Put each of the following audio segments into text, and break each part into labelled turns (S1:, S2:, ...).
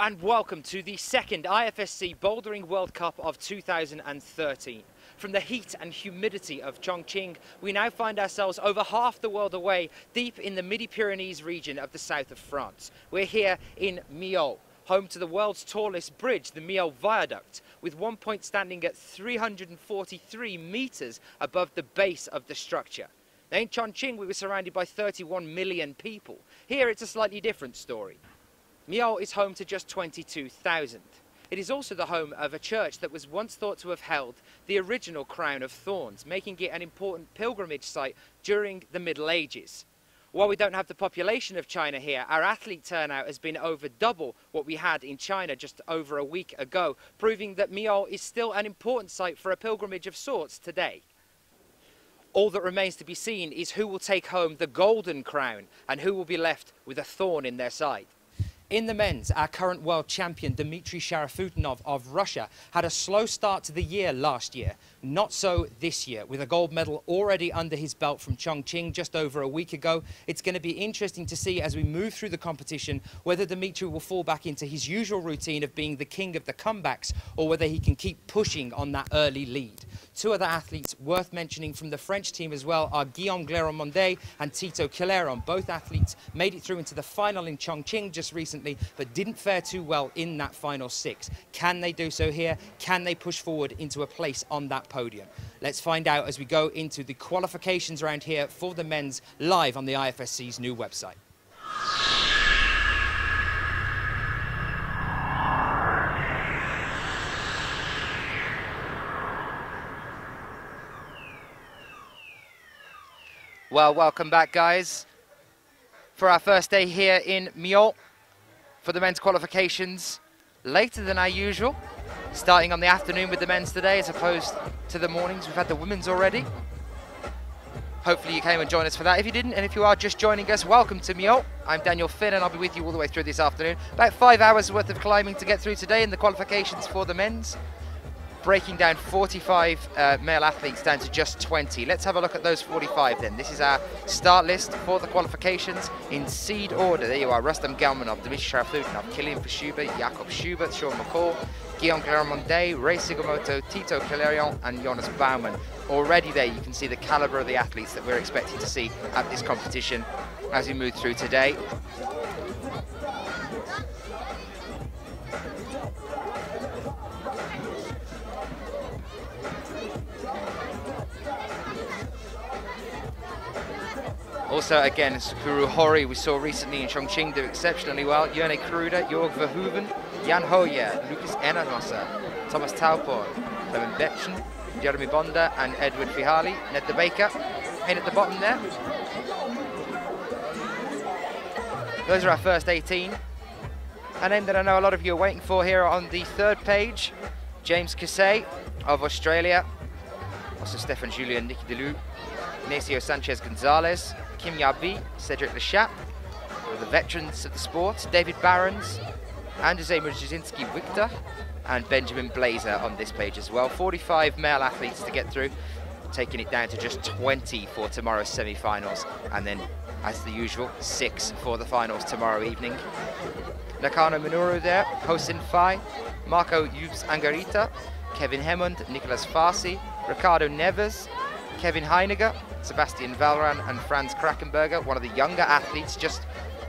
S1: and welcome to the second IFSC Bouldering World Cup of 2013. From the heat and humidity of Chongqing, we now find ourselves over half the world away, deep in the Midi-Pyrenees region of the south of France. We're here in Millau, home to the world's tallest bridge, the Millau Viaduct, with one point standing at 343 meters above the base of the structure. Now in Chongqing, we were surrounded by 31 million people. Here it's a slightly different story. Millau is home to just 22,000. It is also the home of a church that was once thought to have held the original crown of thorns, making it an important pilgrimage site during the Middle Ages. While we don't have the population of China here, our athlete turnout has been over double what we had in China just over a week ago, proving that Millau is still an important site for a pilgrimage of sorts today. All that remains to be seen is who will take home the golden crown and who will be left with a thorn in their side. In the men's, our current world champion Dmitry Sharafutinov of Russia had a slow start to the year last year. Not so this year, with a gold medal already under his belt from Chongqing just over a week ago. It's going to be interesting to see as we move through the competition whether Dmitry will fall back into his usual routine of being the king of the comebacks or whether he can keep pushing on that early lead. Two other athletes worth mentioning from the French team as well are Guillaume Gléron-Mondet and Tito Caleron. Both athletes made it through into the final in Chongqing just recently, but didn't fare too well in that final six. Can they do so here? Can they push forward into a place on that podium? Let's find out as we go into the qualifications round here for the men's, live on the IFSC's new website. Well, welcome back, guys, for our first day here in Millau for the men's qualifications. Later than our usual, starting on the afternoon with the men's today as opposed to the mornings. We've had the women's already. Hopefully you came and joined us for that. If you didn't, and if you are just joining us, welcome to Millau. I'm Daniel Finn and I'll be with you all the way through this afternoon. About 5 hours worth of climbing to get through today in the qualifications for the men's. Breaking down 45 male athletes down to just 20. Let's have a look at those 45 then. This is our start list for the qualifications in seed order. There you are: Rustam Gelmanov, Dmitry Sharafutinov, Kilian Verschuber, Jakob Schubert, Sean McCall, Guillaume Gléron-Mondet, Ray Sigamoto, Tito Caleron and Jonas Baumann. Already there you can see the calibre of the athletes that we're expecting to see at this competition as we move through today. Also, again, Sakuru Hori, we saw recently in Chongqing, do exceptionally well. Jørgen Kruder, Jörg Verhoeven, Jan Hoyer, Lucas Enernosser, Thomas Taupor, Clement Betchen, Jeremy Bonda, and Edward Fihali. Ned de Baker in at the bottom there. Those are our first 18. A name that I know a lot of you are waiting for here on the third page, James Kissay of Australia. Also Stefan Julien, Nicky Delou, Ignacio Sanchez Gonzalez, Kim Yabi, Cedric Lechappe, the veterans of the sport, David Barons, Andrzej Mrzyzinski-Wiktor, and Benjamin Blazer on this page as well. 45 male athletes to get through, taking it down to just 20 for tomorrow's semi-finals, and then, as the usual, 6 for the finals tomorrow evening. Nakano Minoru there, Hossein Fai, Marco Yubes Angarita, Kevin Hemond, Nicolas Farsi, Ricardo Neves, Kevin Heiniger, Sebastian Valran and Franz Krakenberger, one of the younger athletes just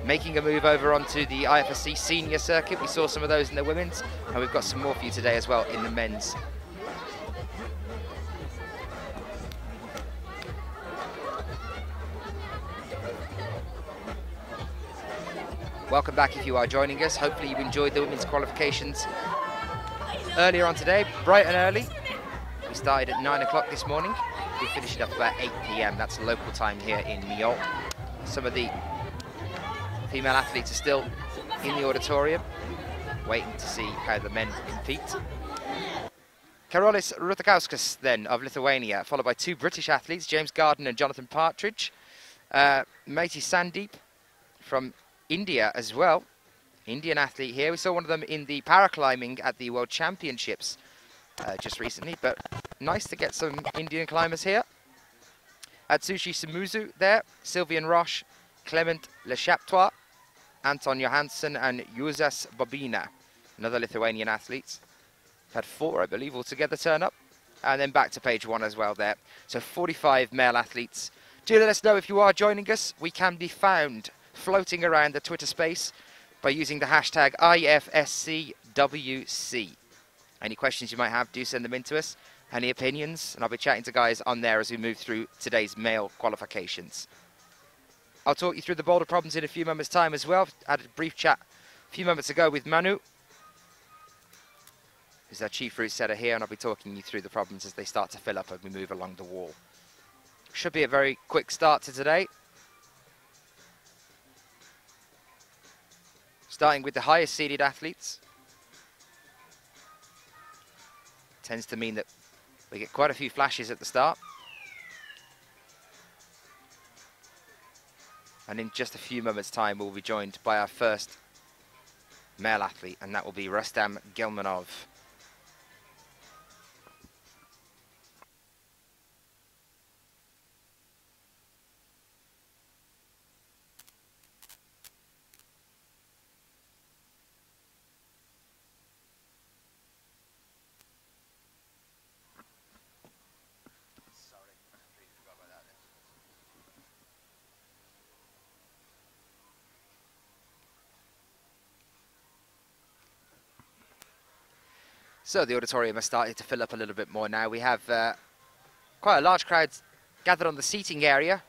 S1: making a move over onto the IFSC senior circuit. We saw some of those in the women's, and we've got some more for you today as well in the men's. Welcome back if you are joining us. Hopefully you've enjoyed the women's qualifications earlier on today, bright and early. We started at 9 o'clock this morning. We finished up about 8 p.m. That's local time here in Millau. Some of the female athletes are still in the auditorium, waiting to see how the men compete. Karolis Rutakauskas then of Lithuania, followed by 2 British athletes, James Garden and Jonathan Partridge. Maiti Sandeep from India as well, Indian athlete here. We saw one of them in the paraclimbing at the World Championships just recently, but nice to get some Indian climbers here. Atsushi Sumuzu there, Sylvian Roche, Clement Lechaptois,
S2: Anton Johansson and Juozas Bobina, another Lithuanian athletes. Had 4, I believe, altogether turn up. And then back to page 1 as well there. So 45 male athletes. Do let us know if you are joining us. We can be found floating around the Twitter space by using the hashtag IFSCWC. Any questions you might have, do send them in to us. Any opinions, and I'll be chatting to guys on there as we move through today's male qualifications. I'll talk you through the boulder problems in a few moments' time as well. I had a brief chat a few moments ago with Manu, who's our chief route setter here, and I'll be talking you through the problems as they start to fill up as we move along the wall. Should be a very quick start to today. Starting with the highest seeded athletes. Tends to mean that we get quite a few flashes at the start. And in just a few moments' time, we'll be joined by our first male athlete, and that will be Rustam Gelmanov. So the auditorium has started to fill up a little bit more now. We have quite a large crowd gathered on the seating area,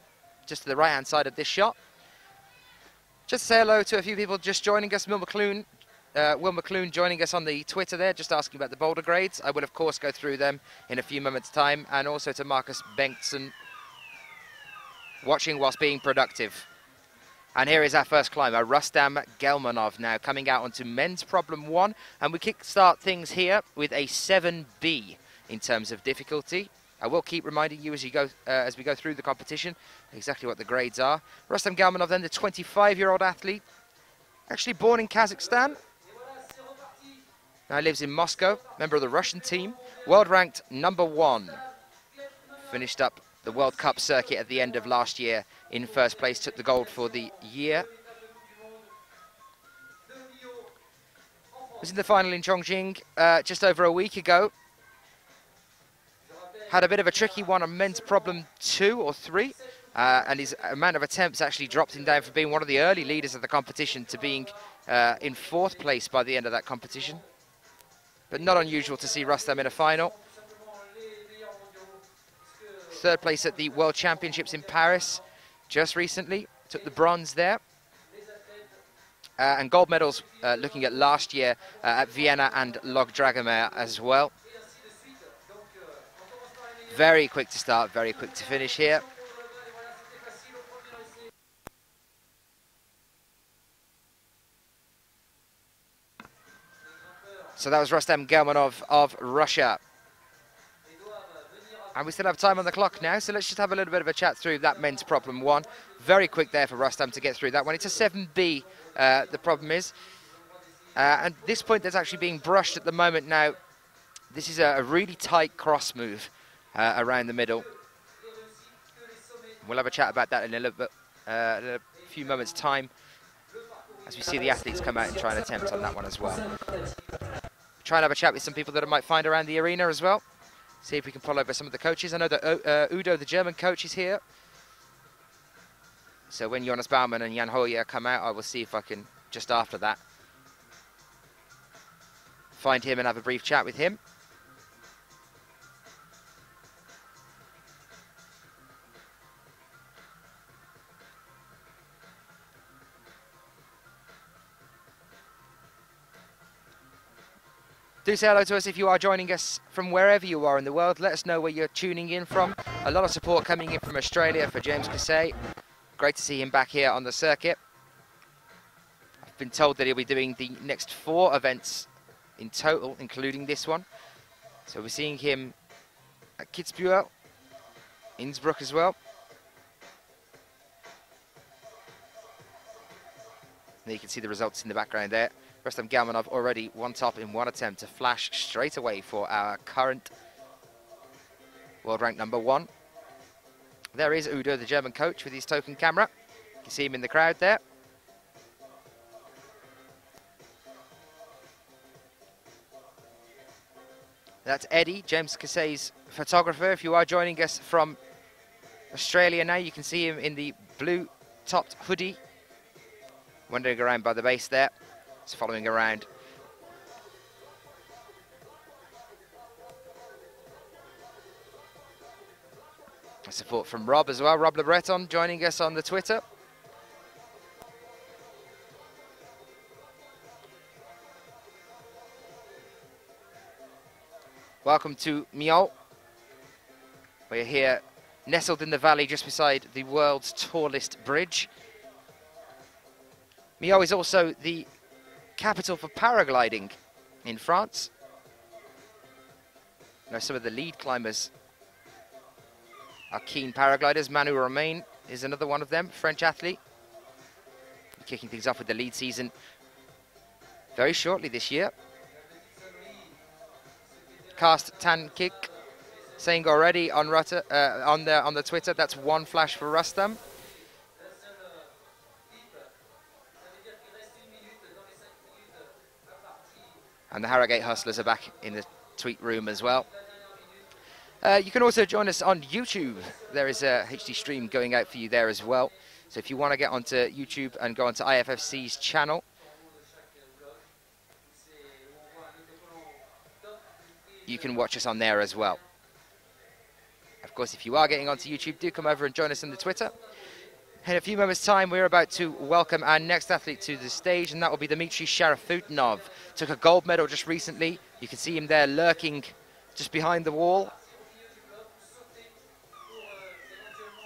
S2: just to the right-hand side of this shot. Just to say hello to a few people just joining us. Will McClune joining us on the Twitter there, just asking about the boulder grades. I will, of course, go through them in a few moments' time. And also to Marcus Bengtsson, watching whilst being productive. And here is our first climber, Rustam Gelmanov, now coming out onto men's problem 1. And we kickstart things here with a 7B in terms of difficulty. I will keep reminding you as we go through the competition exactly what the grades are. Rustam Gelmanov, then the 25-year-old athlete, actually born in Kazakhstan. Now lives in Moscow, member of the Russian team, world ranked number 1. Finished up the World Cup circuit at the end of last year in first place, took the gold for the year. Was in the final in Chongqing just over a week ago. Had a bit of a tricky one on men's problem 2 or 3. And his amount of attempts actually dropped him down from being one of the early leaders of the competition to being in 4th place by the end of that competition. But not unusual to see Rustam in a final. 3rd place at the World Championships in Paris just recently. Took the bronze there. And gold medals looking at last year at Vienna and Log Dragomer as well. Very quick to start, very quick to finish here. So that was Rustam Gelmanov of Russia. And we still have time on the clock now, so let's just have a little bit of a chat through that men's problem 1. Very quick there for Rustam to get through that one. It's a 7B, the problem is. And at this point, there's actually being brushed at the moment now. This is a really tight cross move around the middle. We'll have a chat about that in a little bit, a few moments' time, as we see the athletes come out and try and attempt on that one as well. Try and have a chat with some people that I might find around the arena as well. See if we can follow over some of the coaches. I know that Udo, the German coach, is here. So when Jonas Baumann and Jan Hoyer come out, I will see if I can, just after that, find him and have a brief chat with him. Do say hello to us if you are joining us from wherever you are in the world. Let us know where you're tuning in from. A lot of support coming in from Australia for James Casey. Great to see him back here on the circuit. I've been told that he'll be doing the next 4 events in total, including this one. So we're seeing him at Kitzbühel, Innsbruck as well. And you can see the results in the background there. Rustam Gelmanov already one top in 1 attempt to flash straight away for our current world rank number 1. There is Udo, the German coach, with his token camera. You can see him in the crowd there. That's Eddie, James Casey's photographer. If you are joining us from Australia now, you can see him in the blue-topped hoodie, wandering around by the base there. He's following around. Support from Rob as well, Rob Le Breton, joining us on the Twitter. Welcome to Millau. We're here nestled in the valley just beside the world's tallest bridge. Millau is also the capital for paragliding in France. Now some of the lead climbers are keen paragliders. Manu Romain is another one of them, French athlete. Kicking things off with the lead season very shortly this year. Cast Tan Kick saying already on the Twitter, that's one flash for Rustam. And the Harrogate Hustlers are back in the tweet room as well. You can also join us on YouTube. There is a HD stream going out for you there as well. So if you want to get onto YouTube and go onto IFFC's channel, you can watch us on there as well. Of course, if you are getting onto YouTube, do come over and join us on the Twitter. In a few moments' time, we're about to welcome our next athlete to the stage, and that will be Dmitry Sharafutinov. Took a gold medal just recently. You can see him there lurking just behind the wall.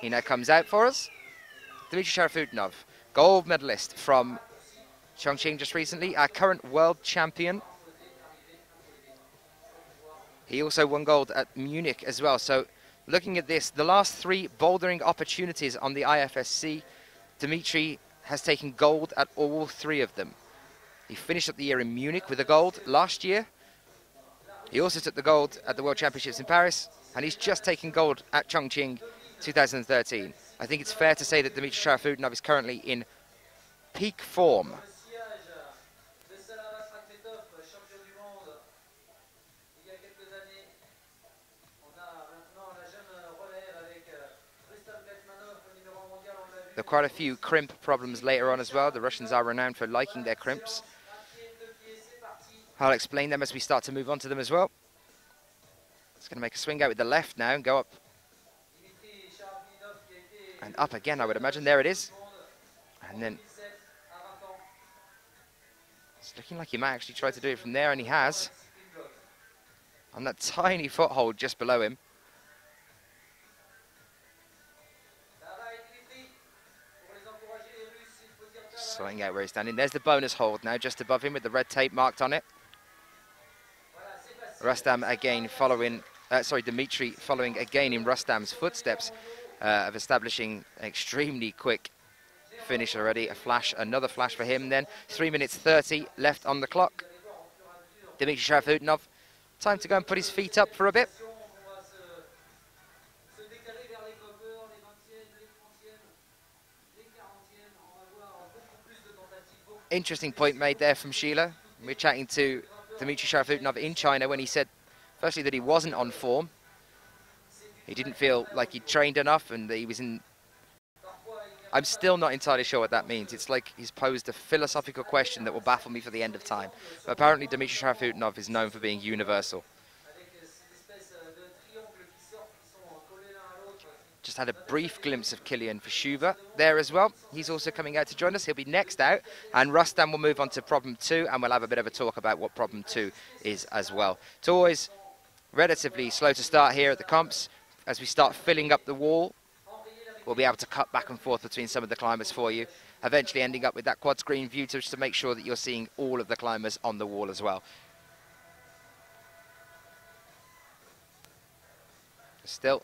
S2: He now comes out for us. Dmitry Sharafutinov, gold medalist from Chongqing just recently, our current world champion. He also won gold at Munich as well. So looking at this, the last 3 bouldering opportunities on the IFSC, Dmitry has taken gold at all 3 of them. He finished up the year in Munich with a gold last year. He also took the gold at the World Championships in Paris, and he's just taken gold at Chongqing 2013. I think it's fair to say that Dmitry Sharafutinov is currently in peak form. There are quite a few crimp problems later on as well. The Russians are renowned for liking their crimps. I'll explain them as we start to move on to them as well. It's going to make a swing out with the left now and go up. And up again, I would imagine. There it is. And then it's looking like he might actually try to do it from there, and he has. On that tiny foothold just below him. Slowing out where he's standing. There's the bonus hold now, just above him with the red tape marked on it. Rustam again following, Dmitry following again in Rustam's footsteps of establishing an extremely quick finish already. A flash, another flash for him then. 3 minutes 30 left on the clock. Dmitry Sharafutinov, time to go and put his feet up for a bit. Interesting point made there from Sheila. We're chatting to Dmitry Sharafutinov in China when he said, firstly, that he wasn't on form. He didn't feel like he'd trained enough and that he was in... I'm still not entirely sure what that means. It's like he's posed a philosophical question that will baffle me for the end of time. But apparently Dmitry Sharafutinov is known for being universal. Just had a brief glimpse of Kilian Fischuber there as well. He's also coming out to join us. He'll be next out. And Rustam will move on to problem 2, and we'll have a bit of a talk about what problem 2 is as well. It's always relatively slow to start here at the comps. As we start filling up the wall, we'll be able to cut back and forth between some of the climbers for you, eventually ending up with that quad screen view just to make sure that you're seeing all of the climbers on the wall as well. Still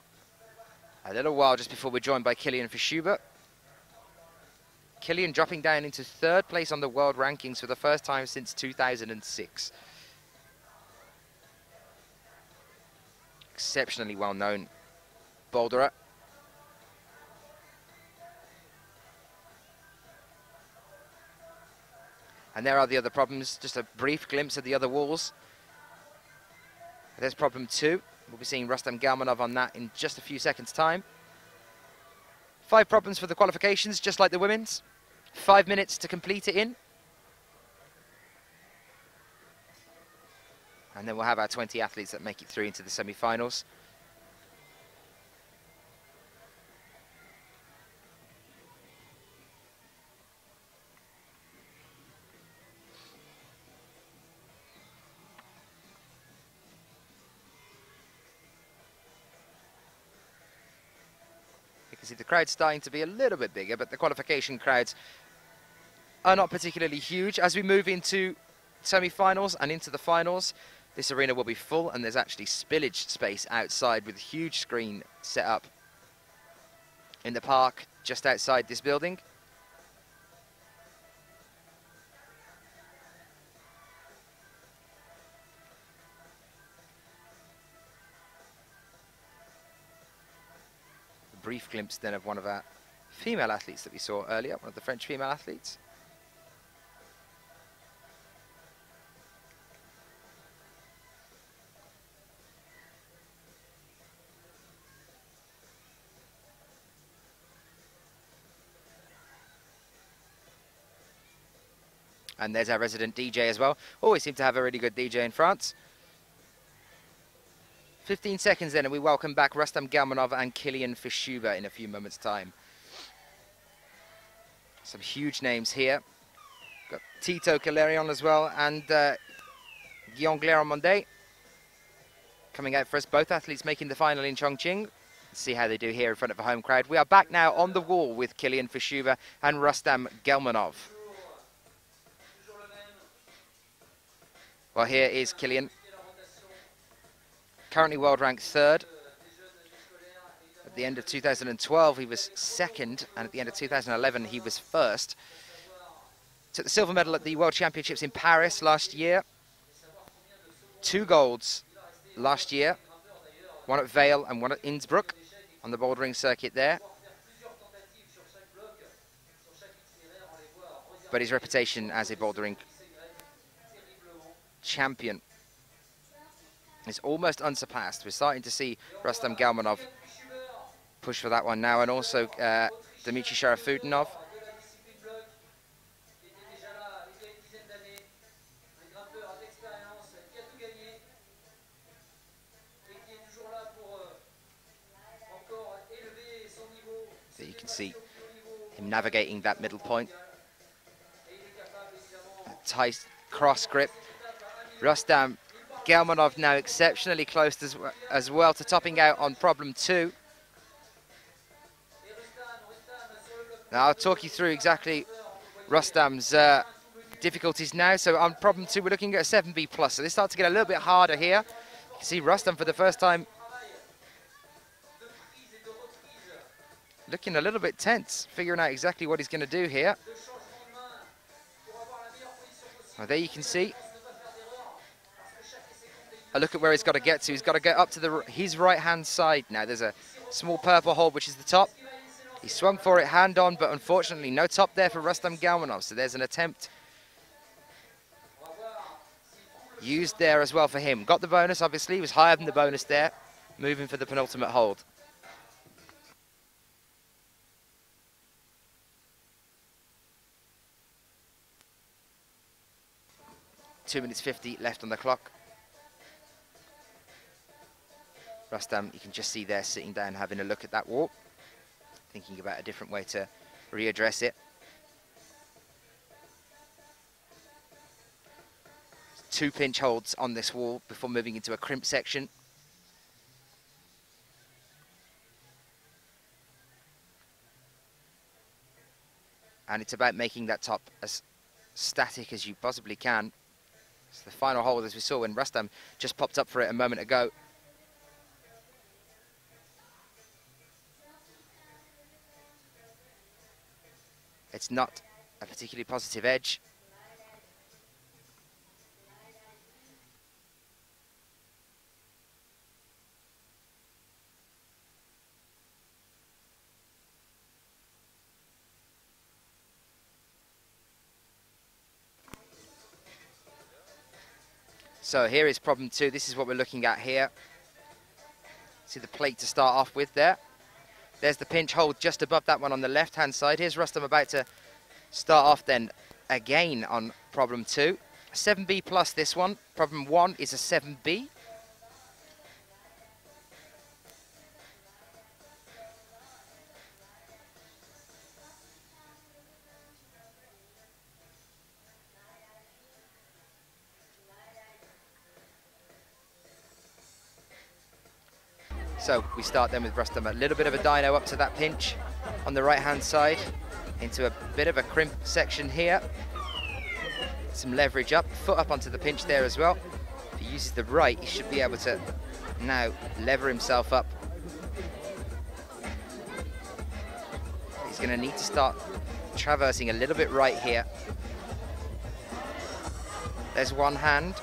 S2: a little while just before we're joined by Kilian Fischuber. Kilian dropping down into 3rd place on the world rankings for the first time since 2006. Exceptionally well-known boulderer. And there are the other problems. Just a brief glimpse of the other walls. There's problem 2. We'll be seeing Rustam Galmanov on that in just a few seconds' time. 5 problems for the qualifications, just like the women's. 5 minutes to complete it in. And then we'll have our 20 athletes that make it through into the semi-finals. You can see the crowd's starting to be a little bit bigger, but the qualification crowds are not particularly huge. As we move into semi-finals and into the finals, this arena will be full, and there's actually spillage space outside with a huge screen set up in the park just outside this building. A brief glimpse then of one of our female athletes that we saw earlier, one of the French female athletes. And there's our resident DJ as well. Always seem to have a really good DJ in France. 15 seconds then, and we welcome back Rustam Galmanov and Kilian Fischuber in a few moments' time. Some huge names here. Got Tito Calerion as well, and Guillaume Gleramonde coming out for us. Both athletes making the final in Chongqing. Let's see how they do here in front of a home crowd. We are back now on the wall with Kilian Fischuber and Rustam Galmanov. Well, here is Kilian, currently world ranked 3rd. At the end of 2012, he was 2nd, and at the end of 2011, he was 1st. Took the silver medal at the World Championships in Paris last year. 2 golds last year, one at Vale and one at Innsbruck on the bouldering circuit there. But his reputation as a bouldering champion is almost unsurpassed. We're starting to see Rustam Galmanov push for that one now, and also Dmitry Sharafutinov. So you can see him navigating that middle point. Tight cross grip. Rustam Galmanov now exceptionally close as well to topping out on problem 2. Now I'll talk you through exactly Rustam's difficulties now. So on problem 2, we're looking at a 7B+. So they start to get a little bit harder here. You can see Rustam for the first time looking a little bit tense, figuring out exactly what he's going to do here. Well, there you can see a look at where he's got to get to. He's got to get up to his right-hand side now. There's a small purple hold, which is the top. He swung for it hand on, but unfortunately no top there for Rustam Galmanov. So there's an attempt used there as well for him. Got the bonus, obviously. He was higher than the bonus there. Moving for the penultimate hold. Two minutes 50 left on the clock. Rustam, you can just see there sitting down having a look at that wall, thinking about a different way to readdress it. 2 pinch holds on this wall before moving into a crimp section. And it's about making that top as static as you possibly can. It's the final hold, as we saw when Rustam just popped up for it a moment ago. It's not a particularly positive edge. So here is problem 2. This is what we're looking at here. See the plate to start off with there. There's the pinch hold just above that one on the left-hand side. Here's Rustam about to start off then again on problem 2. 7B plus this one. Problem 1 is a 7B. So we start then with Rustam, a little bit of a dyno up to that pinch on the right-hand side, into a bit of a crimp section here. Some leverage up, foot up onto the pinch there as well. If he uses the right, he should be able to now lever himself up. He's going to need to start traversing a little bit right here. There's one hand.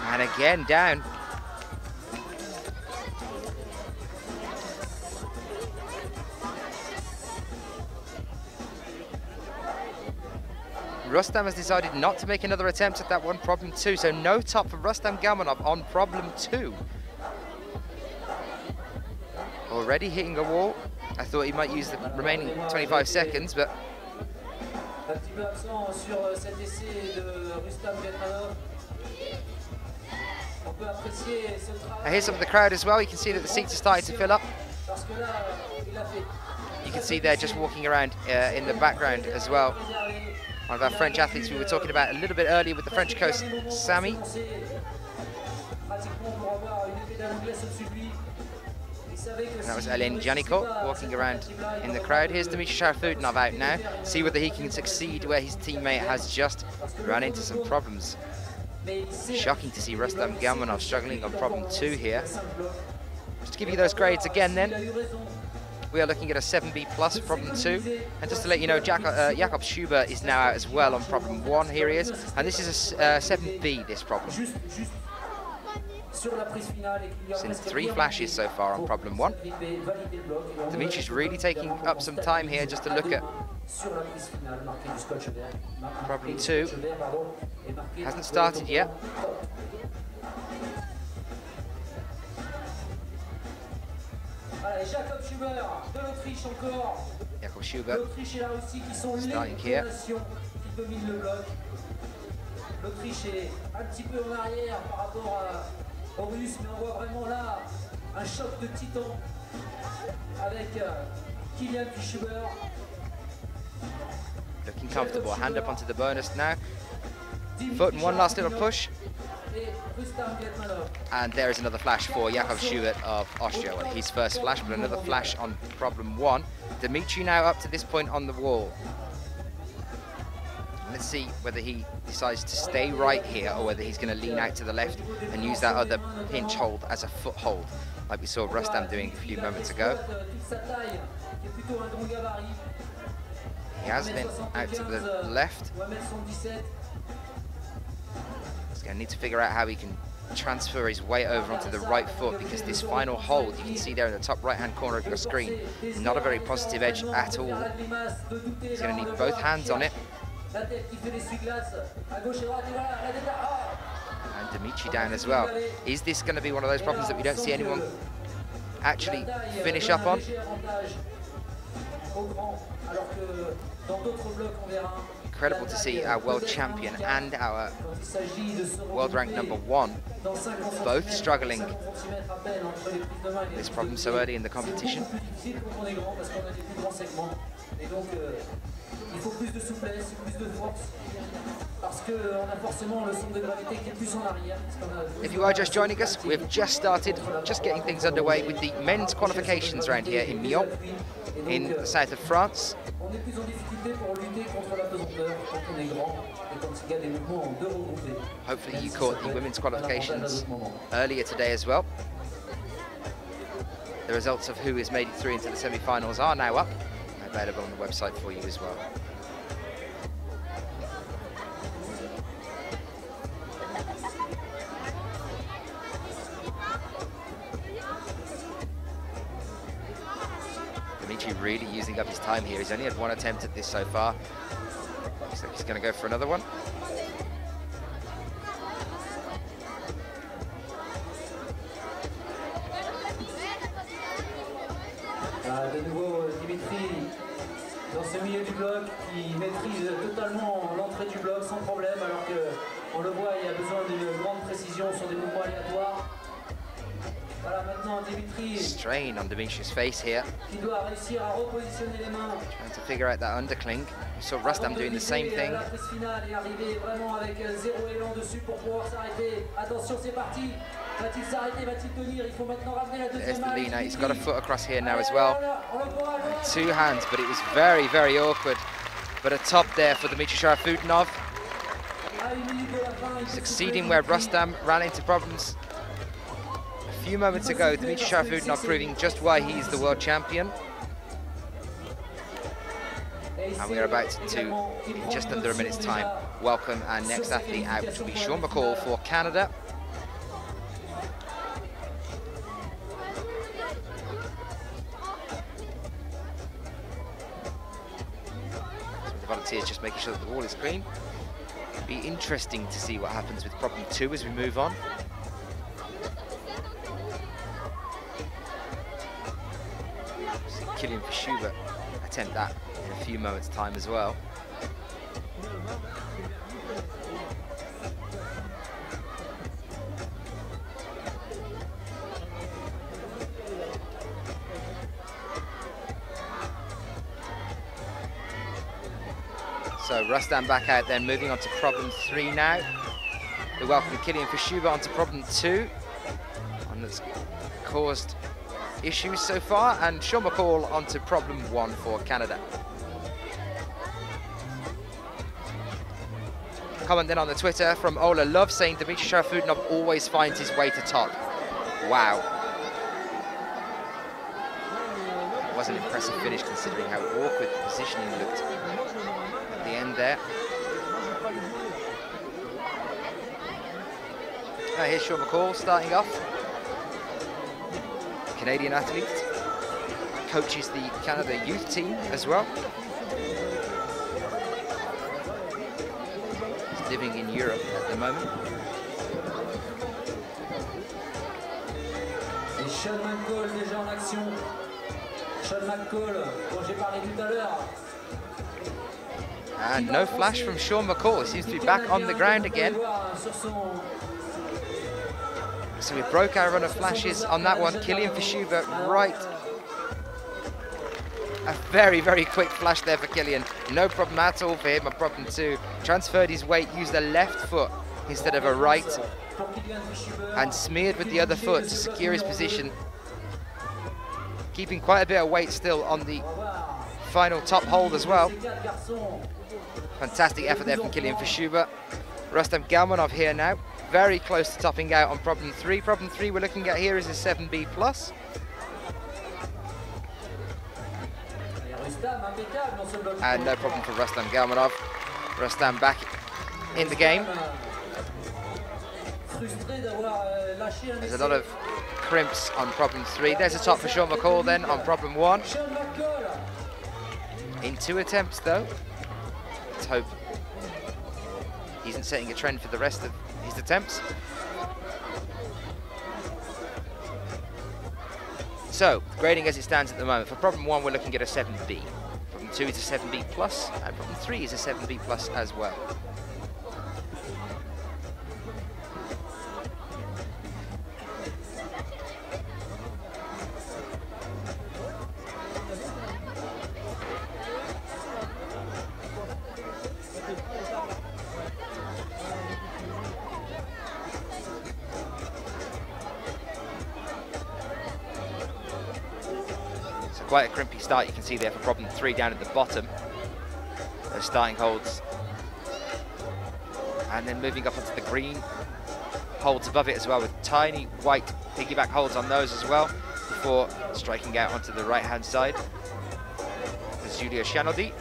S2: And again, down. Rustam has decided not to make another attempt at that one, problem 2. So no top for Rustam Galmanov on problem 2. Already hitting a wall. I thought he might use the remaining 25 seconds, but... I hear some of the crowd as well. You can see that the seats are starting to fill up. You can see they're just walking around in the background as well. One of our French athletes we were talking about a little bit earlier with the French coast, Sami. And that was Alain Janikot walking around in the crowd. Here's Dmitry Sharafutdinov out now. See whether he can succeed where his teammate has just run into some problems. Shocking to see Rustam Galmanov struggling on problem 2 here. Just to give you those grades again then. We are looking at a 7B plus problem 2. And just to let you know, Jakob Schubert is now out as well on problem 1. Here he is. And this is a 7B, this problem. Since 3 flashes so far on problem 1. Dimitri's really taking up some time here just to look at problem 2. Hasn't started yet. Jakob Schubert starting here.
S3: L'Autriche est un petit peu en arrière par rapport aux Russes, mais on voit vraiment là un choc de titan avec Kylian Schubert.
S2: Looking comfortable, hand up onto the bonus now. Foot and one last little push. And there is another flash for Jakob Schubert of Austria. Well, his first flash, but another flash on problem 1. Dimitri now up to this point on the wall. Let's see whether he decides to stay right here or whether he's going to lean out to the left and use that other pinch hold as a foothold, like we saw Rustam doing a few moments ago. He has been out to the left. He's going to need to figure out how he can transfer his weight over onto the right foot, because this final hold, you can see there in the top right-hand corner of your screen, not a very positive edge at all. He's going to need both hands on it. And Dimitri down as well. Is this going to be one of those problems that we don't see anyone actually finish up on? Incredible to see our world champion and our world rank number 1 both struggling this problem so early in the competition.
S3: Il faut plus de souplesse, plus de force, parce qu'on a forcément le centre de gravité qui est plus en arrière.
S2: If you are just joining us, we've just started, just getting things underway with the men's qualifications round here in Millau, in the south of France.
S3: On est plus en difficulté pour lutter contre la pesanteur quand on est grand et quand il y a des mouvements en 2 regroupés.
S2: Hopefully you caught the women's qualifications earlier today as well. The results of who has made it through into the semi-finals are now up, available on the website for you as well. Dimitri really using up his time here. He's only had 1 attempt at this so far. Looks like he's going to go for another one.
S3: ce milieu du bloc qui maîtrise totalement l'entrée du bloc sans problème, alors qu'on le voit, il y a besoin d'une grande précision sur des mouvements aléatoires. Voilà, maintenant Dimitri
S2: Strain on Dimitri's face here.
S3: qui doit réussir à repositionner les mains.
S2: Trying to figure out that undercling. We saw Rustam doing the same thing.
S3: La prise finale et arriver vraiment avec zéro élan dessus pour pouvoir s'arrêter. Attention, c'est parti. Va-t-il s'arrêter, va-t-il tenir? Il faut maintenant ramener la
S2: There's
S3: deuxième
S2: the
S3: main.
S2: lean out. He's got a foot across here now as well.
S3: On le voit,
S2: Two hands, but it was very, very awkward. But a top there for Dmitry Sharafutinov.
S3: à une minute de la fin, il
S2: Succeeding where Rustam ran into problems a few moments ago. Dmitry Sharafutinov proving just why he's the world champion. And we are about to, in just under a minute's time, welcome our next athlete out, which will be Sean McCall for Canada. So the volunteers just making sure that the wall is clean. It'll be interesting to see what happens with problem 2 as we move on. See Killian Fischuber attempt that in a few moments' time as well. So Rustam back out then, moving on to problem 3 now. We welcome Killian Fischuber onto problem 2. One that's caused issues so far, and Sean McCall onto problem 1 for Canada. Comment then on the Twitter from Ola Love saying Dmitry Sharafutinov always finds his way to top. Wow. It was an impressive finish considering how awkward the positioning looked at the end there. Here's Sean McCall starting off. Canadian athlete, coaches the Canada youth team as well. He's living in Europe at the moment.
S3: Et Sean McCall déjà en action. Sean McCall, dont j'ai parlé tout à l'heure.
S2: And no flash from Sean McCall. He seems to be back on the ground again. So we broke our run of flashes on that one. Killian Fischuber right. A very, very quick flash there for Killian. No problem at all for him on problem 2. Transferred his weight, used a left foot instead of a right. And smeared with the other foot to secure his position. Keeping quite a bit of weight still on the final top hold as well. Fantastic effort there from Killian Fischuber. Rustam Galmanov here now. Very close to topping out on problem 3. Problem 3 we're looking at here is a 7B+. And no problem for Rustam Galmanov. Rustam back in the game. There's a lot of crimps on problem 3. There's a top for Sean McCall then on problem 1. In 2 attempts though. Let's hope he isn't setting a trend for the rest of his attempts. So, grading as it stands at the moment. For problem 1 we're looking at a 7B. Problem 2 is a 7B+, and problem 3 is a 7B+ as well. Quite a crimpy start you can see there for problem 3 down at the bottom. Those starting holds. And then moving up onto the green holds above it as well, with tiny white piggyback holds on those as well, before striking out onto the right hand side. There's Julia Shanodi,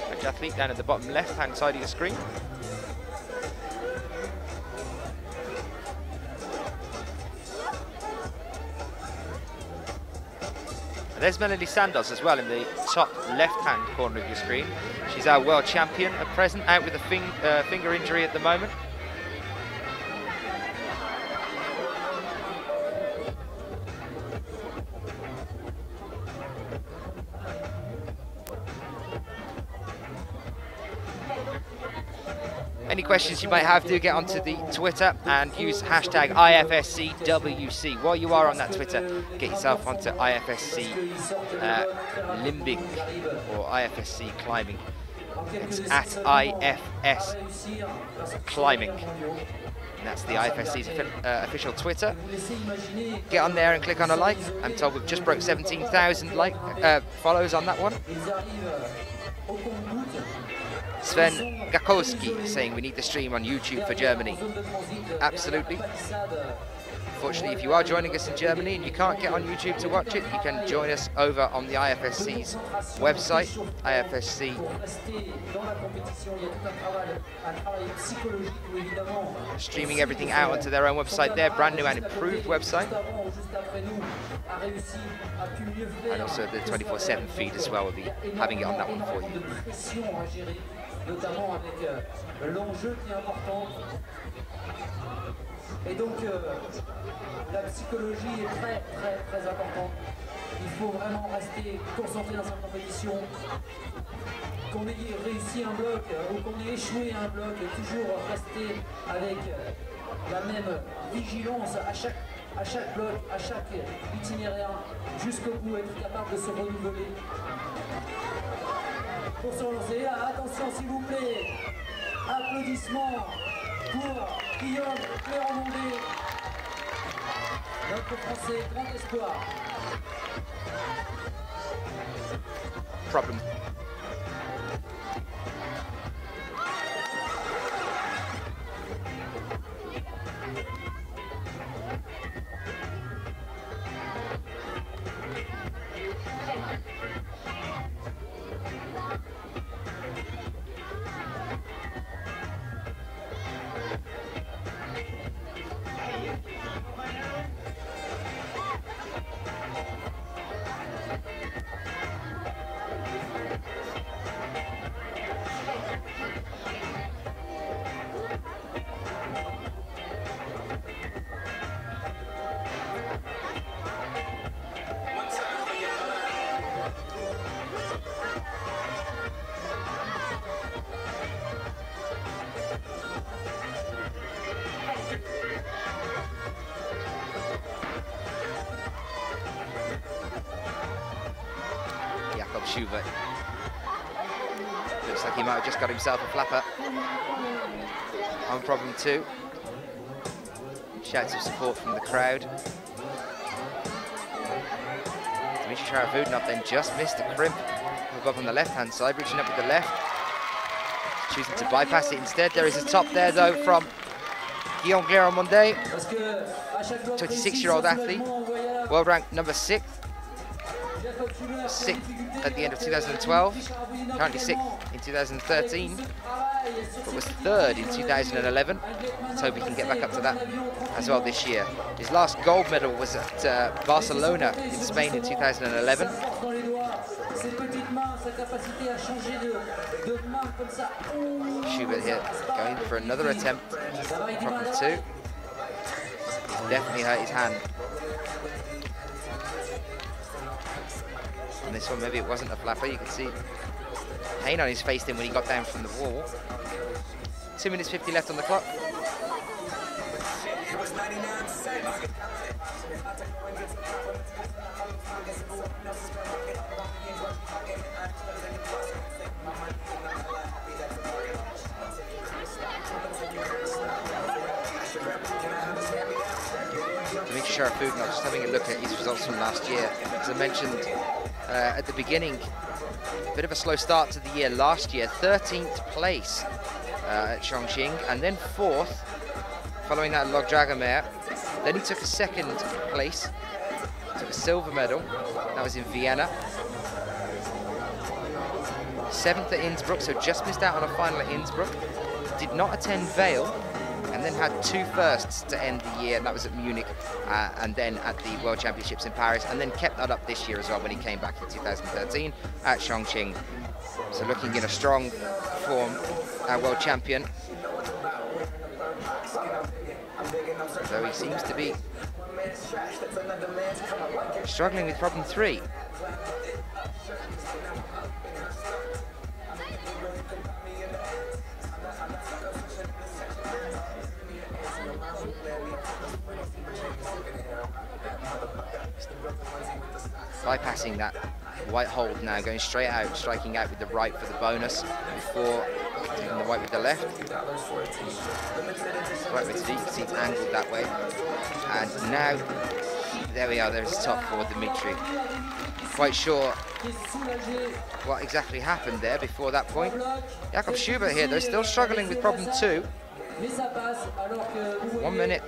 S2: French athlete, down at the bottom left hand side of your screen. There's Melanie Sandoz as well in the top left-hand corner of your screen. She's our world champion at present, out with a finger injury at the moment. Any questions you might have, do get onto the Twitter and use hashtag IFSCWC. While you are on that Twitter, get yourself onto IFSC limbing or IFSC climbing. It's at IFS climbing. And that's the IFSC's official Twitter. Get on there and click on a like. I'm told we've just broke 17,000 follows on that one. Sven Gakowski saying we need the stream on YouTube for Germany. Absolutely. Unfortunately, if you are joining us in Germany and you can't get on YouTube to watch it, you can join us over on the IFSC's website, IFSC. Streaming everything out onto their own website there, brand new and improved website. And also the 24/7 feed as well, we'll be having it on that one for you.
S3: Et donc, la psychologie est très importante. Il faut vraiment rester concentré dans sa compétition. Qu'on ait réussi un bloc ou qu'on ait échoué un bloc, toujours rester avec la même vigilance à chaque bloc, à chaque itinéraire, jusqu'au bout, être capable de se renouveler. Pour se relancer, attention s'il vous plaît, applaudissements pour Guillaume Cléron-Mondé, notre Français, grand espoir.
S2: Problem. Schubert. Looks like he might have just got himself a flapper on problem 2. Shouts of support from the crowd. Dmitry Sharafudinov then just missed a crimp above on the left-hand side, reaching up with the left. Choosing to bypass it instead. There is a top there though from Guillaume Cléron-Mondé, 26-year-old athlete, world ranked number 6th at the end of 2012, currently 6th in 2013, but was 3rd in 2011. Let's hope he can get back up to that as well this year. His last gold medal was at Barcelona in Spain in 2011. Schubert here going for another attempt, problem 2. He's definitely hurt his hand. And this one, maybe it wasn't a flapper. You can see pain on his face then when he got down from the wall. 2 minutes 50 left on the clock. Dmitry Sharafudinov, just having a look at his results from last year. As I mentioned at the beginning, a bit of a slow start to the year last year. 13th place at Chongqing, and then 4th following that Log Dragomir. Then he took a 2nd place, took a silver medal. That was in Vienna. 7th at Innsbruck, so just missed out on a final at Innsbruck. Did not attend Vale, and then had 2 firsts to end the year, and that was at Munich and then at the World Championships in Paris, and then kept that up this year as well when he came back in 2013 at Chongqing. So looking in a strong form, our world champion. Though he seems to be struggling with problem 3. Bypassing that white hold now, going straight out, striking out with the right for the bonus before taking the white with the left. Right with the, you can see it's angled that way. And now, there we are, there's top four, Dimitri. Quite sure what exactly happened there before that point. Jakob Schubert here, though, still struggling with problem 2. 1 minute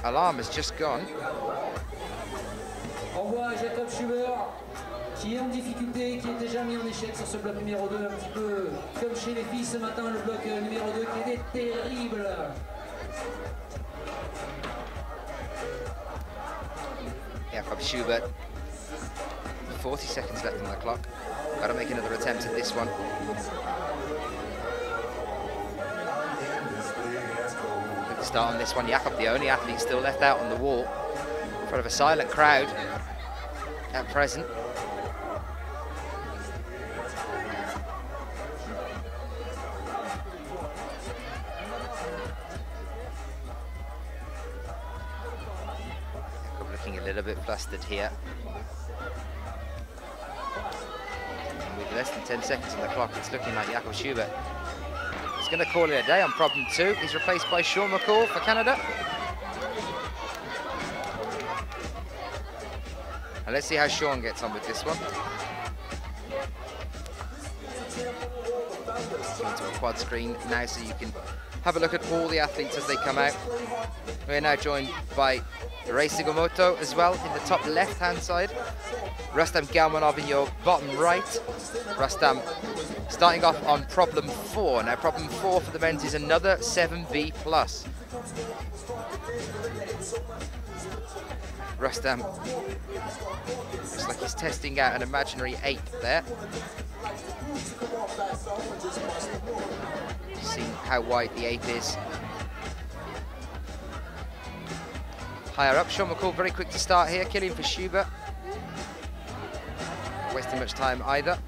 S2: alarm has just gone.
S3: On voit Jakob Schubert qui est en difficulté, qui est déjà mis en échec sur ce bloc numéro 2, un petit peu comme chez les filles ce matin, le bloc numéro 2 qui était terrible.
S2: Jakob Schubert, 40 seconds left on the clock. Got to make another attempt at this one. Good start on this one. Jakob, the only athlete still left out on the wall in front of a silent crowd at present. Jakob looking a little bit flustered here. And with less than 10 seconds on the clock, it's looking like Jakob Schubert is going to call it a day on problem 2. He's replaced by Sean McCall for Canada. And let's see how Sean gets on with this one. Into a quad screen now so you can have a look at all the athletes as they come out. We're now joined by Rei Sugimoto as well in the top left-hand side. Rustam Galmanov in your bottom right. Rustam starting off on problem 4. Now problem 4 for the men's is another 7B+. Rustam looks like he's testing out an imaginary 8 there. See how wide the 8 is. Higher up, Sean McCall very quick to start here, killing for Schubert. Not wasting much time either.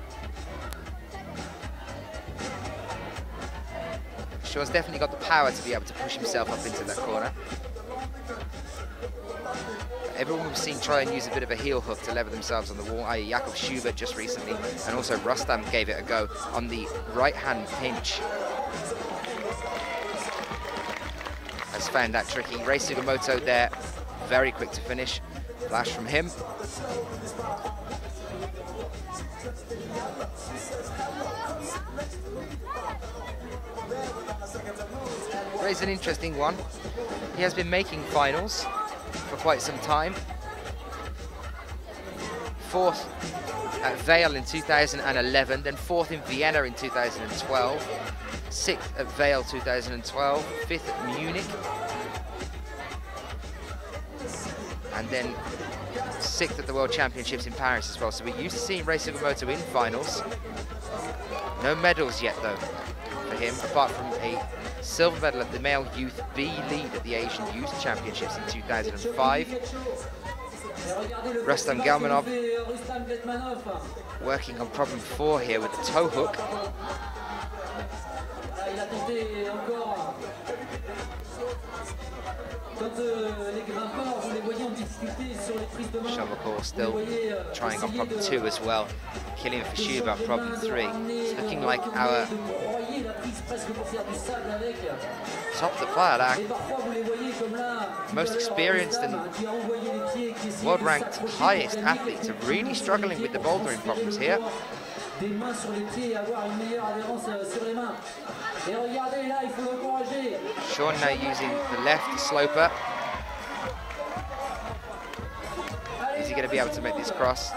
S2: Sean's definitely got the power to be able to push himself up into that corner. Everyone we've seen try and use a bit of a heel hook to lever themselves on the wall, i.e. Jakob Schubert just recently, and also Rustam gave it a go on the right-hand pinch. Has found that tricky. Rei Sugimoto there, very quick to finish. Flash from him. Rei's an interesting one. He has been making finals for quite some time. 4th at Vale in 2011, then 4th in Vienna in 2012, 6th at Vale 2012, 5th at Munich, and then 6th at the World Championships in Paris as well. So we're used to seeing Rei Sugimoto in finals. No medals yet though for him, apart from a silver medal at the male youth B lead at the Asian Youth Championships in 2005. Rustam Galmanov working on problem 4 here with the toe hook. Sean McCall still trying on problem 2 as well, killing for Schubert problem 3. It's looking like our top of the pile, our most experienced and world-ranked highest athletes are really struggling with the bouldering problems here. Sean now using the left sloper. Is he going to be able to make this cross?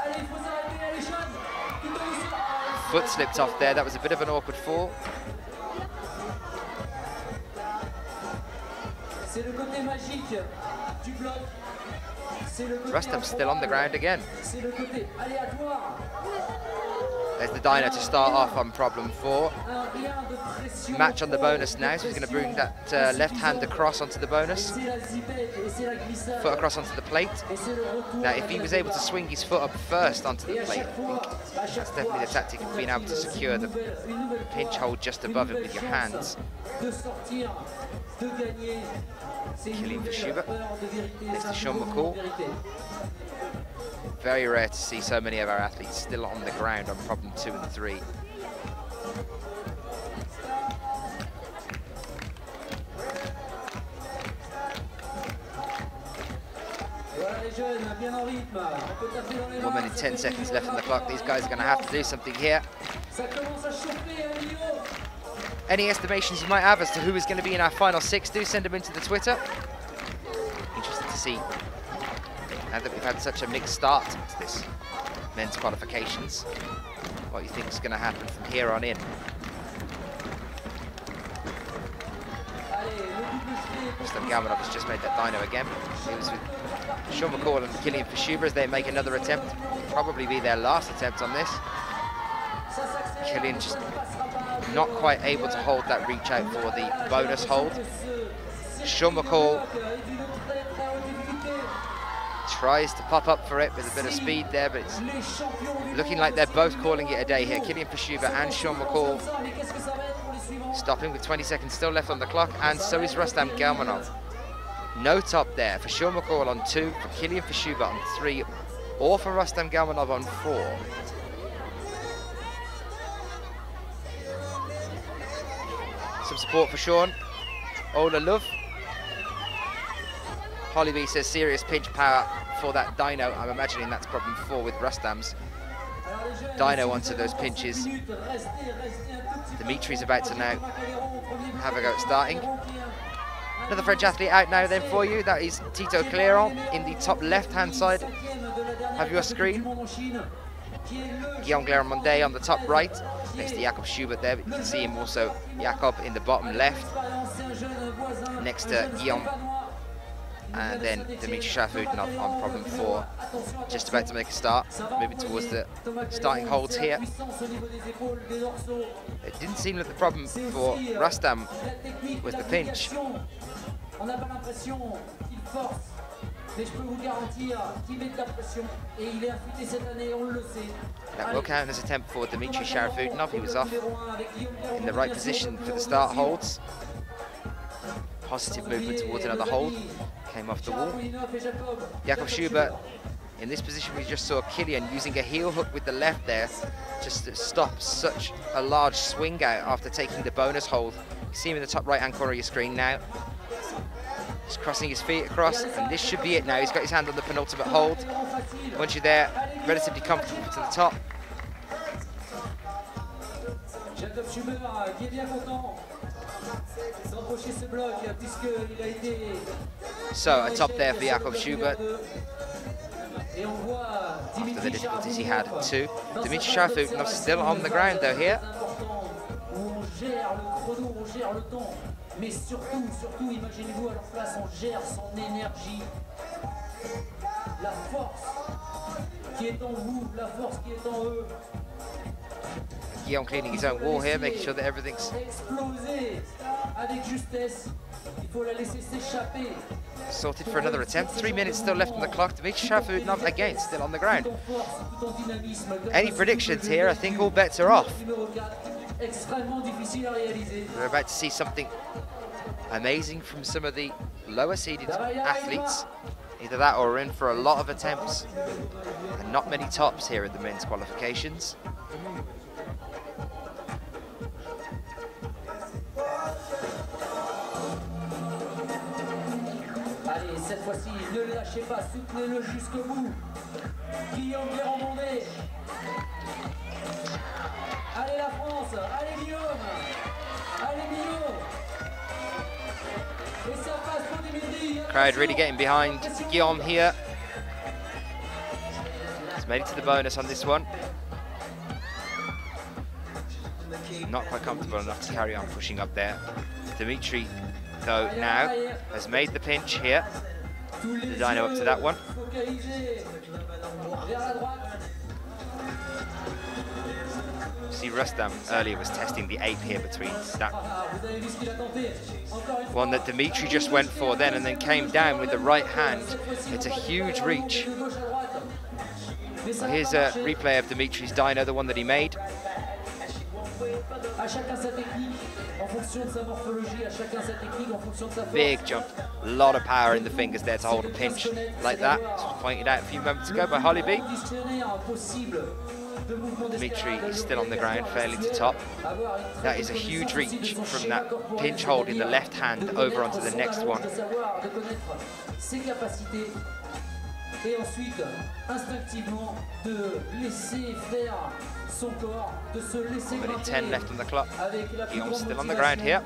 S2: Foot slipped off there. That was a bit of an awkward fall. Rustam's still on the ground again. There's the dyno to start off on problem 4. Match on the bonus now, so he's going to bring that left hand across onto the bonus. Foot across onto the plate. Now, if he was able to swing his foot up first onto the plate, I think that's definitely the tactic of being able to secure the pinch hold just above it with your hands. Killian Verschuber. Next to Sean McCall. Very rare to see so many of our athletes still on the ground on problem 2 and 3. One minute 10 seconds left on the clock. These guys are going to have to do something here. Any estimations you might have as to who is going to be in our final 6, do send them into the Twitter. Interested to see, now that we've had such a mixed start to this men's qualifications, what you think is going to happen from here on in. Rustam Galmanov has just made that dyno again. He was with Sean McCall and Killian Verschuber as they make another attempt. Probably be their last attempt on this. Killian just not quite able to hold that reach out for the bonus hold. Sean McCall tries to pop up for it with a bit of speed there, but it's looking like they're both calling it a day here. Killian Verschuber and Sean McCall stopping with 20 seconds still left on the clock, and so is Rustam Galmanov. No top there for Sean McCall on 2, for Killian Verschuber on 3, or for Rustam Galmanov on 4. Some support for Sean. Ola Love. Holly B says serious pinch power for that dyno. I'm imagining that's problem 4 with Rustam's dyno onto those pinches. Dimitri's about to now have a go at starting. Another French athlete out now then for you. That is Tito Clairon in the top left-hand side of your screen. Guillaume Clairon-Mondet on the top right, next to Jakob Schubert there, but you can see him also, Jakob, in the bottom left, next to Guillaume, and then Dimitri Sharafutdinov on problem 4, just about to make a start, moving towards the starting holds here. It didn't seem like the problem for Rustam was the pinch. That will count as an attempt for Dimitri Sharafutdinov. He was off in the right position for the start holds. Positive movement towards another hold. Came off the wall. Jakob Schubert, in this position we just saw Killian using a heel hook with the left there just to stop such a large swing out after taking the bonus hold. You see him in the top right hand corner of your screen now. Just crossing his feet across, and this should be it now. He's got his hand on the penultimate hold. Once you're there, relatively comfortable to the top. So a top there for Jakob Schubert. After the difficulties he had at 2. Dimitri Sharafutdinov still on the ground though here. Mais surtout, imaginez-vous à leur place, on gère son énergie. La force qui est en vous, la force qui est en eux. Guillaume cleaning his own wall here, making sure that everything's sorted for another attempt. 3 minutes still left on the clock. Dimitri Sharafutdinov again still on the ground. Any predictions here? I think all bets are off. We're about to see something amazing from some of the lower seeded athletes. Either that or we're in for a lot of attempts and not many tops here at the men's qualifications. Allez, cette fois-ci, ne le lâchez pas, soutenez-le jusqu'au bout. Guillaume Clairon-Mondet. Allez la France, allez Guillaume, allez Guillaume. Et ça passe pour Dimitri. Crowd really getting behind Guillaume here. He's made it to the bonus on this one. Not quite comfortable enough to carry on pushing up there. Dimitri, though, now has made the pinch here. The dyno up to that one. See, Rustam earlier was testing the ape here between that one that Dimitri just went for then and then came down with the right hand. It's a huge reach. Well, here's a replay of Dimitri's dyno, the one that he made. Big jump, a lot of power in the fingers there to hold a pinch like that. As was pointed out a few moments ago by Holly B. Dimitri is still on the ground, fairly to top. That is a huge reach from that pinch hold in the left hand over onto the next one.
S3: Et ensuite, instinctivement, de laisser faire son corps, de se laisser grimper
S2: 10 left on the clock.
S3: avec la plus grande
S2: Still on the ground here.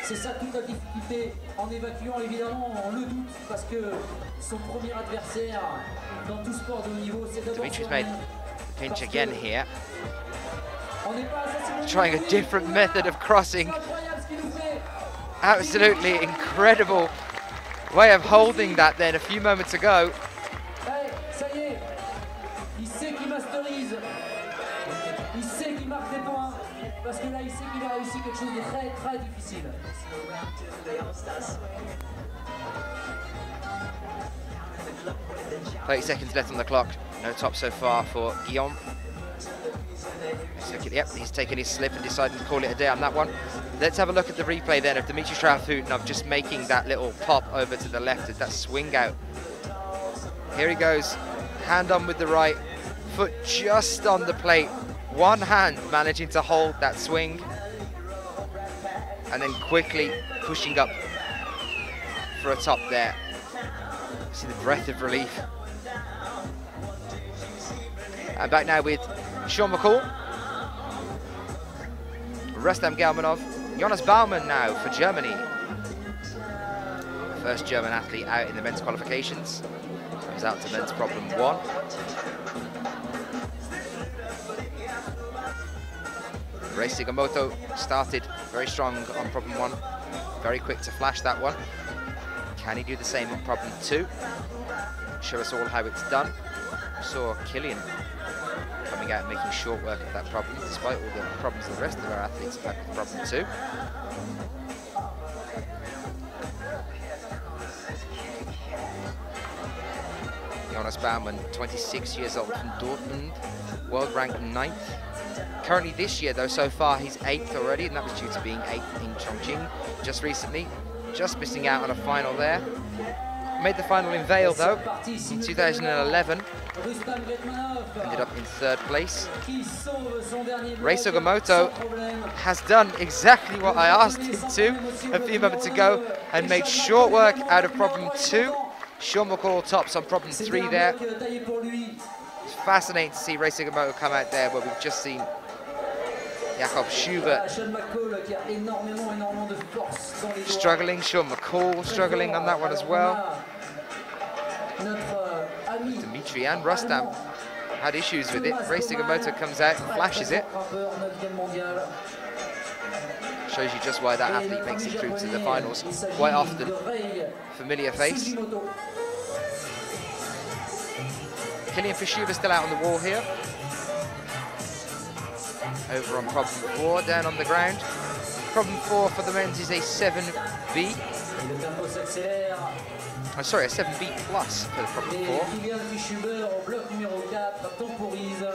S3: C'est ça toute la difficulté en évacuant évidemment le doute parce que son premier adversaire dans tout sport de haut niveau, c'est d'abord
S2: Dimitri's made the pinch again here.
S3: On n'est pas assez
S2: Trying a different method of crossing. Absolutely incredible way of holding that then a few moments ago.
S3: Ça y est, il sait qu'il masterise, il sait qu'il marque des points, parce que là il sait qu'il a réussi quelque chose de très très difficile.
S2: 30 seconds left on the clock. No top so far for Guillaume. Yep, he's taken his slip and decided to call it a day on that one. Let's have a look at the replay then of Dimitri Strahutinov just making that little pop over to the left, that swing out. Here he goes, hand on with the right, foot just on the plate. One hand managing to hold that swing. And then quickly pushing up for a top there. See the breath of relief. And back now with Sean McCall. Rustam Gelmanov. Jonas Baumann now for Germany. First German athlete out in the men's qualifications. Comes out to men's problem 1. Rei Sugimoto started very strong on problem 1. Very quick to flash that one. Can he do the same on problem 2? Show us all how it's done. We saw Killian coming out and making short work of that problem, despite all the problems the rest of our athletes have had with problem 2. Jonas Baumann, 26 years old from Dortmund, world ranked 9th. Currently this year though, so far he's 8th already, and that was due to being 8th in Chongqing just recently. Just missing out on a final there. Made the final in Vale though, in 2011. Ended up in 3rd place. Rei Sugimoto has done exactly what I asked him to a few moments ago and made short work out of problem 2. Sean McCall tops on problem 3 there. It's fascinating to see Rei Sugimoto come out there where we've just seen Jakob Schubert struggling, Sean McCall struggling on that one as well. Dimitri and Rustam had issues with it. Rei Sugimoto comes out and flashes it. Shows you just why that athlete makes it through to the finals quite often. Familiar face. Kilian Fischuber still out on the wall here. Over on problem 4, down on the ground. Problem 4 for the men's is a 7B. Oh, sorry, a 7B plus for the problem 4.
S3: Kilian Fischuber au bloc numéro 4 temporise,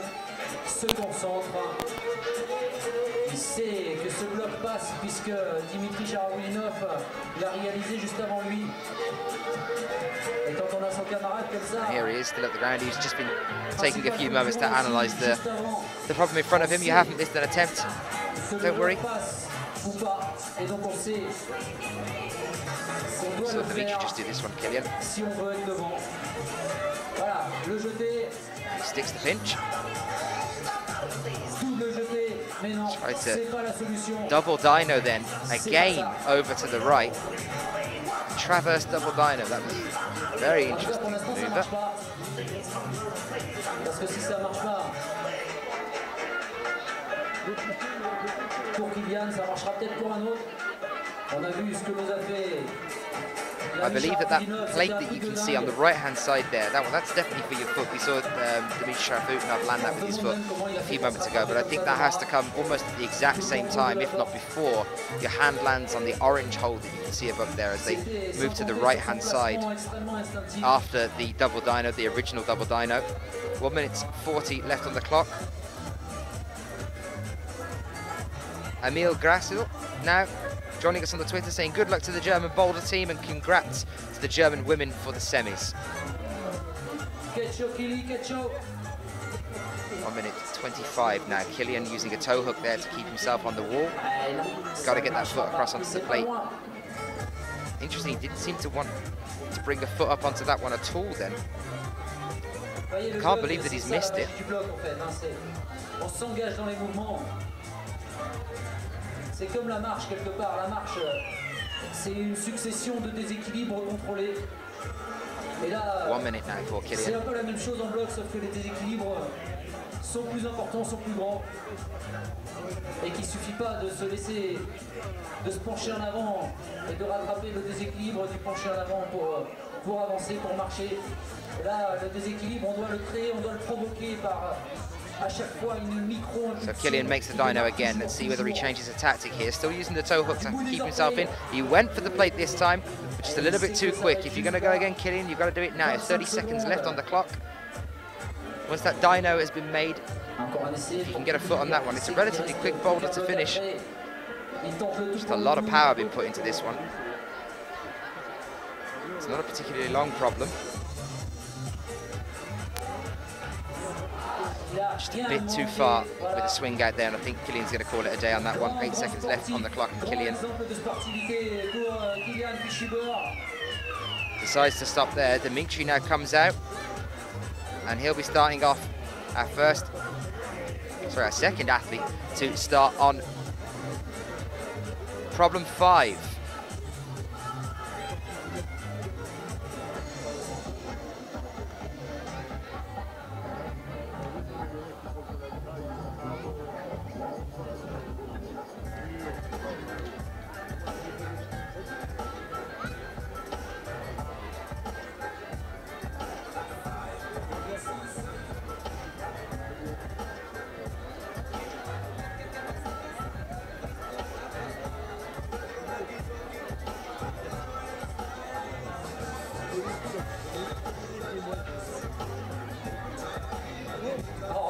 S3: se concentre. Il sait que ce bloc passe puisque Dimitri Strahutinov l'a réalisé juste avant lui. Et quand on a son camarade comme ça.
S2: Here he is, still at the ground. He's just been taking a few moments to analyse the problem in front of him. You haven't missed an attempt. Don't worry. So let me just do this one, Kilian. He sticks the pinch. Try to double dyno then, again over to the right. Traverse double dyno, that was a very interesting maneuver.
S3: Pour Kylian, ça marchera peut-être pour un autre. On a vu ce que nous a fait
S2: I believe that plate that you can see on the right-hand side there, that's definitely for your foot. We saw Dimitri Sharafutdinov land that with his foot a few moments ago, but I think that has to come almost at the exact same time, if not before, your hand lands on the orange hole that you can see above there as they move to the right-hand side after the double dyno, the original double dyno. 1 minute 40 left on the clock. Emil Grasil now joining us on the Twitter saying good luck to the German boulder team and congrats to the German women for the semis. 1 minute 25 now. Kilian using a toe hook there to keep himself on the wall. Got to get that foot across onto the plate. Interesting, he didn't seem to want to bring a foot up onto that one at all then. I can't believe that he's missed it.
S3: C'est comme la marche quelque part. La marche, c'est une succession de déséquilibres contrôlés. Et là,
S2: 1 minute now for Kilian.
S3: C'est un peu la même chose en bloc, sauf que les déséquilibres sont plus importants, sont plus grands. Et qu'il ne suffit pas de se laisser, de se pencher en avant et de rattraper le déséquilibre du pencher en avant pour avancer, pour marcher. Et là, le déséquilibre, on doit le créer, on doit le provoquer par...
S2: So Kilian makes the dyno again. Let's see whether he changes a tactic here. Still using the toe hook to keep himself in. He went for the plate this time, which is a little bit too quick. If you're going to go again, Kilian, you've got to do it now. 30 seconds left on the clock. Once that dyno has been made, if you can get a foot on that one. It's a relatively quick boulder to finish. Just a lot of power being put into this one. It's not a particularly long problem. Just a bit too far with a swing out there, and I think Kilian's going to call it a day on that one. 8 seconds left on the clock, and Kilian decides to stop there. Dimitri now comes out, and he'll be starting off our second athlete to start on problem 5.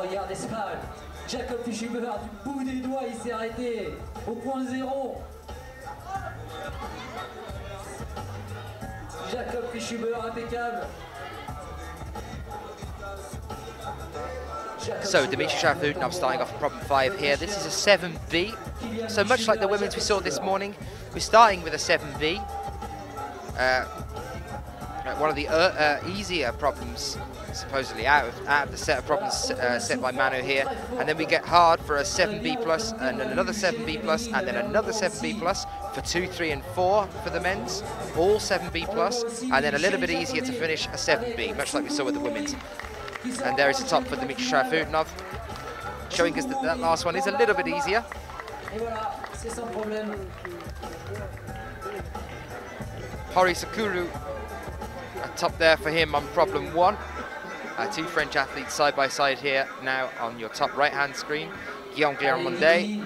S3: Regardez ça, Jacob Fischuber, du bout des doigts, il s'est arrêté au point 0. Jacob Fischuber, impeccable.
S2: So Dimitri Sharafutdinov starting off problem 5 here. This is a 7B. So much like the women's we saw this morning, we're starting with a 7B. One of the easier problems supposedly out of the set of problems set by Manu here, and then we get hard for a 7B plus and then another 7B plus and then another 7B plus for 2, 3 and 4 for the men's, all 7B plus, and then a little bit easier to finish a 7B, much like we saw with the women's. And there is the top for Dimitri Sharafutdinov, showing us that that last one is a little bit easier. Hori Sakuru top there for him on problem 1. 2 French athletes side by side here now on your top right hand screen. Guillaume Clermont-Mondé.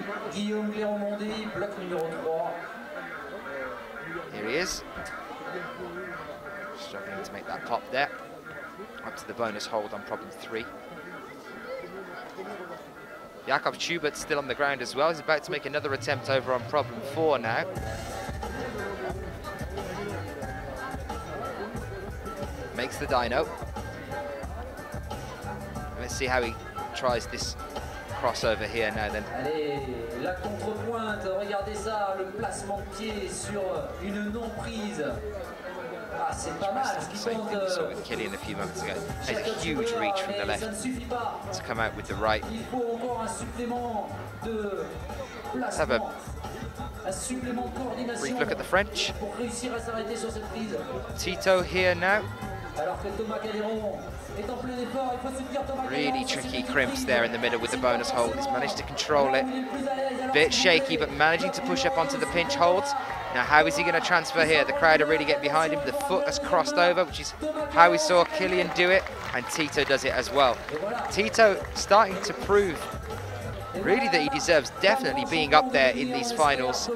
S2: Here he is. Struggling to make that pop there. Up to the bonus hold on problem 3. Jakob Schubert still on the ground as well. He's about to make another attempt over on problem 4 now. Makes the dyno. Let's see how he tries this crossover here now then.
S3: Allez, la contrepointe, regardez ça, le placement de pied sur une non-prise. Ah, c'est pas mal.
S2: The same thing we saw with Kilian a few moments ago. There's a huge reach from the left to come out with the right. Let's have a brief look at the French. Tito here now. Really tricky crimps there in the middle with the bonus hold. He's managed to control it. Bit shaky, but managing to push up onto the pinch holds. Now, how is he going to transfer here? The crowd are really getting behind him. The foot has crossed over, which is how we saw Kilian do it, and Tito does it as well. Tito starting to prove really that he deserves definitely being up there in these finals.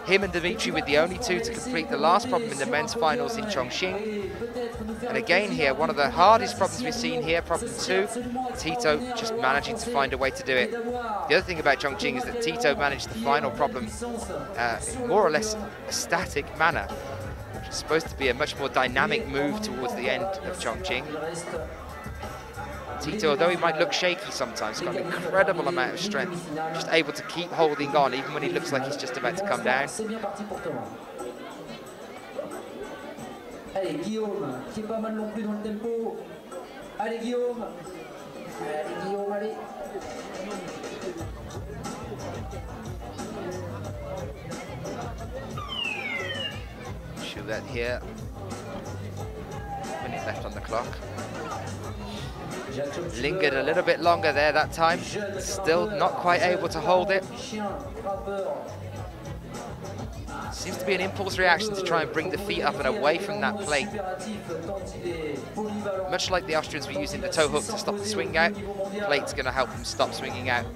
S2: Him and Dimitri were the only two to complete the last problem in the men's finals in Chongqing. And again here, one of the hardest problems we've seen here, problem 2, Tito just managing to find a way to do it. The other thing about Chongqing is that Tito managed the final problem in more or less a static manner, which is supposed to be a much more dynamic move towards the end of Chongqing. Tito, although he might look shaky sometimes, got an incredible amount of strength, just able to keep holding on even when he looks like he's just about to come down.
S3: Allez, Guillaume, qui est pas mal non plus dans le tempo. Allez, Guillaume. Allez, Guillaume, allez.
S2: Shoot that here. Minute left on the clock. Lingered a little bit longer there that time. Still not quite able to hold it. Seems to be an impulse reaction to try and bring the feet up and away from that plate. Much like the Austrians were using the toe hook to stop the swing out, the plate's going to help them stop swinging out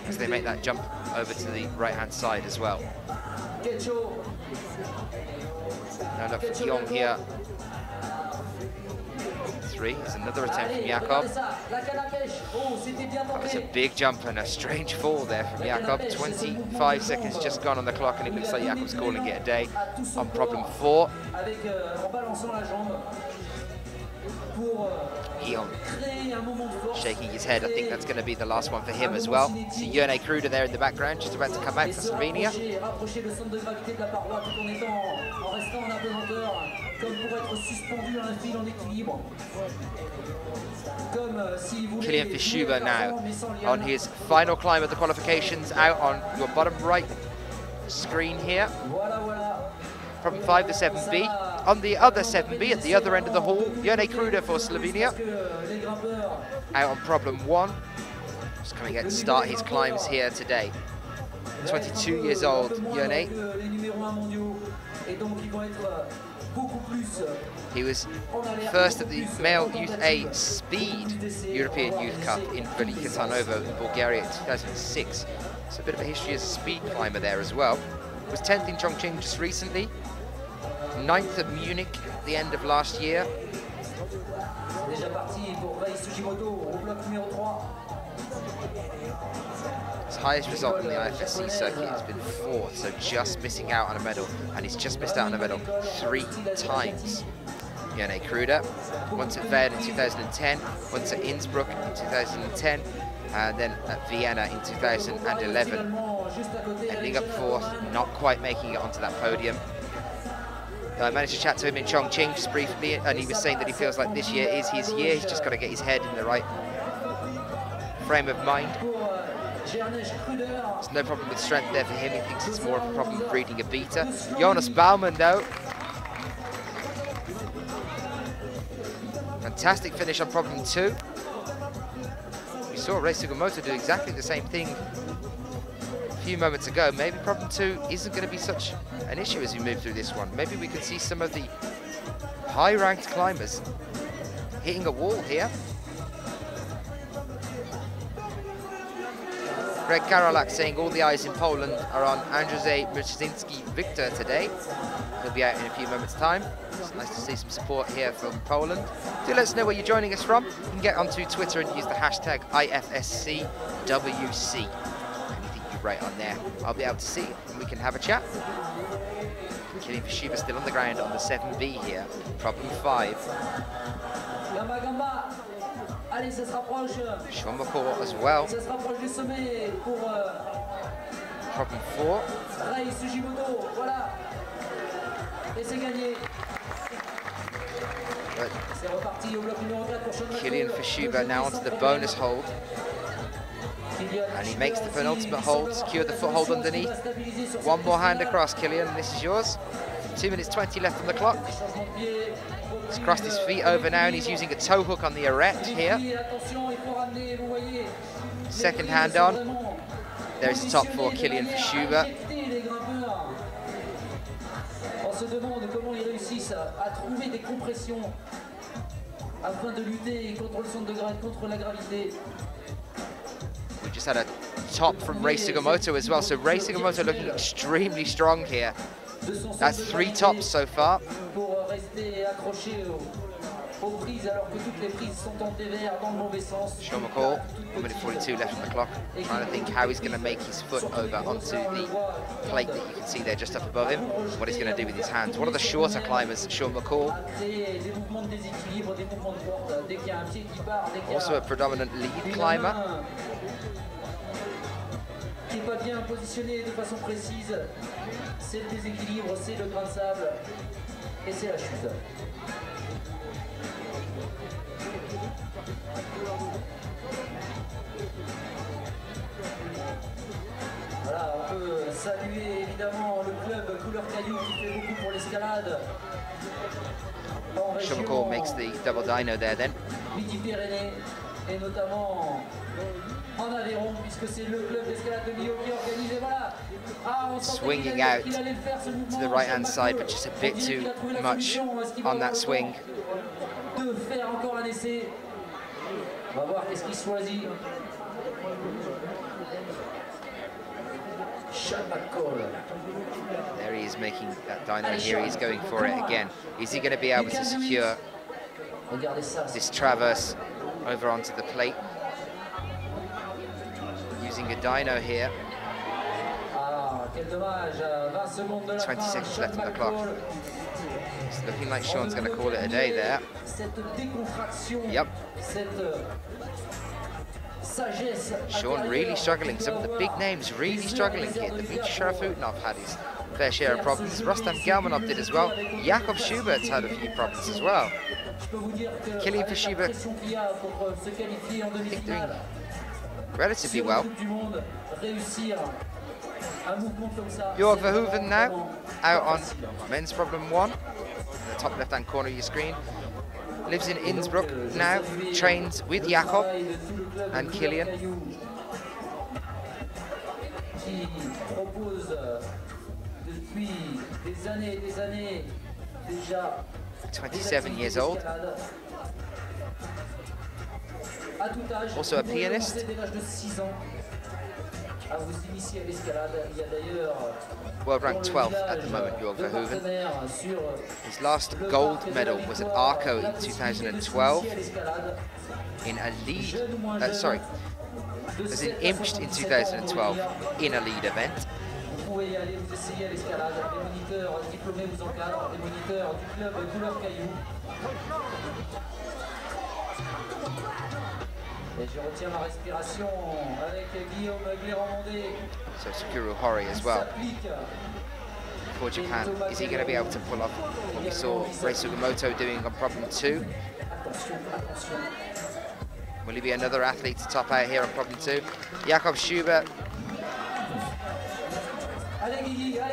S2: as they make that jump over to the right-hand side as well. Now look for Guillaume here. 3 is another attempt from Jakob. That was a big jump and a strange fall there from Jakob. 25 seconds just gone on the clock, and it looks like Jakob's calling it a day on problem 4. Guillaume shaking his head. I think that's going to be the last one for him as well. See Jone Kruder there in the background, just about to come out for Slovenia. Kilian Fischuber now on his final climb of the qualifications, out on your bottom right screen here. Problem 5, the 7B. On the other 7B, at the other end of the hall, Jone Kruder for Slovenia. Out on problem 1. Just coming out to start his climbs here today. 22 years old, Jone. He was first at the Male Youth A Speed European Youth Cup in Velika Tarnovo in Bulgaria in 2006. So a bit of a history as a speed climber there as well. Was 10th in Chongqing just recently. 9th at Munich at the end of last year. His highest result in the IFSC circuit has been 4th, so just missing out on a medal, and he's just missed out on a medal 3 times. Jone Kruder, once at Wien in 2010, once at Innsbruck in 2010, and then at Vienna in 2011. Ending up 4th, not quite making it onto that podium. I managed to chat to him in Chongqing just briefly, and he was saying that he feels like this year is his year. He's just got to get his head in the right frame of mind. There's no problem with strength there for him. He thinks it's more of a problem of reading a beta. Jonas Baumann, though. Fantastic finish on problem 2. We saw Rei Sugimoto do exactly the same thing a few moments ago. Maybe problem 2 isn't going to be such an issue as we move through this one. Maybe we could see some of the high-ranked climbers hitting a wall here. Greg Karolak saying all the eyes in Poland are on Andrzej Mrczynski-Victor today. He'll be out in a few moments' time. It's nice to see some support here from Poland. Do let us know where you're joining us from. You can get onto Twitter and use the hashtag IFSCWC. Anything you write on there, I'll be able to see it and we can have a chat. Kilian Fischuber still on the ground on the 7B here. Problem 5. Schwammerkor as well. Problem 4. But Kilian Fischuber now onto the bonus hold. And he makes the penultimate hold, secure the foothold underneath. One more hand across, Kilian, this is yours. 2 minutes 20 left on the clock. He's crossed his feet over now and he's using a toe hook on the arête here. Second hand on. There's the top 4, Kilian Fischuber.
S3: se demande comment ils réussissent à trouver des compressions afin de lutter contre le centre de contre la gravité.
S2: We just had a top from Rei Sugimoto as well, so Rei Sugimoto looking extremely strong here. That's 3 tops so far.
S3: Pour rester accroché aux prises alors que toutes les prises sont en dévers dans le mauvais sens.
S2: Sean McCall, 1 minute 42 left on the clock. Trying to think how he's going to make his foot over onto the plate that you can see there just up above him. What he's going to do with his hands. One of the shorter climbers, Sean McCall. Also a predominant lead climber.
S3: Qui n'est pas bien positionné de façon précise, c'est le déséquilibre, c'est le grain de sable et c'est la chute. Voilà, on peut saluer évidemment le club Couleur Caillou qui fait beaucoup pour l'escalade.
S2: Sean McCall makes the double dyno there then.
S3: Midi-Pyrénées et notamment en Aveyron, puisque c'est le club d'escalade de Millau qui organise. Voilà.
S2: Swinging out to the right hand side, but just a bit too much on that swing.
S3: De faire encore un essai. On va voir qu'est-ce qu'il choisit.
S2: There he is making that dyno here. He's going for it again. Is he going to be able to secure this traverse over onto the plate? Using a dyno here. 20 seconds left on the clock. It's looking like Sean's going to call it a day there. Yep. Sean really struggling. Some of the big names really struggling here. Dmitry Sharafutinov had his fair share of problems. Rustam Gelmanov did as well. Jakob Schubert's had a few problems as well. Kilian Schubert, I think, doing relatively well. Jörg Verhoeven now out on men's problem 1, in the top left hand corner of your screen. Lives in Innsbruck now, trains with Jakob and Kilian. 27 years old. Also a pianist. World ranked 12th at the moment, Jörg Verhoeven. His last gold medal was at Arco in 2012 in a lead, sorry, was in Imst in 2012 in a lead event. So Sakura Hori as well for Japan. Is he going to be able to pull off what we saw Rei Sugimoto doing on problem 2? Will he be another athlete to top out here on problem 2? Jakob Schubert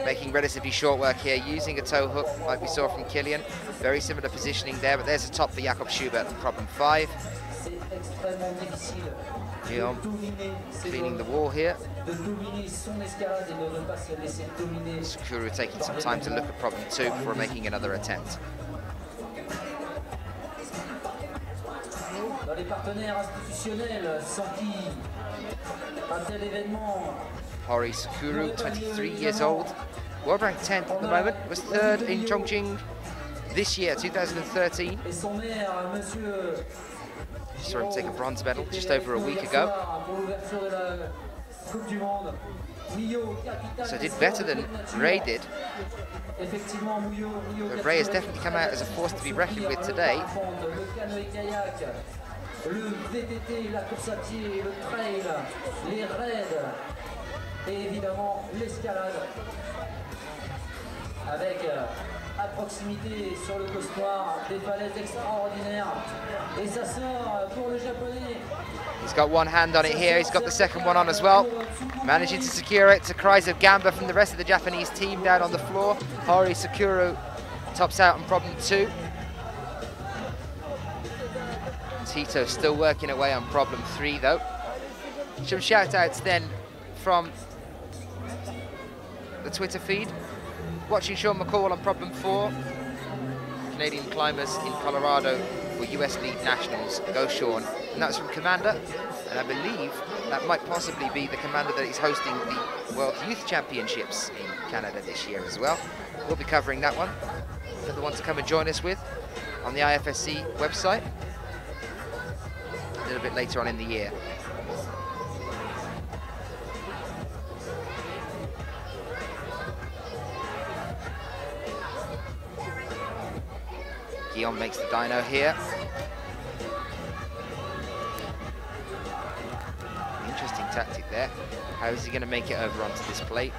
S2: making relatively short work here, using a toe hook like we saw from Kilian. Very similar positioning there, but there's a top for Jakob Schubert on problem 5. Guillaume cleaning the wall here. Sakura taking some time to look at problem 2 before making another attempt. Hori Sakura, 23 years old, world ranked 10th at the moment, was 3rd in Chongqing this year, 2013. Saw him take a bronze medal just over a week ago. So did better than Rei did. But Rei has definitely come out as a force to be reckoned with today.
S3: À proximité sur le cauchoir, des falaises extraordinaires, et ça sort pour le japonais.
S2: He's got one hand on it here, he's got the second one on as well. Managing to secure it to cries of gamba from the rest of the Japanese team down on the floor. Hori Sakura tops out on problem 2. Tito still working away on problem 3 though. Some shout outs then from the Twitter feed. watching Sean McCall on problem 4. Canadian climbers in Colorado for US League Nationals. Go Sean. And that's from Commander. And I believe that might possibly be the Commander that is hosting the World Youth Championships in Canada this year as well. We'll be covering that one. Another one to come and join us with on the IFSC website a little bit later on in the year. Guillaume makes the dyno here. Interesting tactic there. How is he going to make it over onto this plate?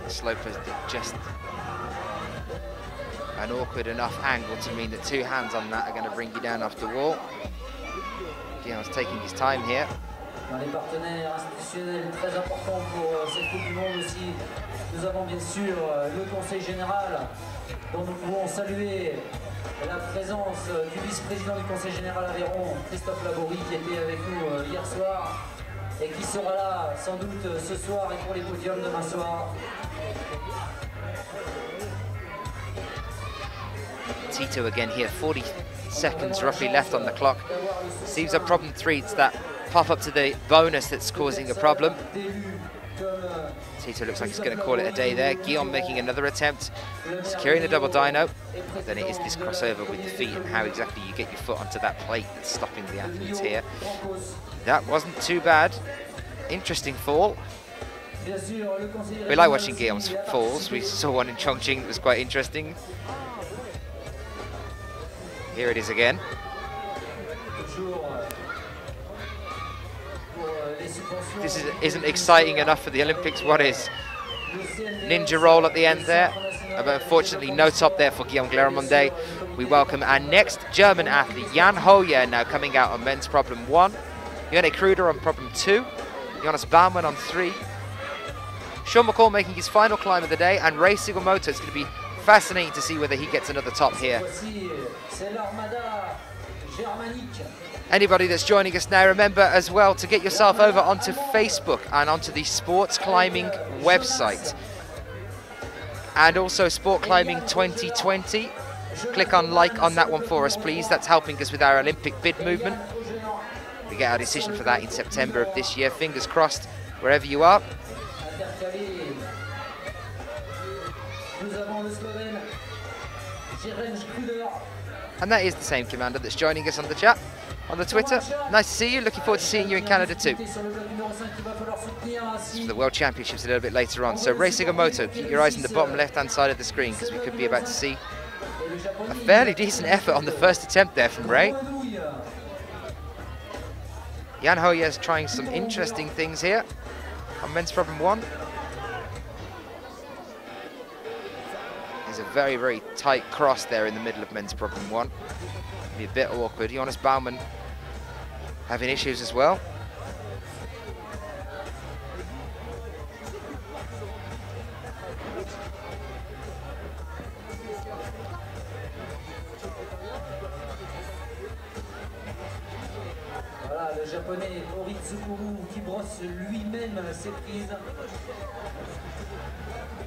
S2: The slope is just an awkward enough angle to mean that 2 hands on that are going to bring you down off the wall. Guillaume's taking his time here.
S3: Les partenaires institutionnels très importants pour cette Coupe du Monde aussi. Nous avons bien sûr le Conseil Général, dont nous pouvons saluer la présence du vice-président du Conseil Général Aveyron, Christophe Laborie, qui était avec nous hier soir et qui sera là sans doute ce soir et pour les podiums demain soir.
S2: Tito again here, 40 seconds roughly left on the clock. Seems a problem 3, it's that pop up to the bonus that's causing a problem. Tito looks like he's going to call it a day there. Guillaume making another attempt, securing the double dyno. Then it is this crossover with the feet and how exactly you get your foot onto that plate that's stopping the athletes here. That wasn't too bad. Interesting fall. We like watching Guillaume's falls. We saw one in Chongqing that was quite interesting. Here it is again. This isn't exciting enough for the Olympics. What is? Ninja roll at the end there. But unfortunately, no top there for Guillaume Glaremonde. We welcome our next German athlete, Jan Hoyer, now coming out on men's problem 1. Yone Kruder on problem 2. Jonas Baumann on 3. Sean McCall making his final climb of the day. And Ray Sugimoto, it's going to be fascinating to see whether he gets another top here. Anybody that's joining us now, remember as well to get yourself over onto Facebook and onto the Sports Climbing website. And also Sport Climbing 2020. Click on like on that one for us, please. That's helping us with our Olympic bid movement. We get our decision for that in September of this year. Fingers crossed, wherever you are. And that is the same Commander that's joining us on the chat, on the Twitter. Nice to see you. Looking forward to seeing you in Canada too. It's for the World Championships a little bit later on. So Ray Sugimoto, keep your eyes on the bottom left-hand side of the screen because we could be about to see a fairly decent effort on the first attempt there from Ray. Jan Hoyer is trying some interesting things here on men's problem 1. There's a very, very tight cross there in the middle of men's problem 1. Be a bit awkward. Jonas Baumann having issues as well.
S3: Voilà, le japonais Oritsukuru qui brosse lui-même ses prises.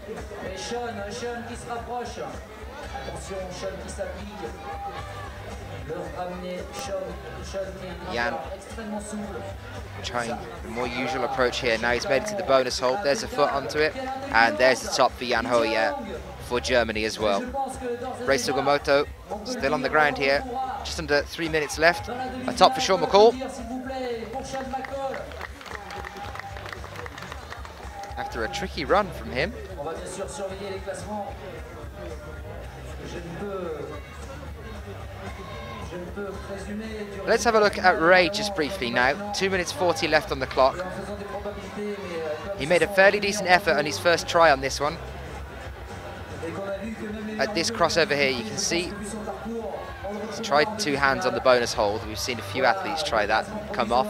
S3: Et Sean qui se rapproche. Attention, Sean qui s'applique. Le ramener, Sean qui est un extrêmement souple.
S2: Trying the more usual approach here. Now he's made it to the bonus hold. There's a foot onto it. And there's the top for Jan Hoyer for Germany as well. Ray Sugimoto still on the ground here. Just under 3 minutes left. A top for Sean McCall. After a tricky run from him. Let's have a look at Ray just briefly now. 2 minutes 40 left on the clock. He made a fairly decent effort on his first try on this one. At this crossover here, you can see he's tried 2 hands on the bonus hold. We've seen a few athletes try that and come off.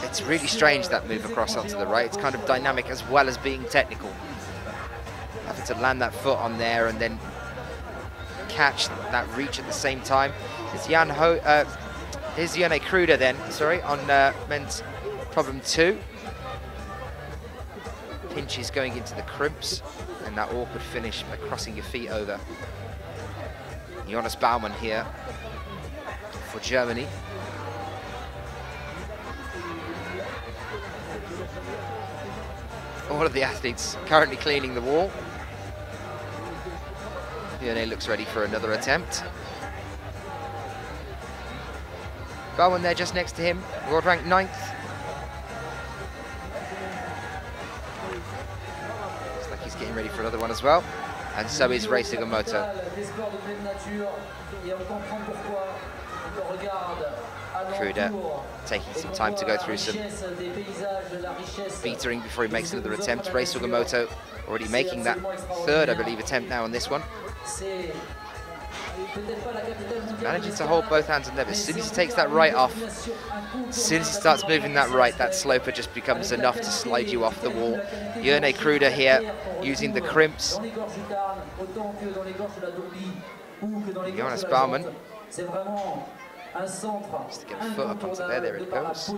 S2: It's really strange, that move across onto the right. It's kind of dynamic as well as being technical. Having to land that foot on there and then catch that reach at the same time. It's Here's Yone Kruder then, sorry, on men's problem 2. Pinches going into the crimps, and that awkward finish by crossing your feet over. Jonas Baumann here for Germany. All of the athletes currently cleaning the wall. Yone looks ready for another attempt. Baumann there just next to him, world ranked 9th. Looks like he's getting ready for another one as well. And so is Rei Sugimoto. Kruder taking some time to go through some beatering before he makes another attempt. Rei Sugimoto already making that 3rd, I believe, attempt now on this one. Managing to hold both hands on there, but as soon as he takes that right off, as soon as he starts moving that right, that sloper just becomes enough to slide you off the wall. Yone Kruder here using the crimps. Jonas Baumann just to get a foot up onto there, there it goes.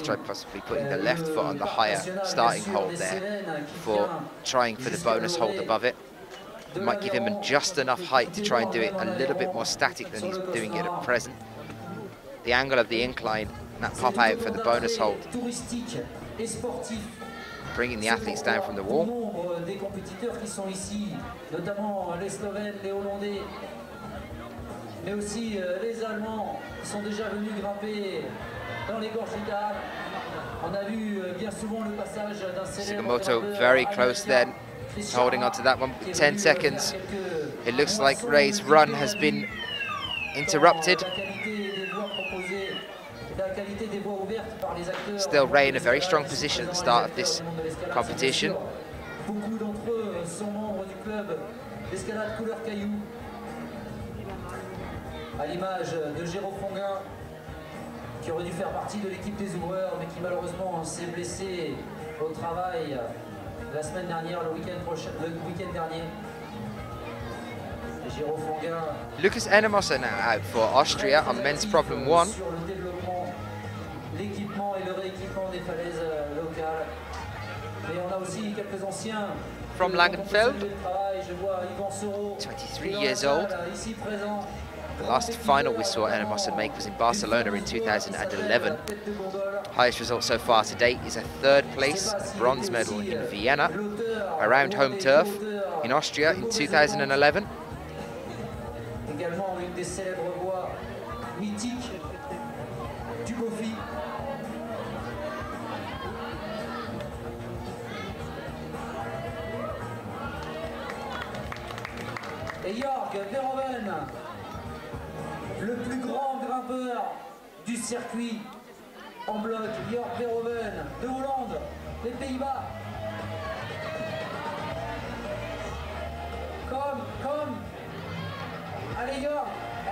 S2: Try possibly putting the left foot on the higher starting hold there before trying for the bonus hold above it. It might give him just enough height to try and do it a little bit more static than he's doing it at present. The angle of the incline, that pop out for the bonus hold, bringing the athletes down from the wall.
S3: Mais aussi les Allemands sont déjà venus grimper dans les gorges d'Italie. On a vu bien souvent le passage d'un célèbre
S2: Sugimoto very close then, holding on to that one with 10 seconds. It looks like Rei's run has been interrupted. Still Rei in a very strong position at the start of this competition.
S3: Beaucoup d'entre eux sont membres du club d'escalade couleur caillou. À l'image de Géraud Fonguin, qui aurait dû faire partie de l'équipe des ouvreurs, mais qui malheureusement s'est blessé au travail la semaine dernière, le week-end dernier. Géraud Fonguin.
S2: Lucas Enemoser now out for Austria on men's problem 1.
S3: Sur le développement, l'équipement et le rééquipement des falaises locales. Mais on a aussi quelques anciens.
S2: From Langenfeld, 23 years old. The last final we saw Enemoser make was in Barcelona in 2011. Highest result so far to date is a 3rd place, a bronze medal in Vienna, around home turf in Austria in 2011.
S3: Également une des célèbres voix mythiques du Bofi. Et Jörg Verhoeven, le plus grand grimpeur du circuit en bloc. Jörg Verhoeven de Hollande, les Pays-Bas. Comme. Allez Jörg,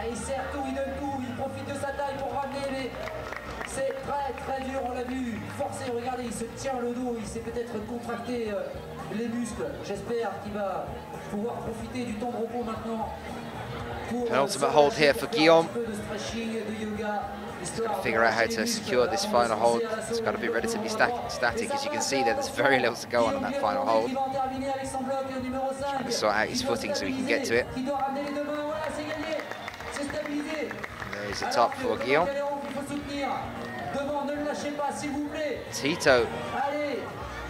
S3: il sert tout, il donne tout, il profite de sa taille pour ramener les... C'est très dur, on l'a vu. Forcé, regardez, il se tient le dos, il s'est peut-être contracté les muscles. J'espère qu'il va pouvoir profiter du temps de repos maintenant.
S2: Penultimate hold here for Guillaume. He's got to figure out how to secure this final hold. It's got to be relatively static. As you can see there's very little to go on in that final hold. Trying to sort out his footing so he can get to it. There's the top for Guillaume. Tito.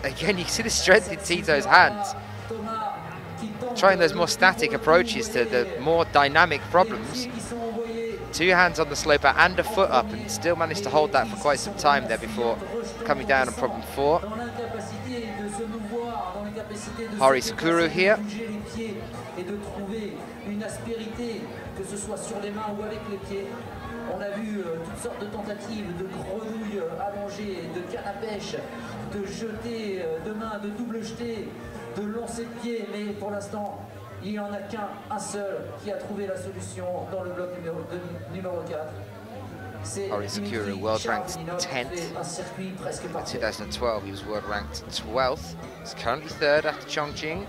S2: Again, you see the strength in Tito's hands. Trying those more static approaches to the more dynamic problems. 2 hands on the sloper and a foot up, and still managed to hold that for quite some time there before coming down on problem 4. Hari Sakuru here.
S3: On a vu toutes sortes de tentatives de grenouilles allongées, de canne à pêche, de jeter de main, de double jeté, de lancer de pied, mais pour l'instant, il n'y en a qu'un seul qui a trouvé la solution dans le bloc numéro 4.
S2: Hari Sakuru, world ranked 10th. In 2012, he was world ranked 12th. He's currently 3rd after Chongqing.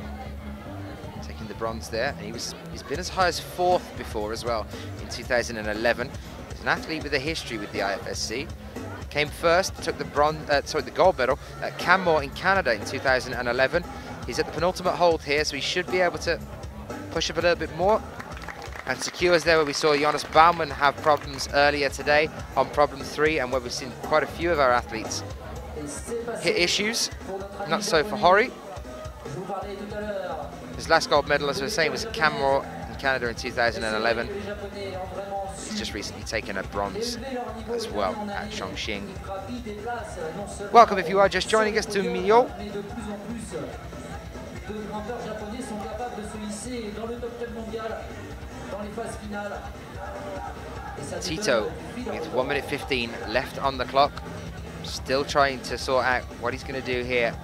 S2: Taking the bronze there. And he's been as high as 4th before as well in 2011. He's an athlete with a history with the IFSC. Came first, took the gold medal at Canmore in Canada in 2011. He's at the penultimate hold here, so he should be able to push up a little bit more and secures there, where we saw Jonas Baumann have problems earlier today on problem 3, and where we've seen quite a few of our athletes hit issues. Not so for Horry. His last gold medal, as I was saying, was at Canmore in Canada in 2011. He's just recently taken a bronze as well at Chongqing. Welcome if you are just joining us to Millau. Tito with 1 minute 15 left on the clock. Still trying to sort out what he's going to do here.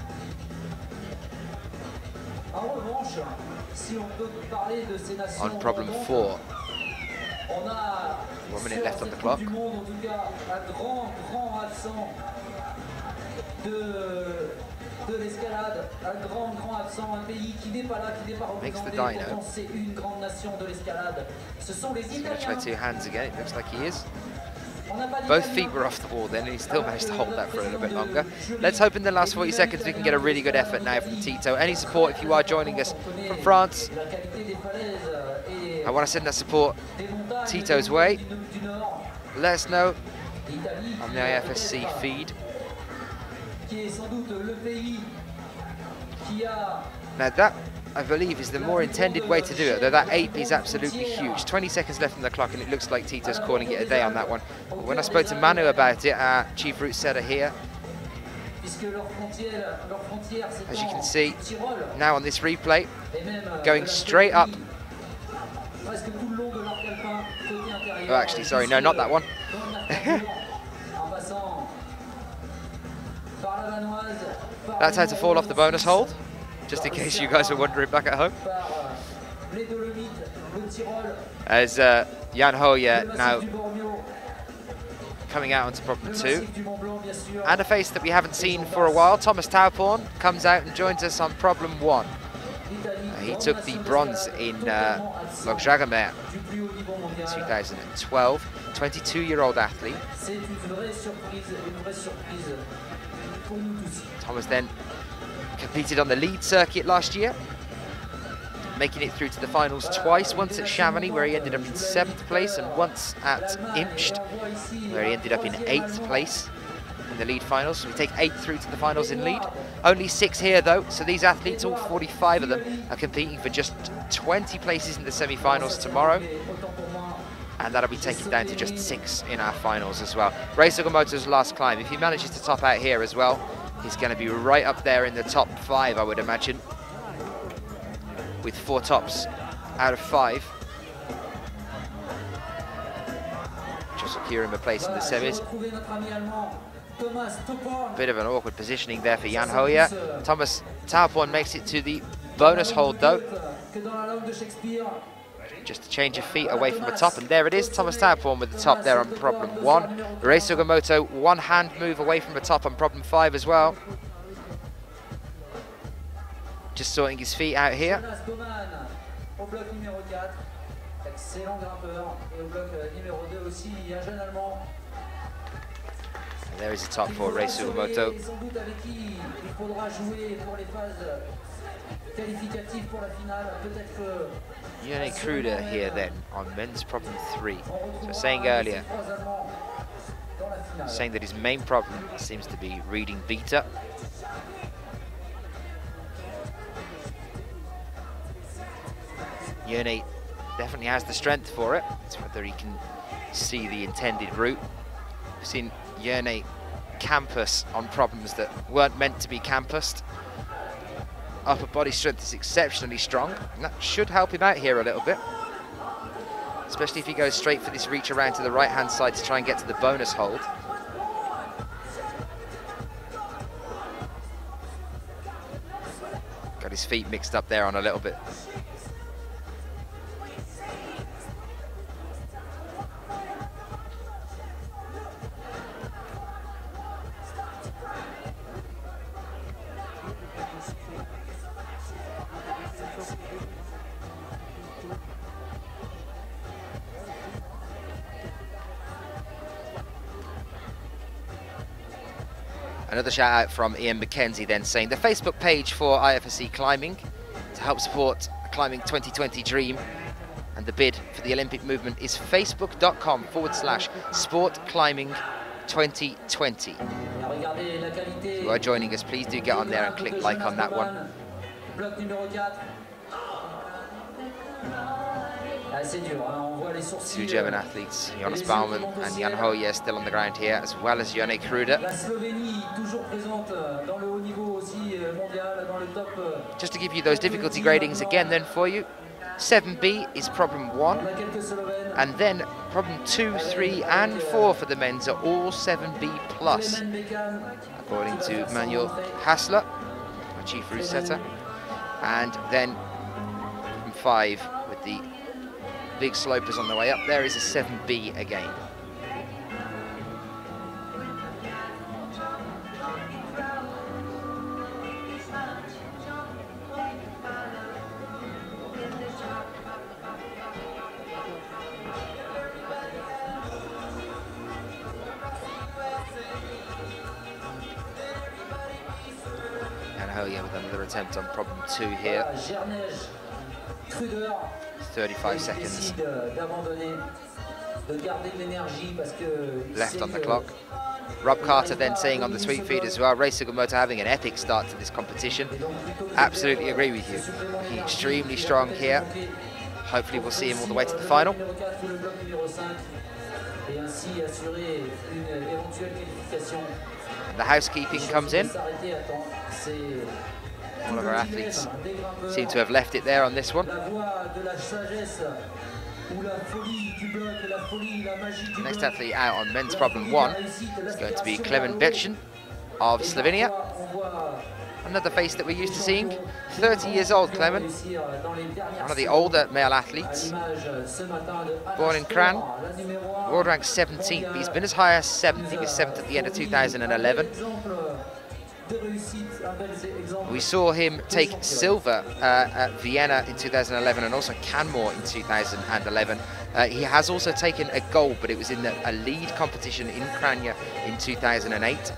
S2: On problem 4. 1 minute left on the clock. Makes the dyno. He's going to try 2 hands again, it looks like he is. Both feet were off the wall then, and he still managed to hold that for a little bit longer. Let's hope in the last 40 seconds we can get a really good effort now from Tito. Any support if you are joining us from France? I want to send that support Tito's way. Let us know on the IFSC feed. Now that, I believe, is the more intended way to do it, though that 8 is absolutely huge. 20 seconds left on the clock, and it looks like Tito's calling it a day on that one. But when I spoke to Manu about it, our chief route setter here, as you can see, now on this replay, going straight up. Oh, actually, sorry, no, not that one. That's how to fall off the bonus hold, just in case you guys are wondering back at home. As Jan Hoye now coming out onto problem 2. And a face that we haven't seen for a while, Thomas Tauporn, comes out and joins us on problem 1. He took the bronze in Locjagemer in 2012. 22-year-old athlete. Thomas then competed on the lead circuit last year, making it through to the finals twice, once at Chamonix, where he ended up in 7th place, and once at Imst, where he ended up in 8th place in the lead finals. So we take 8 through to the finals in lead. Only 6 here though, so these athletes, all 45 of them, are competing for just 20 places in the semi-finals tomorrow. And that'll be taken down to just 6 in our finals as well. Rei Sugimoto's last climb, if he manages to top out here as well, he's going to be right up there in the top 5, I would imagine, with 4 tops out of 5. Just secure him a place in the semis. Bit of an awkward positioning there for Jan Hoye. Thomas Tauporn makes it to the bonus hold though. Just a change of feet away from the top, and there it is, Thomas Tauporn with the top there on problem 1. Rei Sugimoto, 1 hand move away from the top on problem 5 as well. Just sorting his feet out here. And there is the top for Rei Sugimoto. Yone Kruder here then on men's problem 3. So saying earlier, saying that his main problem seems to be reading beta. Yone definitely has the strength for it. It's whether he can see the intended route. We've seen Yone campus on problems that weren't meant to be campused. Upper body strength is exceptionally strong, and that should help him out here a little bit. Especially if he goes straight for this reach around to the right-hand side to try and get to the bonus hold. Got his feet mixed up there on a little bit. Another shout out from Ian McKenzie then saying the Facebook page for IFSC Climbing to help support the Climbing 2020 dream and the bid for the Olympic movement is facebook.com/sportclimbing2020. If you are joining us, please do get on there and click like on that one. Two German athletes, Jonas Baumann and Jan Hoyer, still on the ground here, as well as Jone Kruder. Just to give you those difficulty gradings again then for you, 7B is problem 1, and then problem 2, 3 and 4 for the men's are all 7B plus, according to Manuel Hassler, our chief route setter. And then problem 5 with the big slopers on the way up there is a 7B again. With another attempt on problem 2 here. 35 seconds left on the clock. Rob Carter then saying on the tweet feed as well, Ray Sugimoto having an epic start to this competition. Absolutely agree with you. He's extremely strong here. Hopefully we'll see him all the way to the final. And the housekeeping comes in. All of our athletes seem to have left it there on this one. The next athlete out on men's problem 1 is going to be Klemen Bechin of Slovenia. Another face that we're used to seeing. 30 years old, Klemen. One of the older male athletes. Born in Kran. World ranked 17th, but he's been as high as 7th. He was 7th at the end of 2011. We saw him take silver at Vienna in 2011 and also Canmore in 2011. He has also taken a gold, but it was in a lead competition in Kranja in 2008.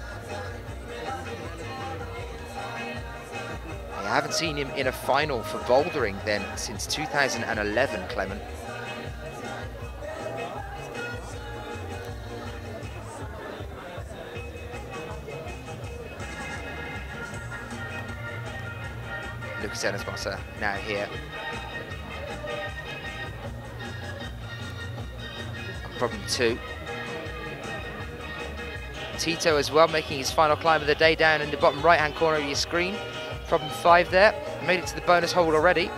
S2: I haven't seen him in a final for bouldering then since 2011, Klemen. Lucas Enesbosser now here. Problem 2. Tito as well, making his final climb of the day down in the bottom right-hand corner of your screen. Problem 5 there, made it to the bonus hole already.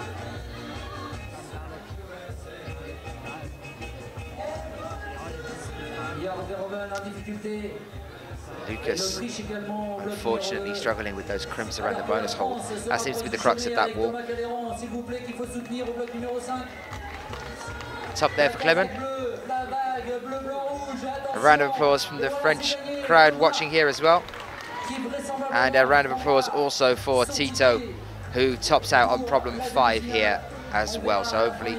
S2: Lucas, unfortunately struggling with those crimps around the bonus hole. That seems to be the crux of that wall. Top there for Klemen. A round of applause from the French crowd watching here as well. And a round of applause also for Tito, who tops out on problem 5 here as well. So hopefully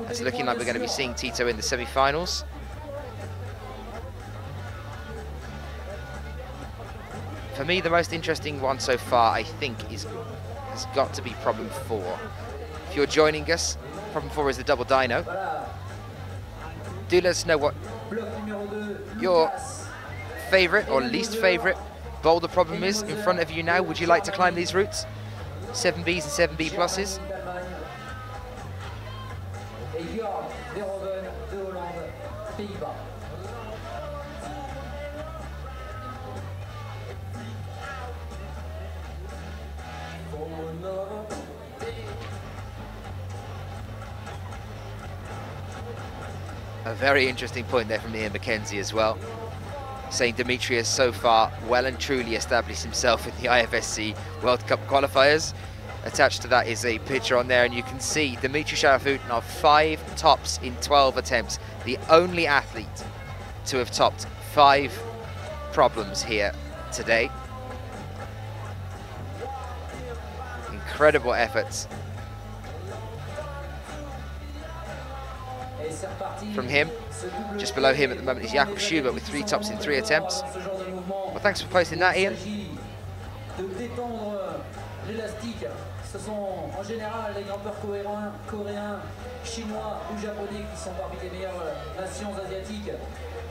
S2: it's looking like we're going to be seeing Tito in the semi-finals. For me, the most interesting one so far, I think, has got to be problem 4. If you're joining us, problem 4 is the double dyno. Do let us know what your favourite or least favourite boulder problem is in front of you now. Would you like to climb these routes? 7Bs and 7B pluses? A very interesting point there from Ian McKenzie as well, saying Dimitri has so far well and truly established himself in the IFSC World Cup qualifiers. Attached to that is a picture on there, and you can see Dimitri Sharafutin 5 tops in 12 attempts, the only athlete to have topped 5 problems here today. Incredible efforts from him. Just below him at the moment is Jakob Schubert with 3 tops in 3 attempts. Well, thanks for posting that, Ian.
S3: détendre l'élastique. Ce sont en général les grimpeurs coréens, chinois ou japonais qui sont parmi les meilleures nations asiatiques.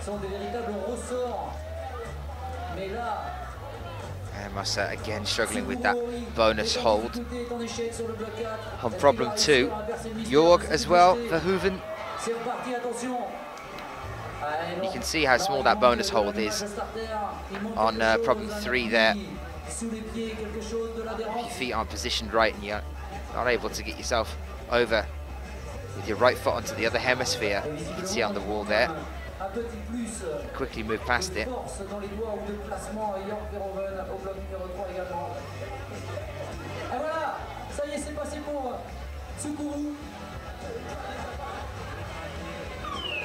S3: Ce sont des véritables ressorts. Mais là,
S2: Massa again struggling with that bonus hold on problem 2. Jorg as well for Hooven. You can see how small that bonus hold is on problem 3 there. If your feet aren't positioned right and you're not able to get yourself over with your right foot onto the other hemisphere, you can see on the wall there. Quickly move past it.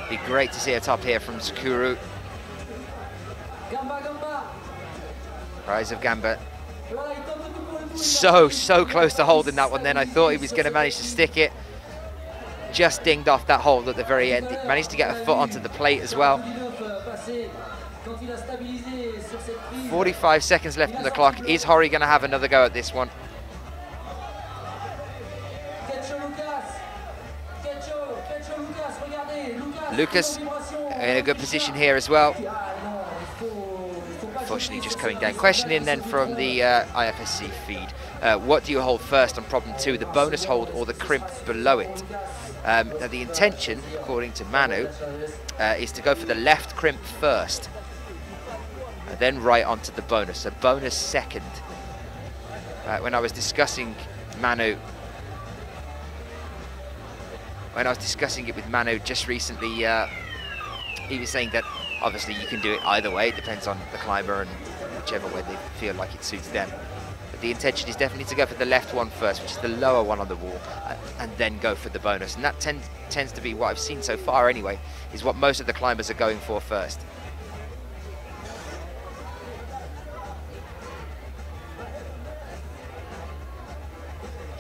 S2: Be great to see a top here from Tsukuru. Rise of Gamba. So close to holding that one then. I thought he was going to manage to stick it. Just dinged off that hold at the very end. He managed to get a foot onto the plate as well. 45 seconds left on the clock. Is Horry going to have another go at this one? Lucas in a good position here as well. Unfortunately just coming down. Questioning then from the IFSC feed. What do you hold first on problem 2, the bonus hold or the crimp below it? Now the intention, according to Manu, is to go for the left crimp first, and then right onto the bonus, a bonus second. When I was discussing Manu, when I was discussing it with Manu just recently, he was saying that obviously you can do it either way, it depends on the climber and whichever way they feel like it suits them. But the intention is definitely to go for the left one first, which is the lower one on the wall, and then go for the bonus. And that tends to be what I've seen so far anyway, is what most of the climbers are going for first.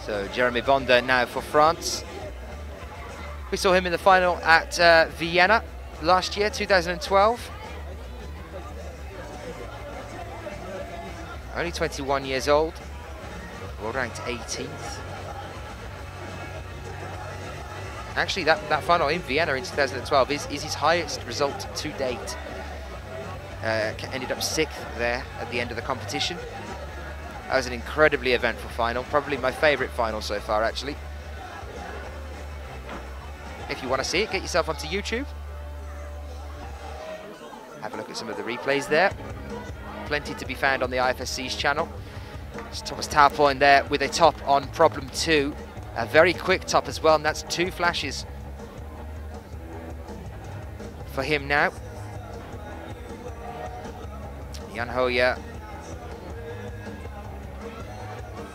S2: So Jeremy Bonder now for France. We saw him in the final at Vienna last year, 2012. Only 21 years old, world ranked 18th. Actually, that final in Vienna in 2012 is his highest result to date. Ended up 6th there at the end of the competition. That was an incredibly eventful final, probably my favourite final so far, actually. If you want to see it, get yourself onto YouTube. Have a look at some of the replays there. Plenty to be found on the IFSC's channel. It's Thomas Taupoin there with a top on problem 2. A very quick top as well, and that's 2 flashes for him now. Jan Hoya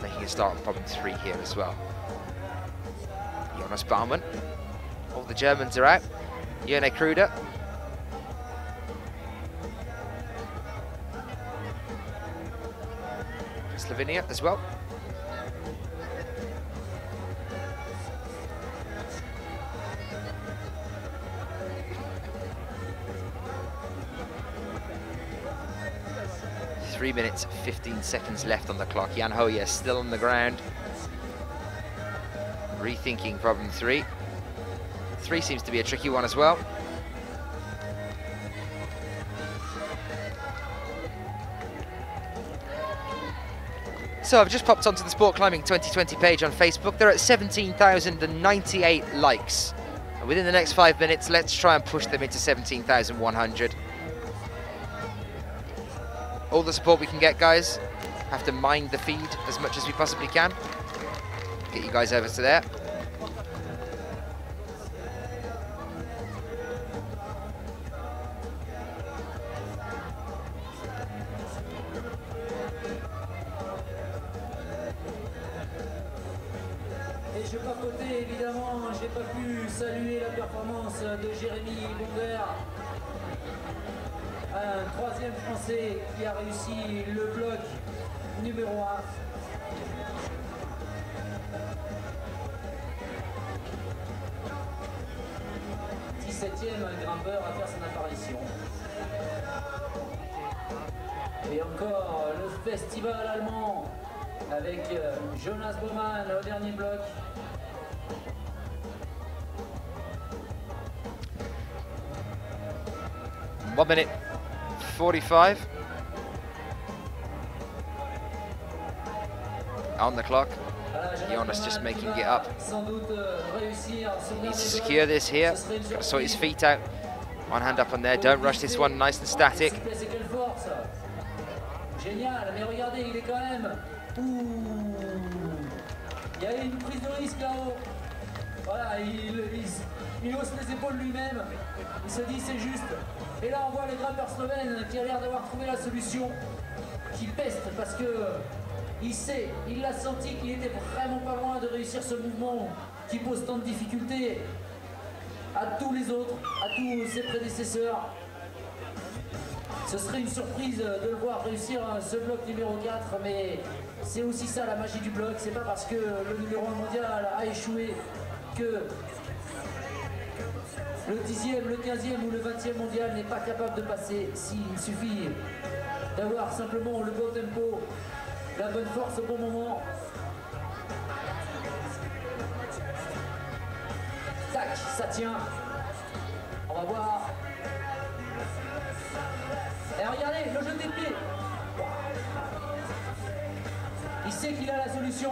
S2: making a start on problem 3 here as well. Jonas Baumann. All the Germans are out. Jörne Kruder. Slovenia as well. Three minutes, 15 seconds left on the clock. Jan Hoya still on the ground. Rethinking problem 3. 3 seems to be a tricky one as well. So I've just popped onto the Sport Climbing 2020 page on Facebook. They're at 17,098 likes. And within the next 5 minutes, let's try and push them into 17,100. All the support we can get, guys. Have to mind the feed as much as we possibly can. Get you guys over to there.
S3: Je papotais évidemment, j'ai pas pu saluer la performance de Jérémy Bonder, un 3e français qui a réussi le bloc numéro 1. 17e grimpeur à faire son apparition. Et encore le festival allemand avec Jonas Baumann au dernier bloc.
S2: 1 minute 45 on the clock. Jonas just making it up. Needs to secure this here. Got to sort his feet out. One hand up on there. Don't rush this one. Nice and static.
S3: Génial, mais regardez, il est quand même. Il y a une prise de risque là-haut. Voilà, il hausse les épaules lui-même. Il se dit c'est juste. Et là on voit le grimpeur slovène qui a l'air d'avoir trouvé la solution, qui peste parce que il l'a senti qu'il était vraiment pas loin de réussir ce mouvement qui pose tant de difficultés à tous les autres, à tous ses prédécesseurs. Ce serait une surprise de le voir réussir ce bloc numéro 4, mais c'est aussi ça la magie du bloc. C'est pas parce que le numéro 1 mondial a échoué que le 10e, le 15e ou le 20e mondial n'est pas capable de passer. Il suffit d'avoir simplement le bon tempo, la bonne force au bon moment. Tac, ça tient. On va voir. Et regardez, le jeu des pieds. Il sait qu'il a la solution.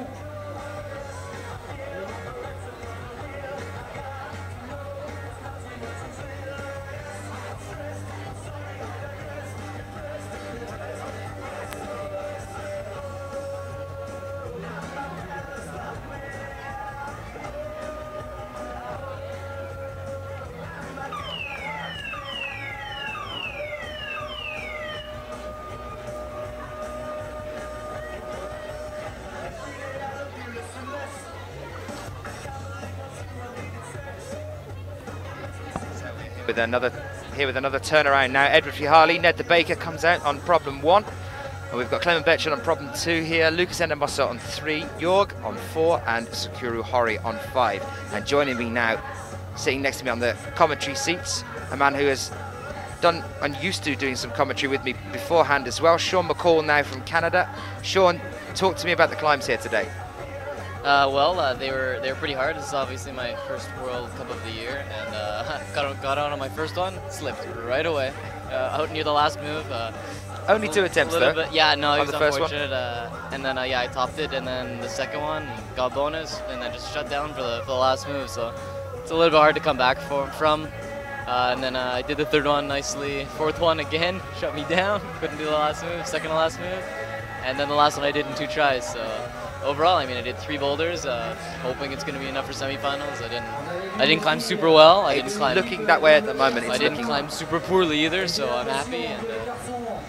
S2: With another turnaround now. Edward Fihali, Ned the Baker comes out on problem 1. And we've got Clement Betchel on problem 2 here, Lucas Endemossa on 3, Jorg on 4, and Sakuru Hori on 5. And joining me now, sitting next to me on the commentary seats, a man who has done and used to doing some commentary with me beforehand as well, Sean McCall now from Canada. Sean, talk to me about the climbs here today.
S4: They were pretty hard. This is obviously my first World Cup of the year, and got on my first one, slipped right away, out near the last move.
S2: Only 2 attempts though.
S4: Bit, yeah, no, it was
S2: the first
S4: unfortunate. And then I topped it, and then the second one got bonus, and then just shut down for the last move. So it's a little bit hard to come back from. And then I did the third one nicely. Fourth one again, shut me down. Couldn't do the last move, second to last move, and then the last one I did in 2 tries. So overall, I mean, I did 3 boulders, hoping it's going to be enough for semifinals. I didn't climb super well.
S2: It's looking that way at the moment.
S4: I didn't climb super poorly either, so I'm happy. And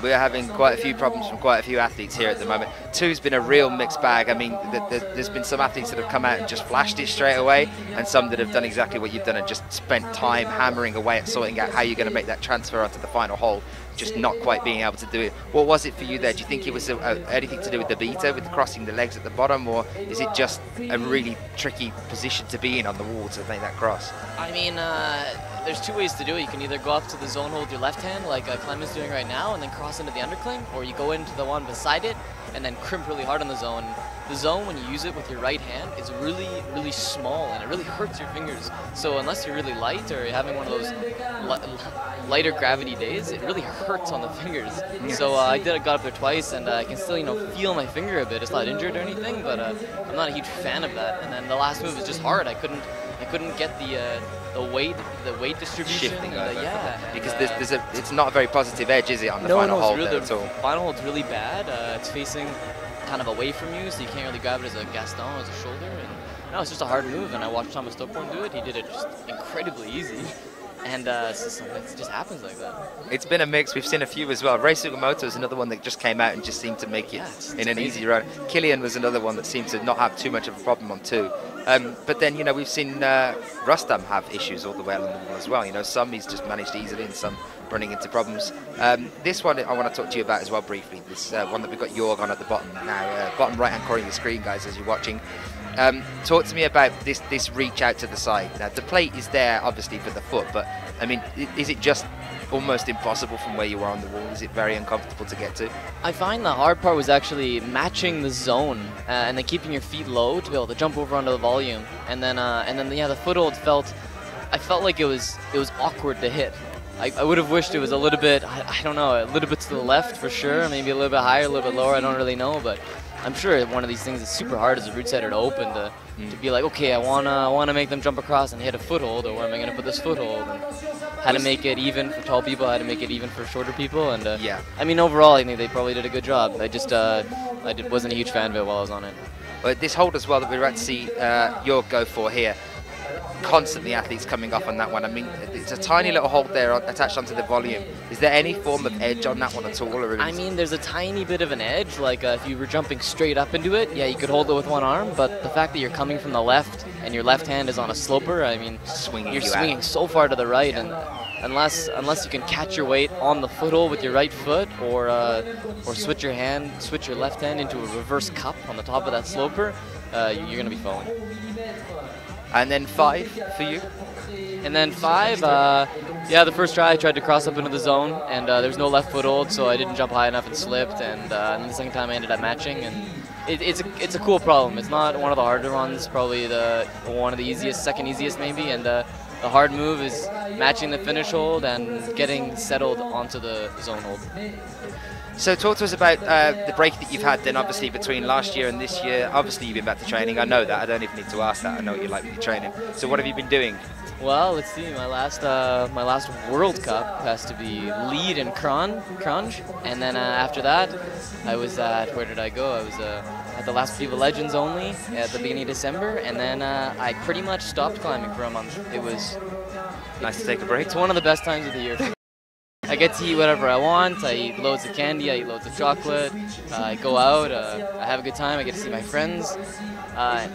S2: we're having quite a few problems from quite a few athletes here at the moment. 2's been a real mixed bag. I mean, there's been some athletes that have come out and just flashed it straight away, and some that have done exactly what you've done and just spent time hammering away at sorting out how you're going to make that transfer onto the final hole, just not quite being able to do it. What was it for you there? Do you think it was anything to do with the beta, with crossing the legs at the bottom, or is it just a really tricky position to be in on the wall to make that cross?
S4: I mean, there's 2 ways to do it. You can either go up to the zone hole with your left hand, like Clement's doing right now, and then cross into the undercling, or you go into the one beside it and then crimp really hard on the zone. The zone, when you use it with your right hand, is really, really small, and it really hurts your fingers. So unless you're really light or you're having one of those lighter gravity days, it really hurts on the fingers. So I got up there twice, and I can still, feel my finger a bit. It's not injured or anything, but I'm not a huge fan of that. And then the last move is just hard. I couldn't get the weight distribution.
S2: Shifting because it's not a very positive edge, is it, on the final hole there at all?
S4: Final hole's really bad. It's facing kind of away from you, so you can't really grab it as a Gaston, as a shoulder. And no, it's just a hard move, and I watched Thomas Stockborn do it. He did it just incredibly easy. And it just happens like that. It's
S2: been a mix. We've seen a few as well. Ray Sugimoto is another one that just came out and just seemed to make it in an easy run. Killian was another one that seemed to not have too much of a problem on 2. But then, we've seen Rustam have issues all the way along the wall as well. Some he's just managed easily and some running into problems. This one I want to talk to you about as well briefly. This one that we've got Jorg on at the bottom now, bottom right-hand corner of the screen, guys, as you're watching. Talk to me about this reach out to the side. Now, the plate is there, obviously, for the foot, but, I mean, is it just almost impossible from where you are on the wall? Is it very uncomfortable to get to?
S4: I find the hard part was actually matching the zone and then keeping your feet low to be able to jump over onto the volume. And then yeah, the foothold I felt like it was awkward to hit. I would have wished it was a little bit, I don't know, a little bit to the left for sure, maybe a little bit higher, a little bit lower, I don't really know, but I'm sure one of these things is super hard as a route setter to open to be like, okay, I wanna make them jump across and hit a foothold, or where am I gonna put this foothold? And how to make it even for tall people, how to make it even for shorter people, and
S2: yeah.
S4: I mean, overall, I think they probably did a good job. I just wasn't a huge fan of it while I was on it.
S2: Well, this hold as well that we're about to see your go for here. Constantly athletes coming off on that one. I mean, it's a tiny little hold there attached onto the volume. Is there any form of edge on that one at all? Or
S4: I mean, there's a tiny bit of an edge. Like if you were jumping straight up into it, yeah, you could hold it with one arm. But the fact that you're coming from the left and your left hand is on a sloper, I mean, you're swinging so far to the right, and unless you can catch your weight on the foothold with your right foot, or switch your left hand into a reverse cup on the top of that sloper, you're gonna be falling.
S2: And then 5 for you?
S4: And then 5, yeah, the first try I tried to cross up into the zone, and there was no left foothold, so I didn't jump high enough and slipped, and then the second time I ended up matching, and it's a cool problem. It's not one of the harder ones, probably one of the easiest, second easiest maybe, and the hard move is matching the finish hold and getting settled onto the zone hold.
S2: So talk to us about the break that you've had then, obviously, between last year and this year. Obviously, you've been back to training. I know that. I don't even need to ask that. I know what you like with your training. So what have you been doing?
S4: Well, let's see. My last World Cup has to be lead in Cronge, and then after that, I was at, where did I go? I was at the last Viva Legends only at the beginning of December, and then I pretty much stopped climbing for a month. It was
S2: nice to take a break.
S4: It's one of the best times of the year. I get to eat whatever I want. I eat loads of candy. I eat loads of chocolate. I go out. I have a good time. I get to see my friends.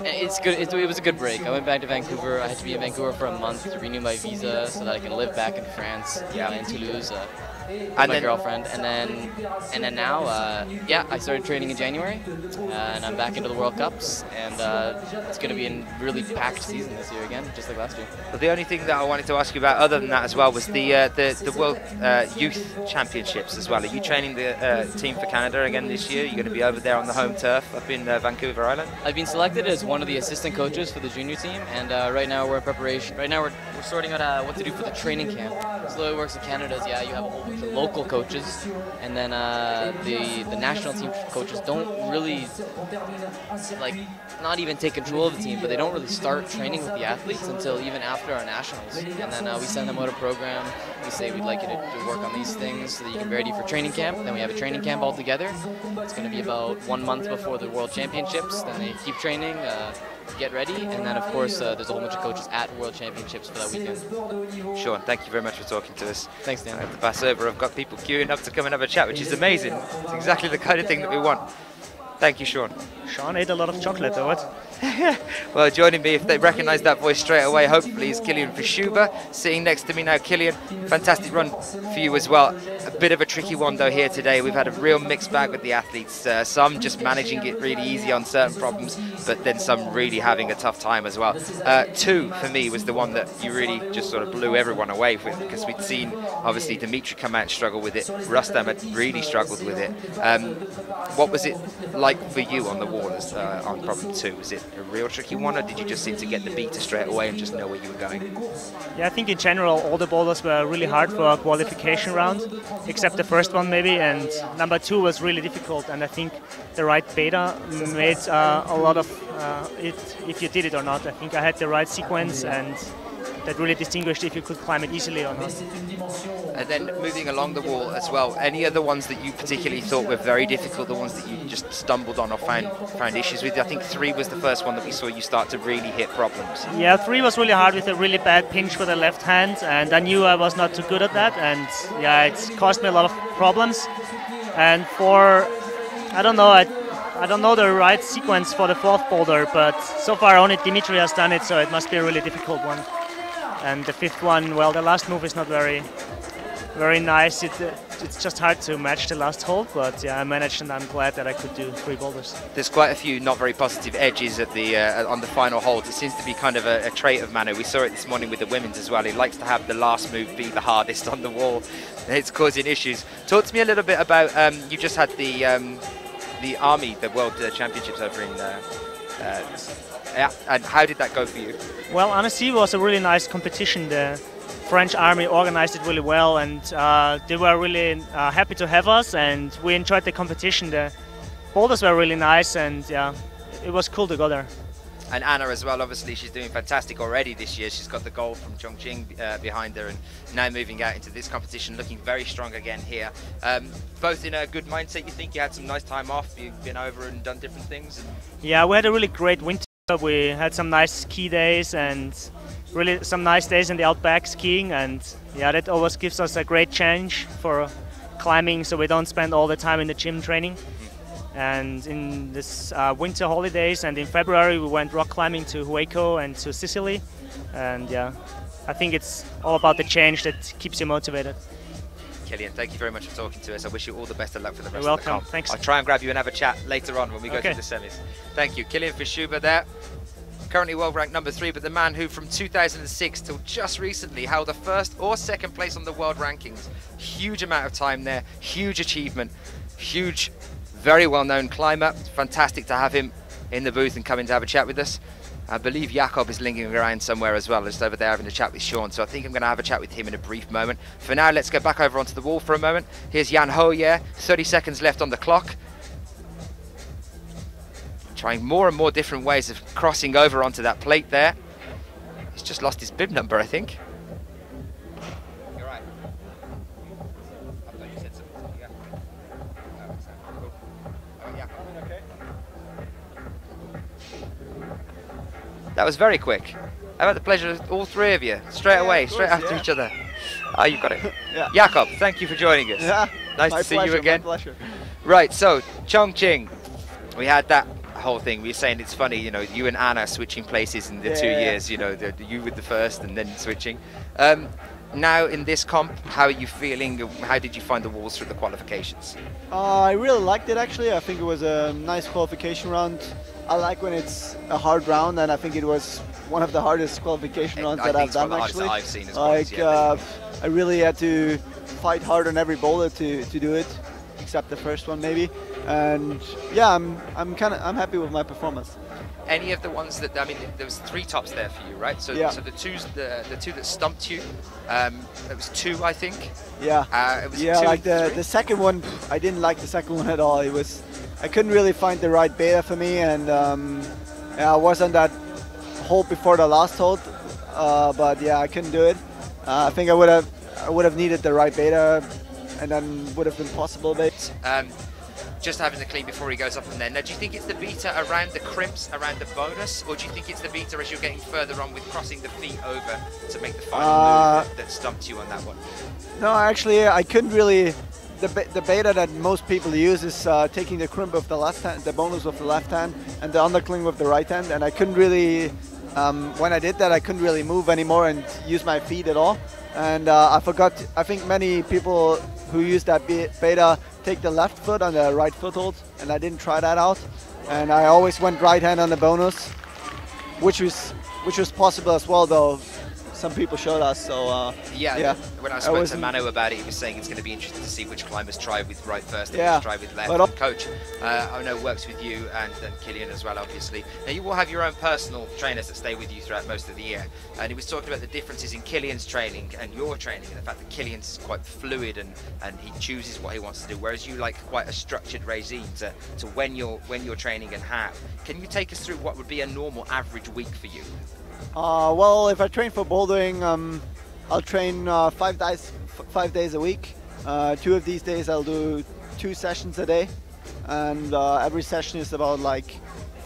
S4: It's good. It was a good break. I went back to Vancouver. I had to be in Vancouver for a month to renew my visa so that I can live back in France, in Toulouse, with my girlfriend. And then now, yeah, I started training in January, and I'm back into the World Cups, and it's going to be a really packed season this year again, just like last year.
S2: Well, the only thing that I wanted to ask you about, other than that as well, was the World Youth Championships as well. Are you training the team for Canada again this year? You're going to be over there on the home turf up in Vancouver Island?
S4: I've been selected as one of the assistant coaches for the junior team, and right now we're in preparation. Right now we're sorting out what to do for the training camp. So the way it works in Canada is, yeah, you have a whole bunch of local coaches, and then the national team coaches don't really, like, not even take control of the team, but they don't really start training with the athletes until even after our nationals. And then we send them out a program. We say we'd like you to work on these things so that you can be ready for training camp. Then we have a training camp all together. It's going to be about 1 month before the World Championships. Then they keep training, get ready, and then of course there's a whole bunch of coaches at World Championships for that weekend.
S2: Sean, thank you very much for talking to us.
S4: Thanks, Dan.
S2: At the pass over, I've got people queuing up to come and have a chat, which is amazing. It's exactly the kind of thing that we want. Thank you, Sean.
S5: Sean ate a lot of chocolate, or what?
S2: Well, joining me, if they recognise that voice straight away, hopefully, is Kilian Verschuber, sitting next to me now. Kilian, fantastic run for you as well. A bit of a tricky one, though, here today. We've had a real mixed bag with the athletes. Some just managing it really easy on certain problems, but then some really having a tough time as well. 2, for me, was the one that you really just sort of blew everyone away with, because we'd seen, obviously, Dimitri come out and struggle with it. Rustam had really struggled with it. What was it like for you on the wall on problem 2? Was it a real tricky one, or did you just seem to get the beta straight away and just know where you were going?
S5: Yeah, I think in general all the boulders were really hard for a qualification round, except the first one maybe, and number 2 was really difficult, and I think the right beta made a lot of it, if you did it or not. I think I had the right sequence, and that really distinguished if you could climb it easily or not.
S2: And then moving along the wall as well, any other ones that you particularly thought were very difficult, the ones that you just stumbled on or found issues with? I think 3 was the first one that we saw you start to really hit problems.
S5: Yeah, 3 was really hard with a really bad pinch with the left hand, and I knew I was not too good at that, and yeah, it caused me a lot of problems. And 4, I don't know, I don't know the right sequence for the 4th boulder, but so far only Dimitri has done it, so it must be a really difficult one. And the 5th one, well, the last move is not very very nice. It's just hard to match the last hold, but yeah, I managed, and I'm glad that I could do 3 boulders.
S2: There's quite a few not very positive edges at the on the final hold. It seems to be kind of a trait of Manu. We saw it this morning with the women's as well. He likes to have the last move be the hardest on the wall. It's causing issues. Talk to me a little bit about, you just had the Army, the World Championships over in, yeah, and how did that go for you?
S5: Well, Annecy was a really nice competition. The French Army organized it really well, and they were really happy to have us, and we enjoyed the competition. The boulders were really nice, and yeah, it was cool to go there.
S2: And Anna as well, obviously she's doing fantastic already this year. She's got the gold from Chongqing behind her, and now moving out into this competition, looking very strong again here. Both in a good mindset, you think? You had some nice time off, you've been over and done different things?
S5: Yeah, we had a really great winter. We had some nice ski days and really some nice days in the outback skiing, and yeah, that always gives us a great change for climbing, so we don't spend all the time in the gym training. And in this winter holidays and in February we went rock climbing to Hueco and to Sicily, and yeah, I think it's all about the change that keeps you motivated.
S2: Killian, thank you very much for talking to us. I wish you all the best of luck for the rest
S5: You're
S2: of the
S5: welcome.
S2: comp.
S5: Thanks.
S2: I'll try and grab you and have a chat later on when we go through the semis. Thank you. Killian Fischuber there, currently world ranked number 3, but the man who from 2006 till just recently held a 1st or 2nd place on the world rankings. Huge amount of time there, huge achievement, huge, very well-known climber. Fantastic to have him in the booth and coming to have a chat with us. I believe Jakob is lingering around somewhere as well, just over there having a chat with Sean, so I think I'm going to have a chat with him in a brief moment. For now, let's go back over onto the wall for a moment. Here's Jan Hoyer, 30 seconds left on the clock. Trying more and more different ways of crossing over onto that plate there. He's just lost his bib number, I think. You're right. I thought you said something. Yeah. Cool. Yeah. Okay. That was very quick. I've had the pleasure of all 3 of you, straight away, straight after each other. Oh, you got it.
S6: Yeah.
S2: Jakob, thank you for joining us.
S6: Yeah.
S2: Nice to see you again.
S6: My pleasure.
S2: Right, so Chongqing, we had that whole thing. We were saying it's funny, you know, you and Anna switching places in the 2 years, you know, you with the 1st and then switching. Now in this comp, how are you feeling? How did you find the walls through the qualifications?
S6: I really liked it actually. I think it was a nice qualification round. I like when it's a hard round, and I think it was one of the hardest qualification rounds that I've done actually.
S2: I've seen as well.
S6: Like I really had to fight hard on every boulder to do it, except the first one maybe. And yeah, I'm happy with my performance.
S2: Any of the ones that, I mean, there was 3 tops there for you, right? So,
S6: yeah.
S2: So the two that stumped you, it was 2, I think.
S6: Yeah.
S2: It was
S6: yeah,
S2: 2,
S6: like
S2: 3?
S6: the second one, I didn't like the second one at all. I couldn't really find the right beta for me, and yeah, I was on that hold before the last hold, but yeah, I couldn't do it. I think I would have needed the right beta, and then would have been possible. But
S2: just having the clean before he goes up from there. Now, do you think it's the beta around the crimps, around the bonus, or do you think it's the beta as you're getting further on with crossing the feet over to make the final move that stumped you on that one?
S6: No, actually, I couldn't really. The beta that most people use is taking the crimp with the left hand, the bonus with the left hand, and the undercling with the right hand. And I couldn't really, when I did that, I couldn't really move anymore and use my feet at all. And I forgot. I think many people who use that beta take the left foot on the right foothold, and I didn't try that out. And I always went right hand on the bonus, which was possible as well, though. Some people showed us, so
S2: yeah. When I spoke to Manu about it, he was saying it's going to be interesting to see which climbers try with right first and which try with left. But Coach, I know works with you and Killian as well, obviously. Now you will have your own personal trainers that stay with you throughout most of the year, and he was talking about the differences in Killian's training and your training, and the fact that Killian's quite fluid and he chooses what he wants to do, whereas you like quite a structured regime to when you're training and how. Can you take us through what would be a normal average week for you?
S6: Well, if I train for bouldering, I'll train 5 days a week. 2 of these days I'll do 2 sessions a day, and every session is about like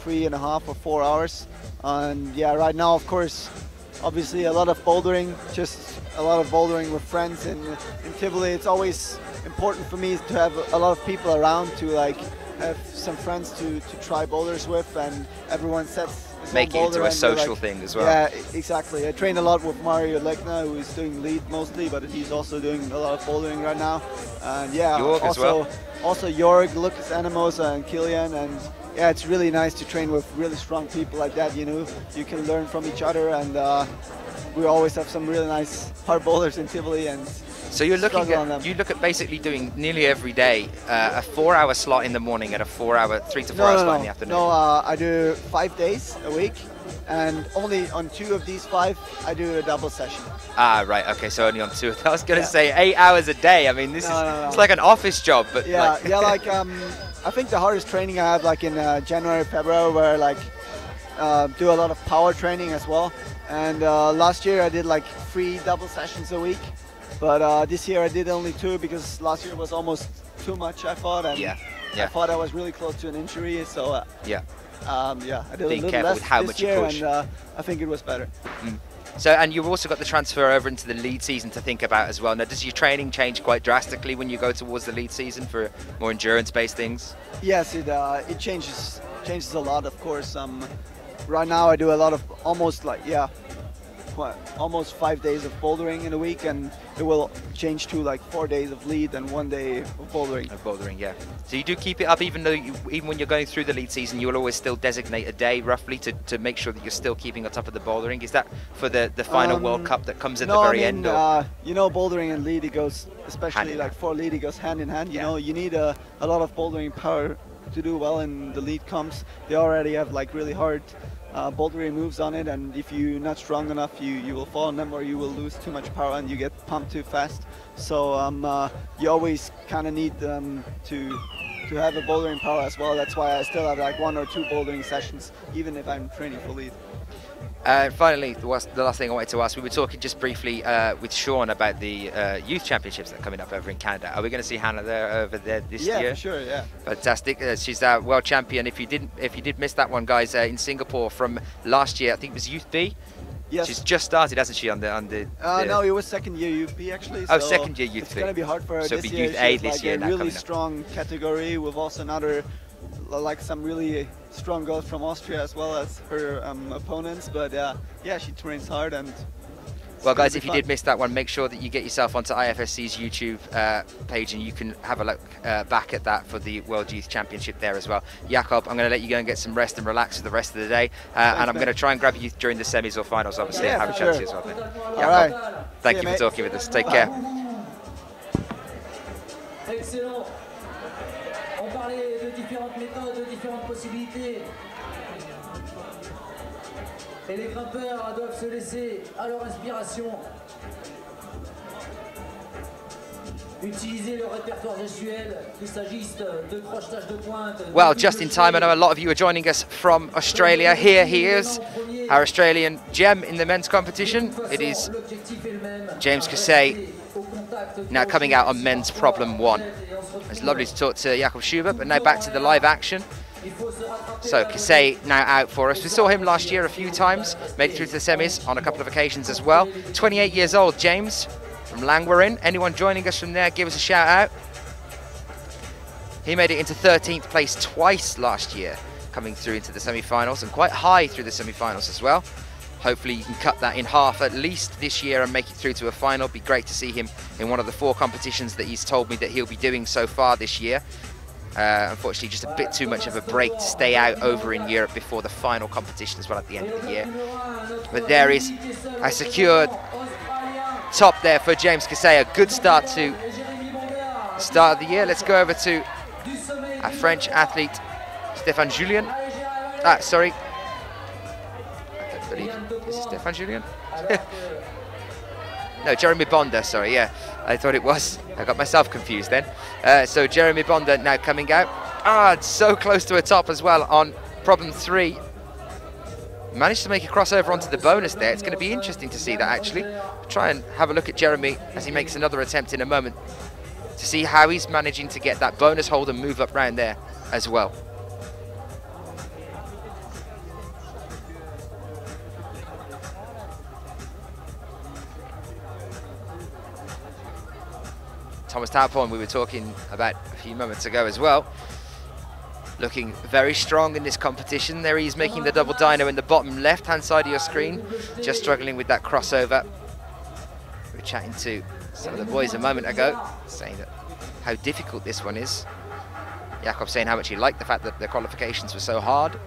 S6: 3.5 or 4 hours. And yeah, right now, of course, obviously a lot of bouldering, just a lot of bouldering with friends in Tivoli. It's always important for me to have a lot of people around to like have some friends to try boulders with, and everyone sets his
S2: Make
S6: own
S2: it
S6: boulder
S2: into a
S6: and
S2: social
S6: like,
S2: thing as well.
S6: Yeah, exactly. I train a lot with Mario Legna, who is doing lead mostly, but he's also doing a lot of bouldering right now. And yeah,
S2: Jorg as well.
S6: Also Jorg, Lucas Anamosa, and Kilian. And yeah, it's really nice to train with really strong people like that. You know, you can learn from each other, and we always have some really nice hard boulders in Tivoli. And
S2: so you look at basically doing nearly every day a 4-hour slot in the morning and a 3 to 4 hour slot in the afternoon.
S6: No, I do 5 days a week, and only on 2 of these 5 I do a double session.
S2: Ah, right. Okay, so only on 2. I was going to say 8 hours a day. I mean, this it's like an office job, but
S6: yeah, like I think the hardest training I have like in January, February, where I like do a lot of power training as well. And last year I did like 3 double sessions a week. But this year I did only 2 because last year was almost too much, I thought. And I thought I was really close to an injury, so I did a little less
S2: with how
S6: this
S2: much
S6: year,
S2: you push.
S6: and I think it was better.
S2: So, and you've also got the transfer over into the lead season to think about as well. Now, does your training change quite drastically when you go towards the lead season for more endurance-based things?
S6: Yes, it changes a lot, of course. Right now I do a lot of almost 5 days of bouldering in a week, and it will change to like 4 days of lead and 1 day of bouldering.
S2: Yeah. So you do keep it up, even though even when you're going through the lead season, you will always still designate a day roughly to make sure that you're still keeping on top of the bouldering. Is that for the final World Cup that comes at the very end?
S6: You know, bouldering and lead, it goes, especially like for lead, it goes hand in hand. You know, you need a lot of bouldering power to do well in the lead comps. They already have like really hard bouldering moves on it, and if you're not strong enough, you will fall on them, or you will lose too much power and you get pumped too fast. So you always kind of need to have a bouldering power as well. That's why I still have like 1 or 2 bouldering sessions, even if I'm training for lead.
S2: Finally, the last thing I wanted to ask, we were talking just briefly with Sean about the youth championships that are coming up over in Canada. Are we going to see Hannah over there this year?
S6: Yeah, for sure, yeah.
S2: Fantastic. She's our world champion. If you did miss that one, guys, in Singapore from last year, I think it was Youth B.
S6: Yes.
S2: She's just started, hasn't she, on the
S6: no, it was second year Youth B actually.
S2: Oh,
S6: so
S2: second year Youth B.
S6: It's going to be hard for her
S2: so
S6: this
S2: it'll be
S6: year.
S2: Youth A this
S6: like
S2: year
S6: a
S2: now
S6: really
S2: coming up.
S6: strong category with also another, like some really strong girls from Austria as well as her opponents. But yeah, she trains hard. And
S2: well, guys, if you did miss that one, make sure that you get yourself onto IFSC's YouTube page and you can have a look back at that for the World Youth Championship there as well. Jakob, I'm going to let you go and get some rest and relax for the rest of the day. And I'm going to try and grab you during the semis or finals, obviously, and have a chat to you as well. Jakob, thank you for talking with us. Take care.
S3: Excellent. On parlait de différentes méthodes, de différentes possibilités. Et les grimpeurs doivent se laisser à leur inspiration. Utiliser le répertoire gestuel, qu'il s'agisse de crochetage de pointe.
S2: Well, just in time. I know a lot of you are joining us from Australia. Here he is, our Australian gem in the men's competition. It is James Cassay, now coming out on men's problem 1. It's lovely to talk to Jakob Schubert, but now back to the live action. So Cassay now out for us. We saw him last year a few times, made it through to the semis on a couple of occasions as well. 28 years old, James from Langwarrin. Anyone joining us from there, give us a shout out. He made it into 13th place twice last year, coming through into the semi-finals, and quite high through the semi-finals as well. Hopefully you can cut that in half at least this year and make it through to a final. It'd be great to see him in one of the 4 competitions that he's told me that he'll be doing so far this year. Unfortunately, just a bit too much of a break to stay out over in Europe before the final competition as well at the end of the year. But there is a secured top there for James Cassay. A good start to start of the year. Let's go over to our French athlete, Stéphane Julien. Sorry. I don't believe, is it Stéphane Julien? No, Jeremy Bonda, sorry, yeah. I thought it was. I got myself confused then. So Jeremy Bonda now coming out. It's so close to a top as well on problem 3. Managed to make a crossover onto the bonus there. It's going to be interesting to see that actually. Try and have a look at Jeremy as he makes another attempt in a moment to see how he's managing to get that bonus hold and move up round there as well. Thomas Tauporn, we were talking about a few moments ago as well. looking very strong in this competition. There he is making the double dyno in the bottom left-hand side of your screen, just struggling with that crossover. We were chatting to some of the boys a moment ago, saying that how difficult this one is. Jakob saying how much he liked the fact that the qualifications were so hard.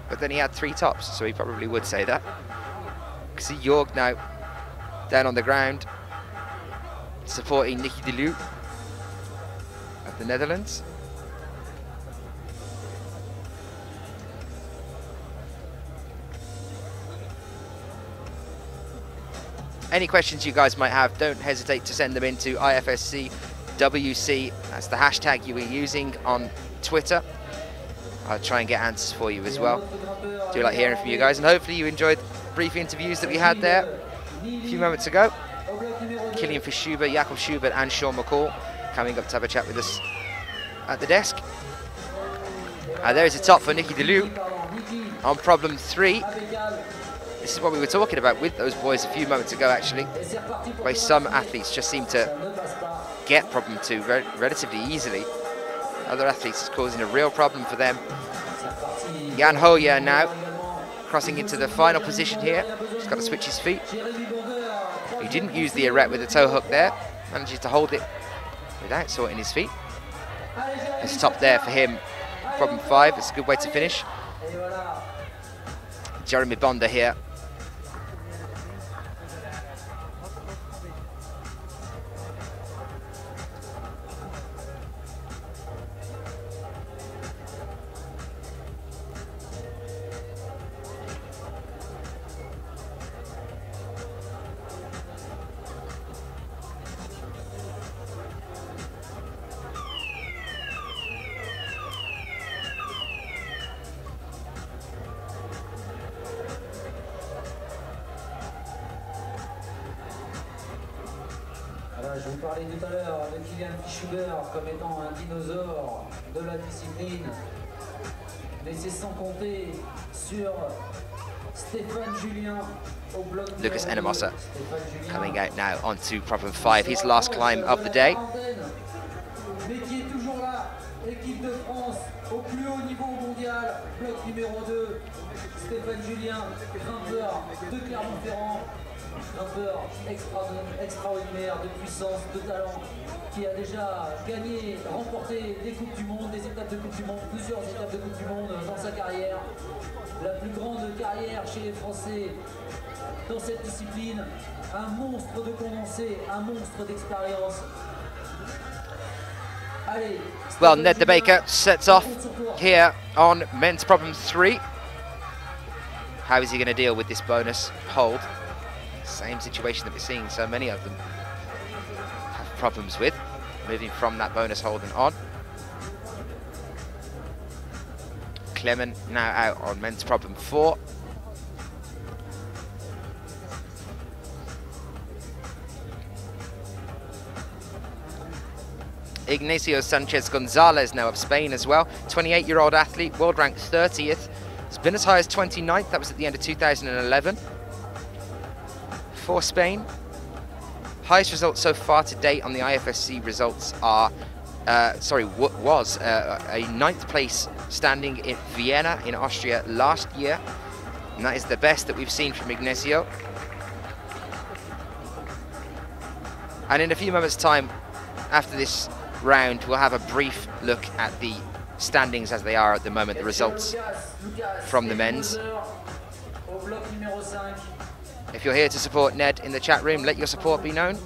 S2: But then he had 3 tops, so he probably would say that. You can see Jorg now down on the ground, supporting Nicky de Leeuw of the Netherlands. Any questions you guys might have, don't hesitate to send them into IFSC WC. That's the hashtag you were using on Twitter. I'll try and get answers for you as well. Do like hearing from you guys, and hopefully you enjoyed the brief interviews that we had there a few moments ago. Kilian Fischhuber, Jakob Schubert and Sean McCall coming up to have a chat with us at the desk. There's a top for Nicky de Leeuw on problem 3. This is what we were talking about with those boys a few moments ago, actually, where some athletes just seem to get problem 2 relatively easily. Other athletes is causing a real problem for them. Jan Hoyer now crossing into the final position here. He's got to switch his feet. He didn't use the arete with the toe hook there. Manages to hold it without sorting his feet. There's a top there for him. Problem 5. It's a good way to finish. Jeremy Bonder here.
S3: Je vous parlais tout à l'heure de Kilian Fischhuber comme étant un dinosaure de la discipline, mais c'est sans compter sur Stéphane Julien au bloc.
S2: Lucas Enemosa coming out now onto problem 5, his last climb of the day.
S3: Mais qui est toujours là, équipe de France au plus haut niveau mondial, bloc numéro 2, Stéphane Julien, grimpeur de Clermont-Ferrand. Grimpeur extraordinaire de puissance, de talent, qui a déjà gagné, remporté des Coupes du Monde, des étapes de Coupe du Monde, plusieurs étapes de Coupe du Monde dans sa carrière. La plus grande carrière chez les Français dans cette discipline. Un monstre de condensé, un monstre d'expérience. Allez.
S2: Well, Ned de Baker sets off here on men's problem 3. How is he going to deal with this bonus hold? Same situation that we're seeing so many of them have problems with, moving from that bonus hold and on. Clement now out on men's problem 4. Ignacio Sanchez Gonzalez now of Spain as well, 28-year-old athlete, world ranked 30th. Has been as high as 29th, that was at the end of 2011. For Spain. Highest result so far to date on the IFSC results are, was a 9th place standing in Vienna in Austria last year. And that is the best that we've seen from Ignacio. And in a few moments' time, after this round, we'll have a brief look at the standings as they are at the moment, the results from the men's. If you're here to support Ned in the chat room, let your support be known.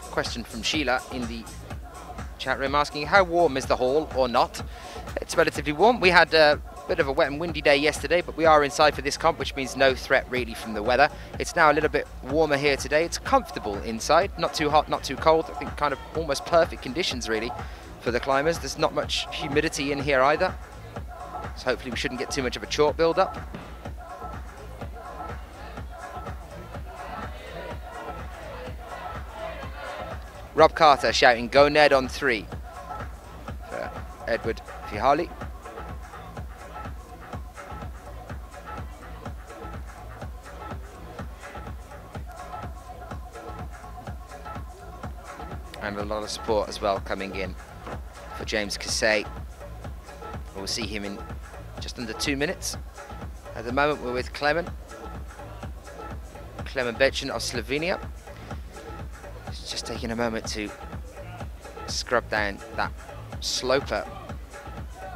S2: Question from Sheila in the chat room asking, how warm is the hall or not? It's relatively warm. We had a bit of a wet and windy day yesterday, but we are inside for this comp, which means no threat really from the weather. It's now a little bit warmer here today. It's comfortable inside, not too hot, not too cold. I think kind of almost perfect conditions really for the climbers. There's not much humidity in here either, so hopefully we shouldn't get too much of a chalk build-up. Rob Carter shouting, "Go Ned on 3." For Edward Fihali. And a lot of support as well coming in for James Casey. We'll see him in just under 2 minutes. At the moment we're with Klemen Bechin of Slovenia. He's just taking a moment to scrub down that sloper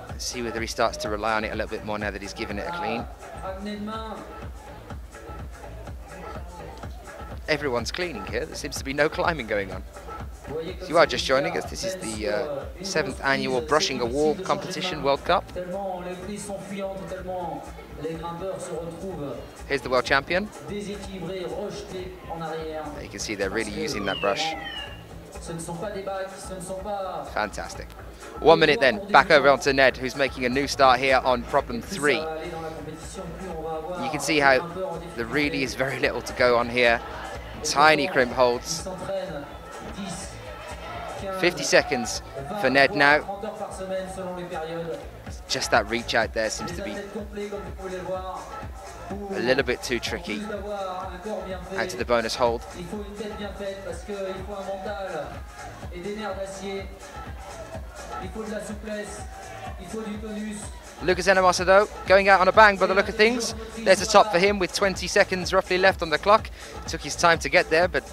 S2: and see whether he starts to rely on it a little bit more now that he's given it a clean. Everyone's cleaning here. There seems to be no climbing going on. If you are just joining us, this is the 7th annual Brushing a Wall competition World Cup. Here's the world champion. You can see they're really using that brush. Fantastic. 1 minute then, back over onto Ned, who's making a new start here on problem 3. You can see how there really is very little to go on here. Tiny crimp holds. 50 seconds for Ned now. Just that reach out there seems to be a little bit too tricky. Out to the bonus hold. Lucas Enemasa though, going out on a bang by the look of things. There's a top for him with 20 seconds roughly left on the clock. Took his time to get there, but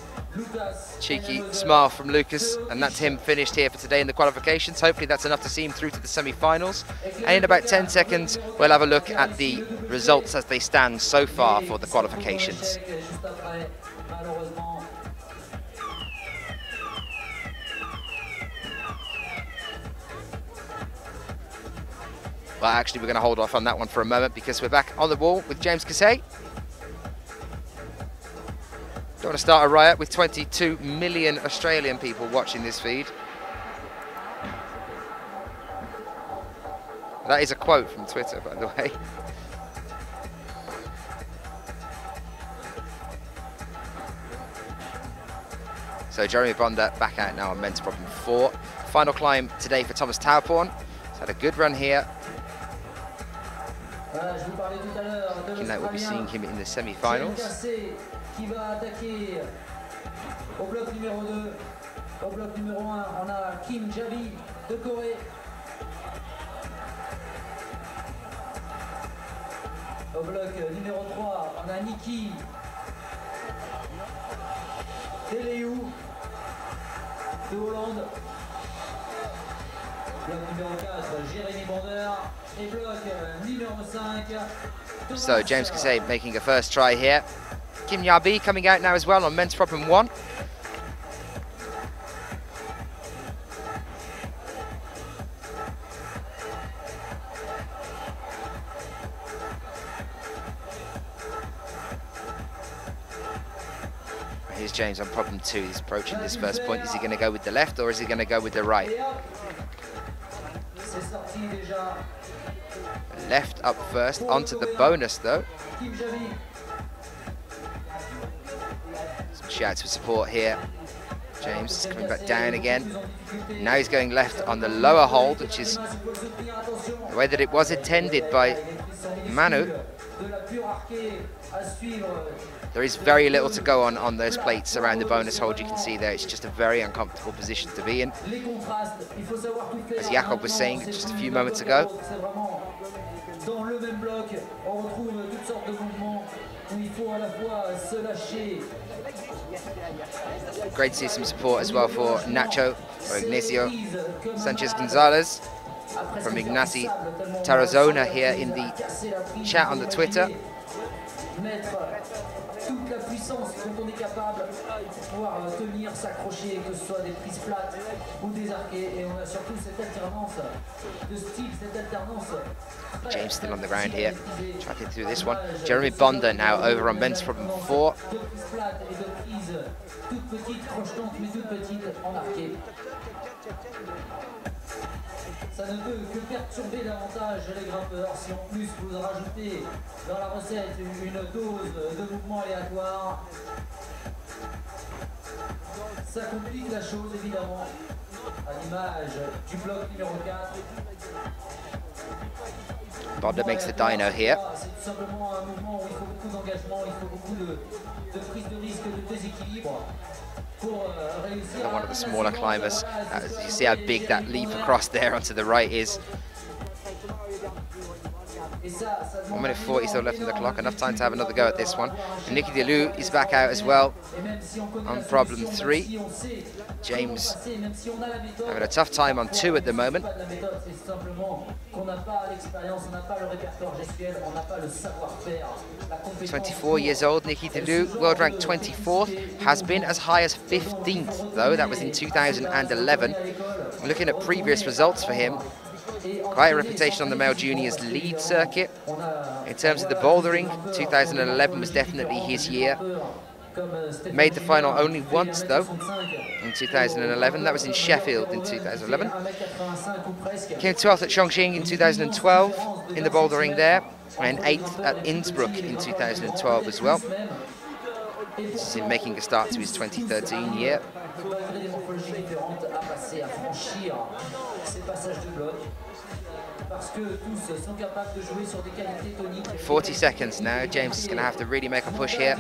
S2: cheeky smile from Lucas, and that's him finished here for today in the qualifications. Hopefully that's enough to see him through to the semi-finals. And in about 10 seconds, we'll have a look at the results as they stand so far for the qualifications. Well, actually, we're going to hold off on that one for a moment because we're back on the wall with James Casey. Don't want to start a riot with 22 million Australian people watching this feed. That is a quote from Twitter, by the way. So Jeremy Bonder back out now on men's problem 4. Final climb today for Thomas Tauporn. He's had a good run here. Looking like we'll be seeing him in the semi-finals.
S3: Qui va attaquer au bloc numéro 2. Au bloc numéro 1, on a Kim Javi de Corée. Au bloc numéro 3, on a Niki Teleou de Hollande. Bloc numéro 4, Jérémy Bonder. Et bloc numéro 5.
S2: So James Casey making a first try here. Kim Yabi coming out now as well on men's problem 1. Here's James on problem 2. He's approaching this first point. Is he going to go with the left or is he going to go with the right? Left up first, onto the bonus though. Some shouts for support here. James is coming back down again. Now he's going left on the lower hold, which is the way that it was intended by Manu. There is very little to go on those plates around the bonus hold. You can see there, it's just a very uncomfortable position to be in. As Jakob was saying just a few moments ago. Great to see some support as well for Nacho, or Ignacio Sanchez Gonzalez from Ignacy Tarazona here in the chat on the Twitter.
S3: Toute la puissance dont on est capable pour pouvoir tenir, s'accrocher, que ce soit des prises plates ou des arqués. Et on a surtout cette alternance de style, cette alternance.
S2: James still on the ground here, tracking through this one. Jeremy Bonder now over on men's problem 4.
S3: Deux prises plates et deux prises toutes petites, crochetantes, mais toutes petites en arqué. Ça ne peut que perturber davantage les grimpeurs si en plus vous rajoutez dans la recette une dose de mouvement aléatoire. Ça complique la chose évidemment, à l'image du bloc numéro 4.
S2: Bodder makes the dyno here.
S3: C'est tout simplement un mouvement où il faut beaucoup d'engagement, il faut beaucoup de prise de risque, de déséquilibre.
S2: Another one of the smaller climbers. You see how big that leap across there onto the right is. 1 minute 40 still left on the clock, enough time to have another go at this one. And Nicky Delou is back out as well on problem 3. James having a tough time on 2 at the moment. 24 years old, Nicky Delou, world ranked 24th, has been as high as 15th though, that was in 2011. Looking at previous results for him, quite a reputation on the male juniors lead circuit. In terms of the bouldering, 2011 was definitely his year. Made the final only once though, in 2011. That was in Sheffield in 2011. Came 12th at Chongqing in 2012 in the bouldering there, and 8th at Innsbruck in 2012 as well. This is him making a start to his 2013 year. 40 seconds now. James is going to have to really make a push here.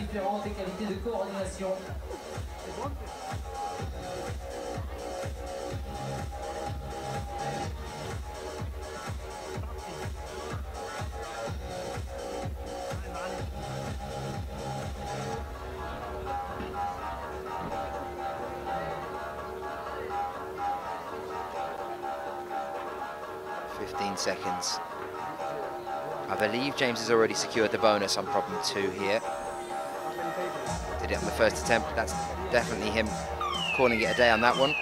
S2: 15 seconds. I believe James has already secured the bonus on problem 2 here. Did it on the first attempt. That's definitely him calling it a day on that one.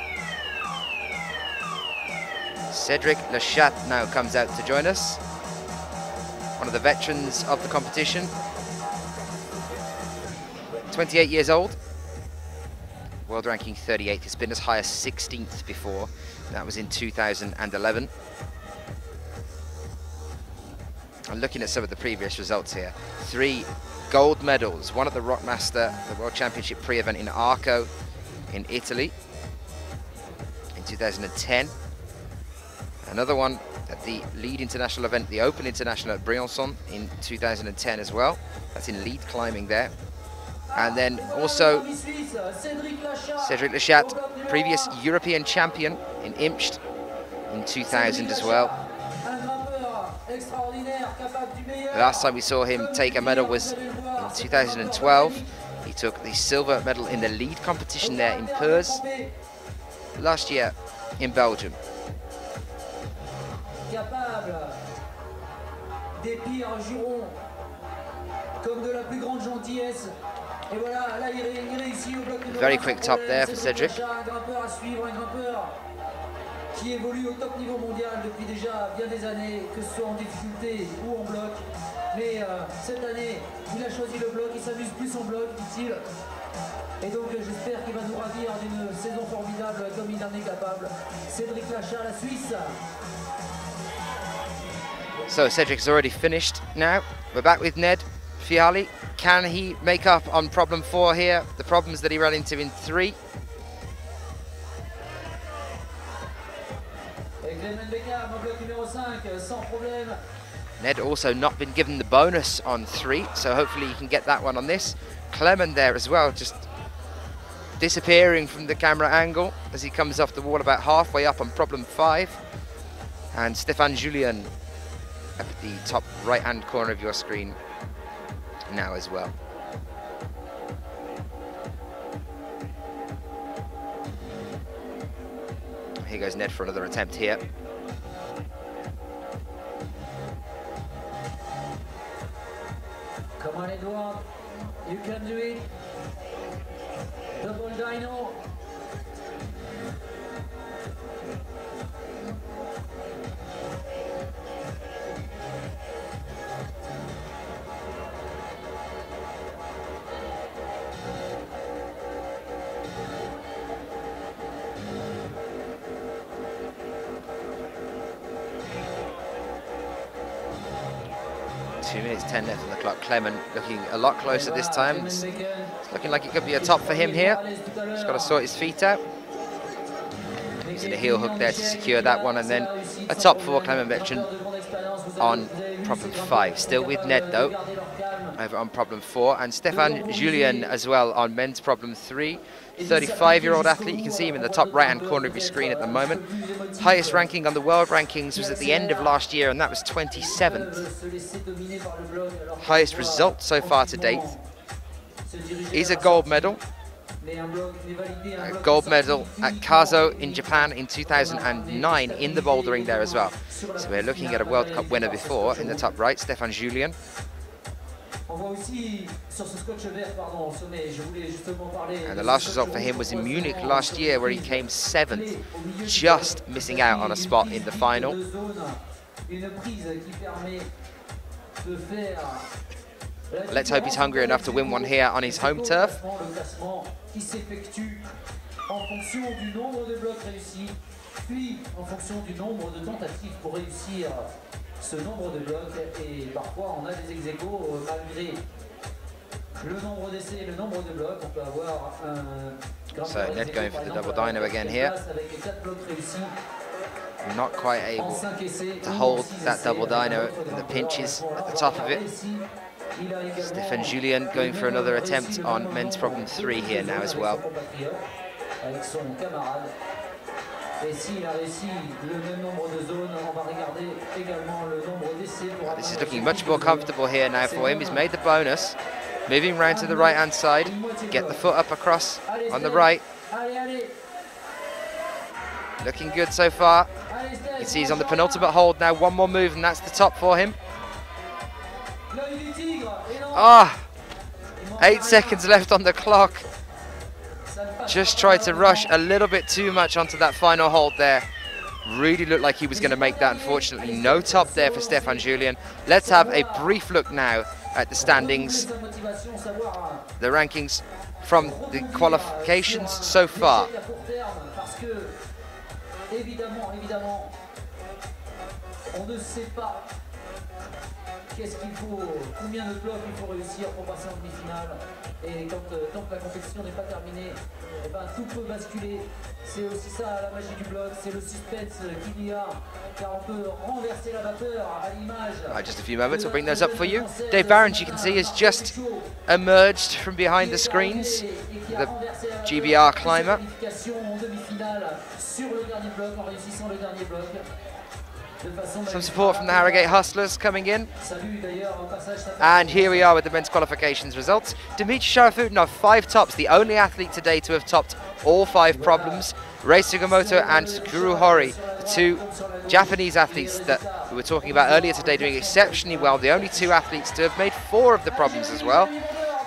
S2: Cedric Lechat now comes out to join us. One of the veterans of the competition. 28 years old. World ranking 38th. He's been as high as 16th before. That was in 2011. And looking at some of the previous results here, 3 gold medals, one at the Rockmaster, the World Championship pre-event in Arco in Italy in 2010. Another one at the lead international event, the Open International at Briançon in 2010 as well. That's in lead climbing there. And then also Cedric Lechat, previous European champion in Imst in 2000 as well. The last time we saw him take a medal was in 2012. He took the silver medal in the lead competition there in Purs. Last year in Belgium. Very quick top there for Cedric.
S3: Qui évolue au top niveau mondial depuis déjà bien des années, que ce soit en difficulté ou en bloc. Mais cette année, il a choisi le bloc, il s'amuse plus en bloc, dit-il. Et donc j'espère qu'il va nous ravir d'une saison formidable comme il en est capable. Cédric Lechat, la Suisse.
S2: So Cedric's already finished now. We're back with Ned Fiali. Can he make up on problem 4 here? The problems that he ran into in 3. Ned also not been given the bonus on 3, so hopefully he can get that one on this. Clement there as well, just disappearing from the camera angle as he comes off the wall about halfway up on problem 5. And Stéphane Julien at the top right-hand corner of your screen now as well. Here goes Ned for another attempt here.
S3: Come on, Edouard, you can do it. Double dyno.
S2: 2 minutes 10 left on the clock. Clement looking a lot closer this time. It's looking like it could be a top for him here. He's got to sort his feet out. Using a heel hook there to secure that one, and then a top for Clement Bertrand on problem 5. Still with Ned though, over on problem 4, and Stéphane Julien as well on men's problem 3. 35-year-old athlete, you can see him in the top right-hand corner of your screen at the moment. Highest ranking on the world rankings was at the end of last year, and that was 27th. Highest result so far to date is a gold medal. A gold medal at Kazo in Japan in 2009 in the bouldering there as well. So we're looking at a World Cup winner before in the top right, Stéphane Julien. And the last result for him was in Munich last year, where he came 7th, just missing out on a spot in the final. Let's hope he's hungry enough to win one here on his home turf.
S3: Ce nombre de blocs, et parfois on a des ex-aequo malgré le nombre d'essais et le nombre de blocs. On peut avoir un
S2: So Ned going for the double dyno again here. Not quite able to hold that double dyno, and the pinches at the top of it. Stéphane Julien going for another attempt on men's problem 3 here now as well. This is looking much more comfortable here now for him. He's made the bonus, moving round to the right hand side, get the foot up across on the right. Looking good so far. You can see he's on the penultimate hold now, one more move and that's the top for him. Ah, 8 seconds left on the clock. Just tried to rush a little bit too much onto that final hold there. Really looked like he was going to make that. Unfortunately, no top there for Stéphane Julien. Let's have a brief look now at the standings. The rankings from the qualifications so far.
S3: Qu'est-ce qu'il faut, combien de blocs il faut réussir pour passer en demi-finale. Et tant que la compétition n'est pas terminée, eh ben, tout peut basculer. C'est aussi ça la magie du bloc, c'est le suspense qu'il y a, car on peut renverser la vapeur à l'image.
S2: Just a few moments, we'll bring those up for you. Dave Barons, you can see, has just emerged from behind the screens, the GBR climber. Some support from the Harrogate Hustlers coming in. And here we are with the men's qualifications results. Dimitri Sharafutinov, 5 tops, the only athlete today to have topped all 5 problems. Rei Sugimoto and Guru Hori, the 2 Japanese athletes that we were talking about earlier today, doing exceptionally well. The only 2 athletes to have made 4 of the problems as well.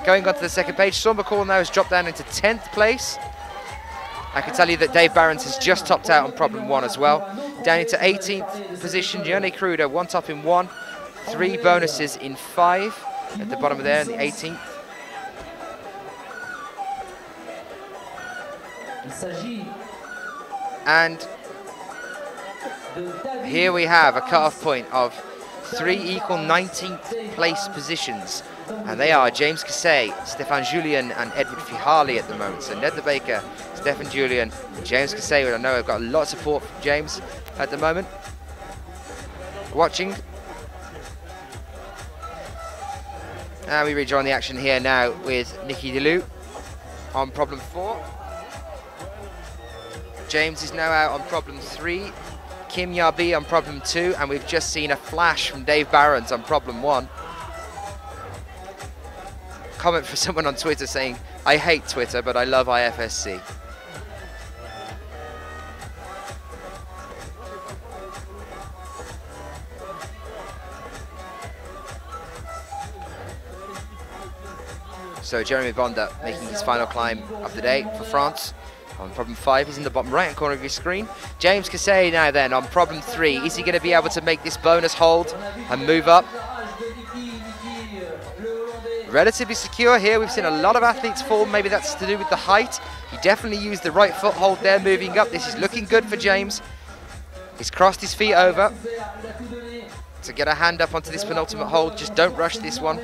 S2: Going on to the second page, Sean McCall now has dropped down into 10th place. I can tell you that Dave Barons has just topped out on problem 1 as well. Down into 18th position, Gianni Crudo, 1 top in 1, 3 bonuses in 5 at the bottom of there in the 18th. And here we have a cut-off point of 3 equal 19th place positions. And they are James Cassay, Stéphane Julien and Edward Fihali at the moment. So Ned the Baker, Stéphane Julien, James Cassay, I know I've got a lot of support from James at the moment. Watching. And we rejoin the action here now with Nicky Delou on problem 4. James is now out on problem 3. Kim Yabi on problem 2, and we've just seen a flash from Dave Barons on problem 1. Comment for someone on Twitter saying, I hate Twitter, but I love IFSC. So Jeremy Bonda making his final climb of the day for France. On problem 5, he's in the bottom right-hand corner of your screen. James Cassay now then on problem 3. Is he going to be able to make this bonus hold and move up? Relatively secure here. We've seen a lot of athletes fall. Maybe that's to do with the height. He definitely used the right foothold there, moving up. This is looking good for James. He's crossed his feet over. to get a hand up onto this penultimate hold. Just don't rush this one.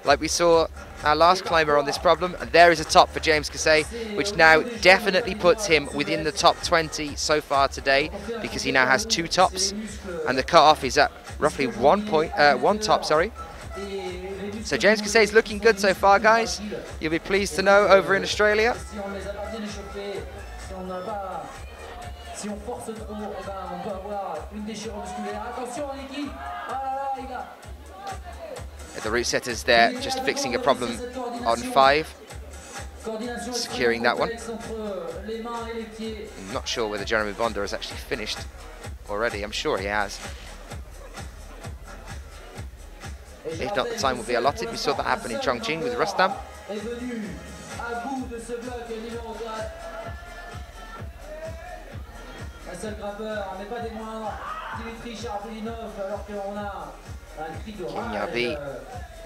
S2: Like we saw our last climber on this problem. And there is a top for James Cassay, which now definitely puts him within the top 20 so far today, because he now has 2 tops. And the cut-off is at roughly 1 top, sorry. So James Cassay is looking good so far, guys. You'll be pleased to know over in Australia. The route setters there just fixing a problem on 5, securing that one. I'm not sure whether Jeremy Bonder has actually finished already. I'm sure he has. If not, the time will be allotted. We saw that happen in Chongqing with Rustam. Kim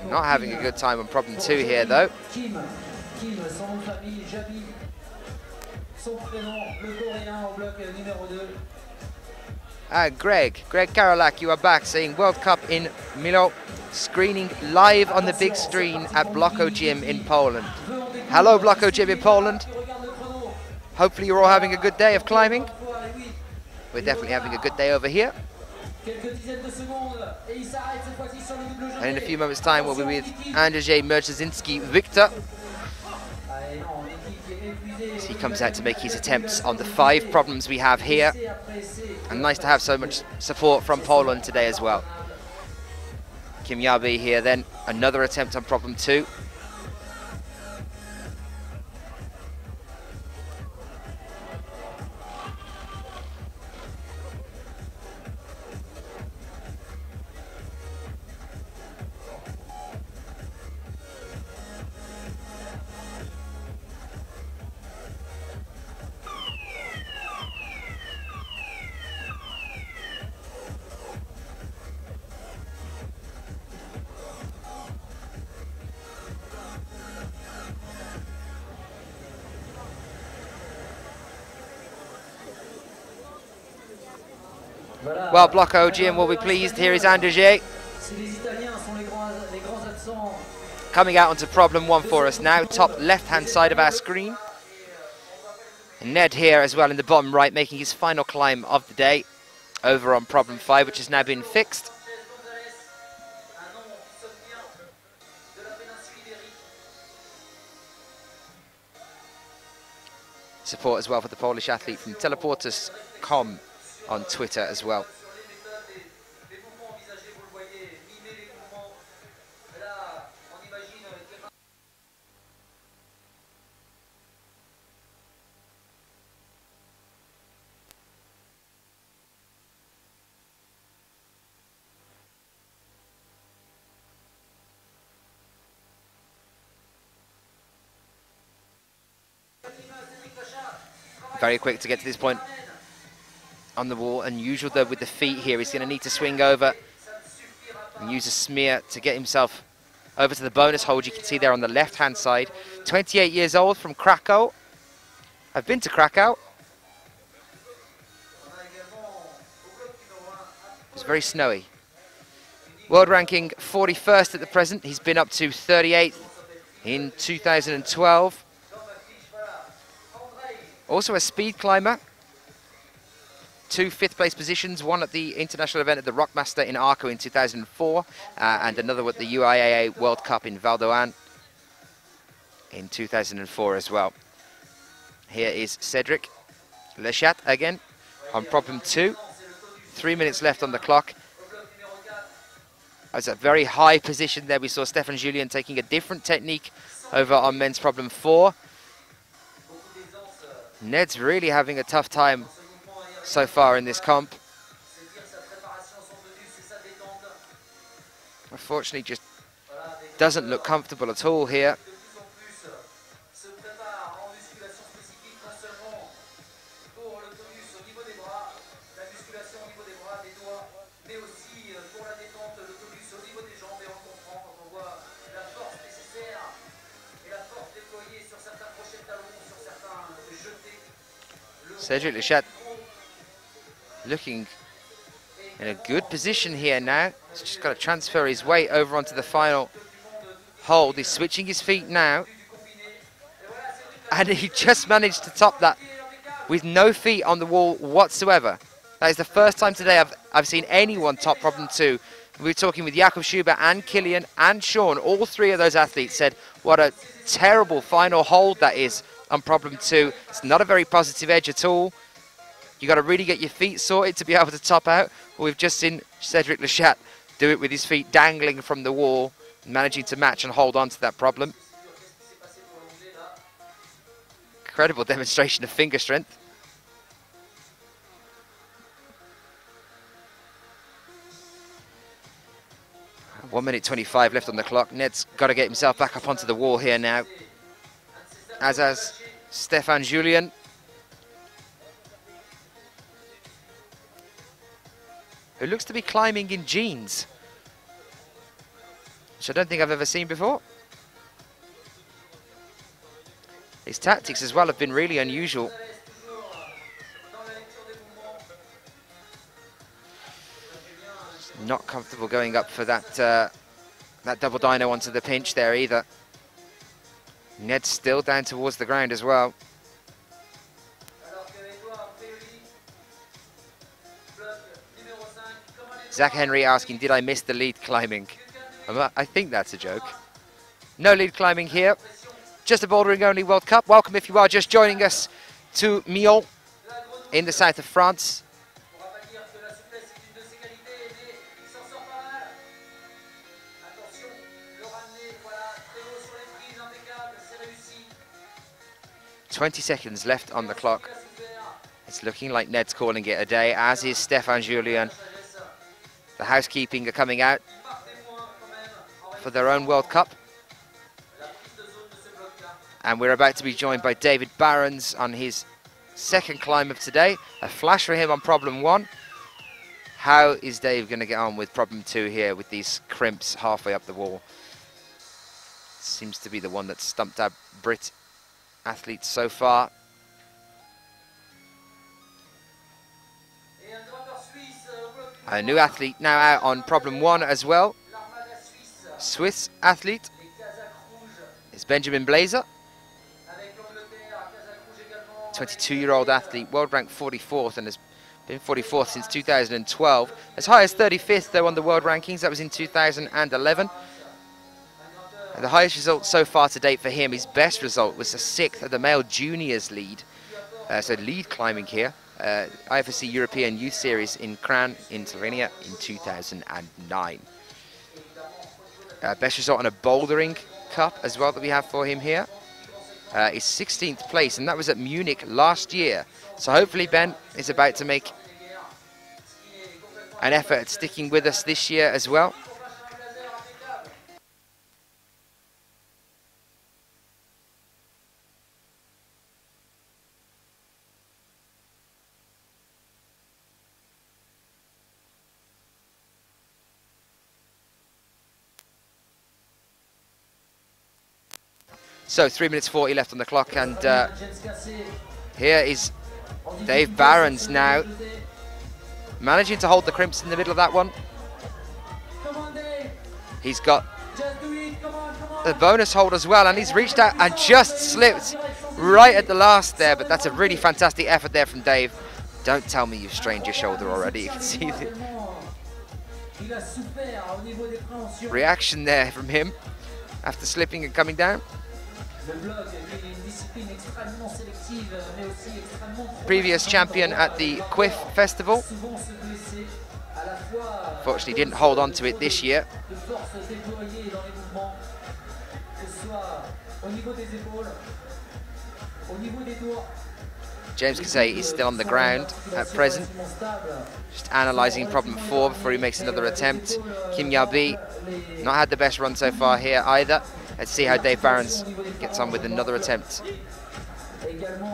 S2: not having a good time on problem 2 here, though. Greg Karolak, you are back, saying World Cup in Millau, screening live on the big screen at Blocko Gym in Poland. Hello, Blocko Gym in Poland. Hopefully you're all having a good day of climbing. We're definitely having a good day over here. And in a few moments' time, we'll be with Andrzej Merczynski Victor, as he comes out to make his attempts on the 5 problems we have here. And nice to have so much support from Poland today as well. Kim Yabi here then, another attempt on problem 2. Well, Blocko Gym will be pleased. Here is Andrzej coming out onto problem 1 for us now, top left-hand side of our screen. And Ned here as well in the bottom right, making his final climb of the day over on problem 5, which has now been fixed. Support as well for the Polish athlete from teleporters.com on Twitter as well. Very quick to get to this point on the wall. Unusual though with the feet here. He's going to need to swing over and use a smear to get himself over to the bonus hold. You can see there on the left-hand side. 28 years old from Krakow. I've been to Krakow. It's very snowy. World ranking 41st at the present. He's been up to 38th in 2012. Also a speed climber. 2 5th-place positions, one at the international event at the Rockmaster in Arco in 2004, and another at the UIAA World Cup in Val d'Oan in 2004 as well. Here is Cedric Lechat again on problem 2. 3 minutes left on the clock. That's a very high position there. We saw Stefan Julien taking a different technique over on men's problem 4. Ned's really having a tough time so far in this comp. Unfortunately, just doesn't look comfortable at all here. Cedric Lechat looking in a good position here now, He's just got to transfer his weight over onto the final hold. He's switching his feet now. And he just managed to top that with no feet on the wall whatsoever. That is the first time today I've seen anyone top problem 2. We were talking with Jakob Schubert and Killian and Sean. All 3 of those athletes said what a terrible final hold that is on problem 2. It's not a very positive edge at all. You got to really get your feet sorted to be able to top out. We've just seen Cedric Lechat do it with his feet dangling from the wall, managing to match and hold on to that problem. Incredible demonstration of finger strength. One minute 25 left on the clock. Ned's got to get himself back up onto the wall here now, as has Stefan Julien. Who looks to be climbing in jeans, which I don't think I've ever seen before. His tactics as well have been really unusual. Not comfortable going up for that that double dyno onto the pinch there either. Ned's still down towards the ground as well. Zach Henry asking, did I miss the lead climbing? I think that's a joke. No lead climbing here. Just a bouldering only World Cup. Welcome if you are just joining us to Millau in the south of France. .20 seconds left on the clock. It's looking like Ned's calling it a day, as is Stefan Julien. The housekeeping are coming out for their own World Cup. And we're about to be joined by David Barons on his second climb of today. A flash for him on problem 1. How is Dave going to get on with problem 2 here with these crimps halfway up the wall? Seems to be the one that's stumped our Brit athletes so far. A new athlete now out on problem 1 as well. Swiss athlete is Benjamin Blazer. 22-year-old athlete, world ranked 44th and has been 44th since 2012. As high as 35th though on the world rankings, that was in 2011. And the highest result so far to date for him, his best result was the 6th of the male juniors lead. So lead climbing here. IFSC European Youth Series in Kran in Slovenia in 2009. Best result on a bouldering cup as well that we have for him here. Is 16th place, and that was at Munich last year. So hopefully Ben is about to make an effort at sticking with us this year as well. So 3 minutes 40 left on the clock, and here is Dave Barons now, managing to hold the crimps in the middle of that one. He's got the bonus hold as well, and he's reached out and just slipped right at the last there, but that's a really fantastic effort there from Dave. Don't tell me you've strained your shoulder already. You can see the reaction there from him after slipping and coming down. Previous champion at the Quif Festival. Unfortunately didn't hold on to it this year. James Kazay is still on the ground at present, just analysing problem 4 before he makes another attempt. Kim Yabi not had the best run so far here either. Let's see how Dave Barons gets on with another attempt.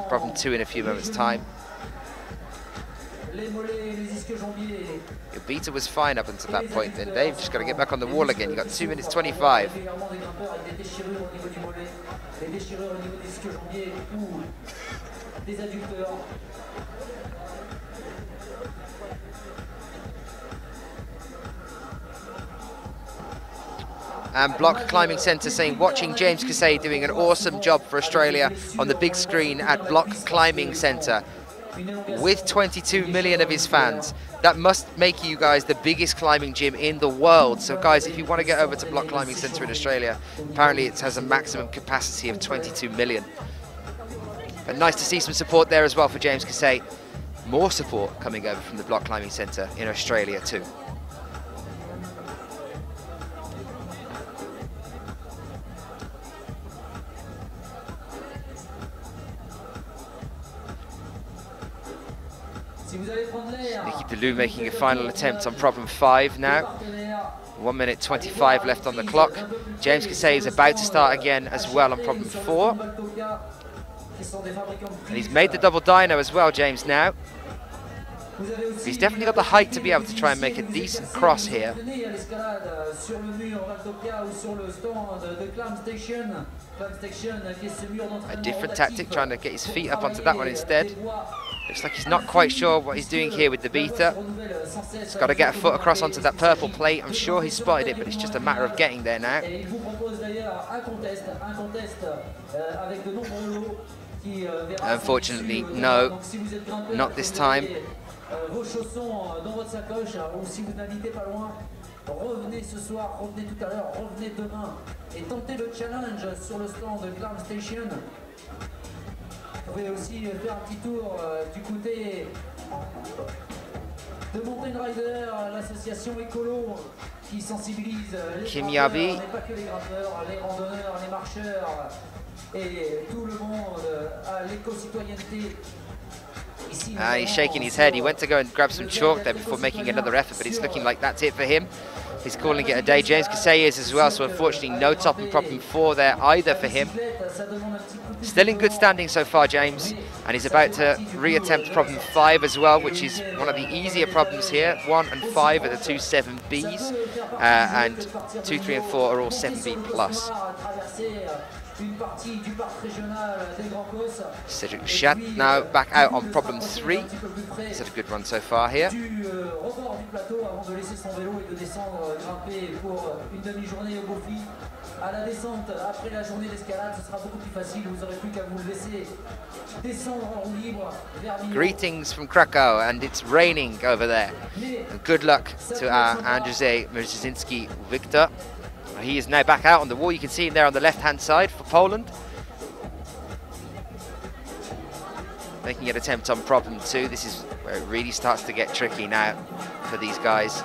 S2: Problem 2 in a few moments' time. Your beta was fine up until that point, then Dave just got to get back on the wall again. You got 2 minutes 25. And Block Climbing Centre saying, watching James Casey doing an awesome job for Australia on the big screen at Block Climbing Centre with 22 million of his fans. That must make you guys the biggest climbing gym in the world. So guys, if you want to get over to Block Climbing Centre in Australia, apparently it has a maximum capacity of 22 million. But nice to see some support there as well for James Casey. More support coming over from the Block Climbing Centre in Australia too. Nicky Delou making a final attempt on problem 5 now. 1 minute 25 left on the clock. James Casey is about to start again as well on problem 4. And he's made the double dyno as well, James, now. He's definitely got the height to be able to try and make a decent cross here. A different tactic, trying to get his feet up onto that one instead. Looks like he's not quite sure what he's doing here with the beta. He's got to get a foot across onto that purple plate. I'm sure he's spotted it, but it's just a matter of getting there now. Unfortunately, no, not this time.
S3: Revenez ce soir, revenez tout à l'heure, revenez demain et tentez le challenge sur le stand de Climb Station. Vous pouvez aussi faire un petit tour du côté de Mountain Rider, l'association écolo qui sensibilise les
S2: Yabi,
S3: mais pas que les grimpeurs, les randonneurs, les marcheurs et tout le monde à l'éco-citoyenneté.
S2: He's shaking his head. He went to go and grab some chalk there before making another effort, but it's looking like that's it for him. He's calling it a day. James Casey is as well, so unfortunately no top in problem 4 there either for him. Still in good standing so far, James, and he's about to re-attempt problem 5 as well, which is one of the easier problems here. 1 and 5 are the two 7Bs, and 2, 3 and 4 are all 7B plus. Cedric Lechat now back out on problem 3. He's had a good run so far here. Greetings from Krakow, and it's raining over there. And good luck to our Andrzej Mrzyzinski Victor. He is now back out on the wall. You can see him there on the left-hand side for Poland. Making an attempt on problem 2. This is where it really starts to get tricky now for these guys.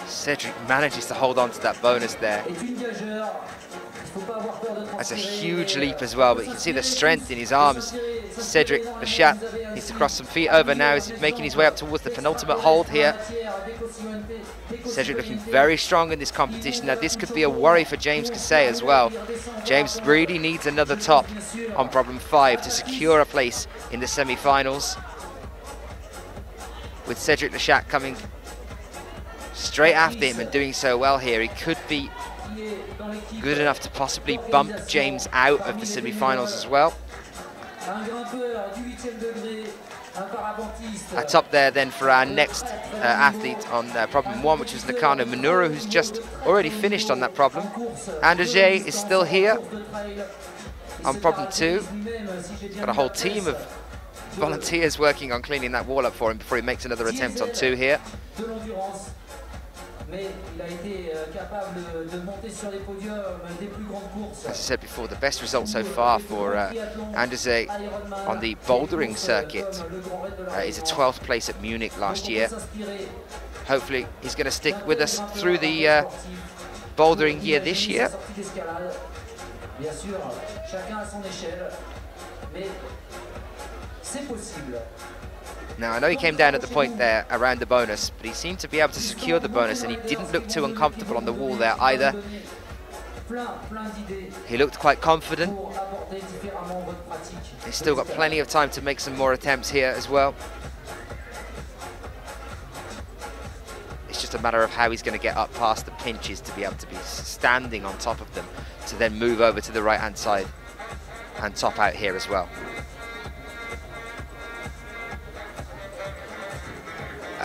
S2: Cedric manages to hold on to that bonus there. That's a huge leap as well, but you can see the strength in his arms. Cedric Lechat needs to cross some feet over now as he's making his way up towards the penultimate hold here. Cedric looking very strong in this competition. Now this could be a worry for James Casey as well. James really needs another top on problem 5 to secure a place in the semi-finals. With Cedric Lechat coming straight after him and doing so well here, he could be good enough to possibly bump James out of the semi-finals as well. A top there then for our next athlete on problem 1, which was Nakano Minoru, who's just already finished on that problem. Andrzej is still here on problem 2. Got a whole team of volunteers working on cleaning that wall up for him before he makes another attempt on 2 here. As I said before, the best result so far for Andrzej on the bouldering circuit is a 12th place at Munich last year. Hopefully he's going to stick with us through the bouldering year this year. Now, I know he came down at the point there around the bonus, but he seemed to be able to secure the bonus, and he didn't look too uncomfortable on the wall there either. He looked quite confident. He's still got plenty of time to make some more attempts here as well. It's just a matter of how he's going to get up past the pinches to be able to be standing on top of them, to then move over to the right-hand side and top out here as well.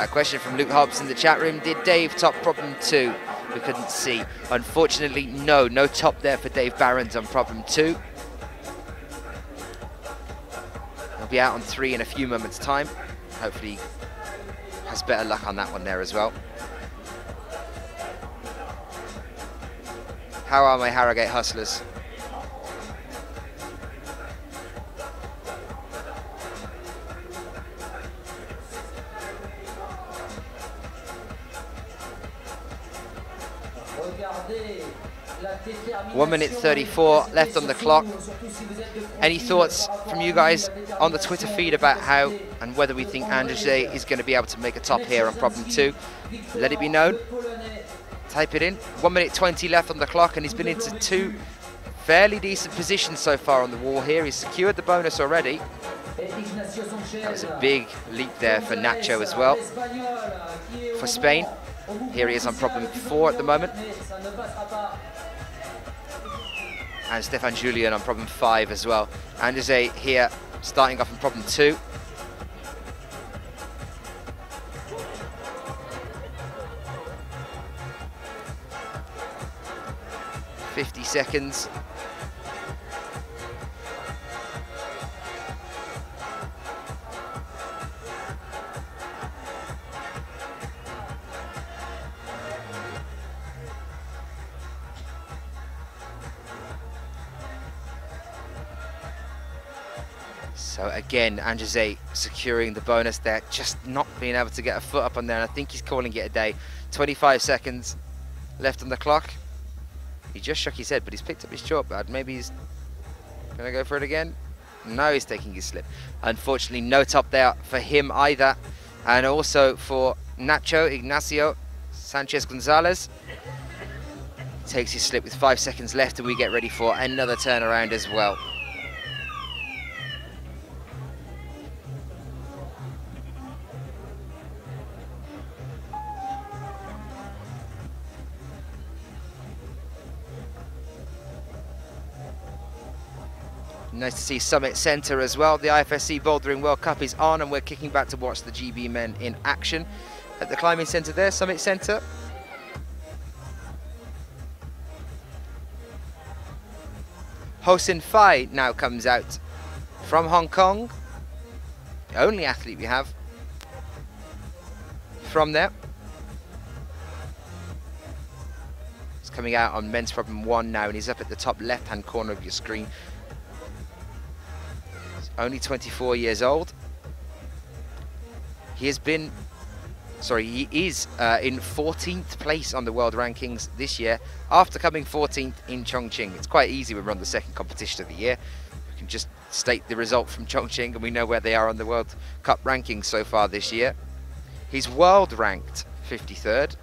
S2: A question from Luke Hobbs in the chat room. Did Dave top problem 2? We couldn't see. Unfortunately, no top there for Dave Barons on problem 2. He'll be out on 3 in a few moments' time. Hopefully has better luck on that one there as well. How are my Harrogate Hustlers?
S3: Regardez la détermination.
S2: 1 minute 34 left on the clock. Any thoughts from you guys on the Twitter feed about how and whether we think Andrzej is going to be able to make a top here on problem 2? Let it be known. Type it in. 1 minute 20 left on the clock, and he's been into 2 fairly decent positions so far on the wall here. He's secured the bonus already. That was a big leap there for Nacho as well. For Spain, here he is on problem 4 at the moment. And Stefan Julian on problem 5 as well. Andrzej here starting off on problem 2. .50 seconds. So again, Andrzej securing the bonus there, just not being able to get a foot up on there, and I think he's calling it a day. 25 seconds left on the clock. He just shook his head, but he's picked up his chalkboard. Maybe he's going to go for it again. No, he's taking his slip. Unfortunately, no top there for him either. And also for Nacho Ignacio Sanchez Gonzalez. Takes his slip with 5 seconds left, and we get ready for another turnaround as well. Nice to see Summit Centre as well. The IFSC Bouldering World Cup is on, and we're kicking back to watch the GB men in action at the climbing centre there, Summit Centre. Ho-Sin Fai now comes out from Hong Kong. The only athlete we have from there. He's coming out on men's problem 1 now, and he's up at the top left-hand corner of your screen. Only 24 years old. He is in 14th place on the world rankings this year after coming 14th in Chongqing. It's quite easy when we're on the second competition of the year. We can just state the result from Chongqing and we know where they are on the World Cup rankings so far this year. He's world ranked 53rd.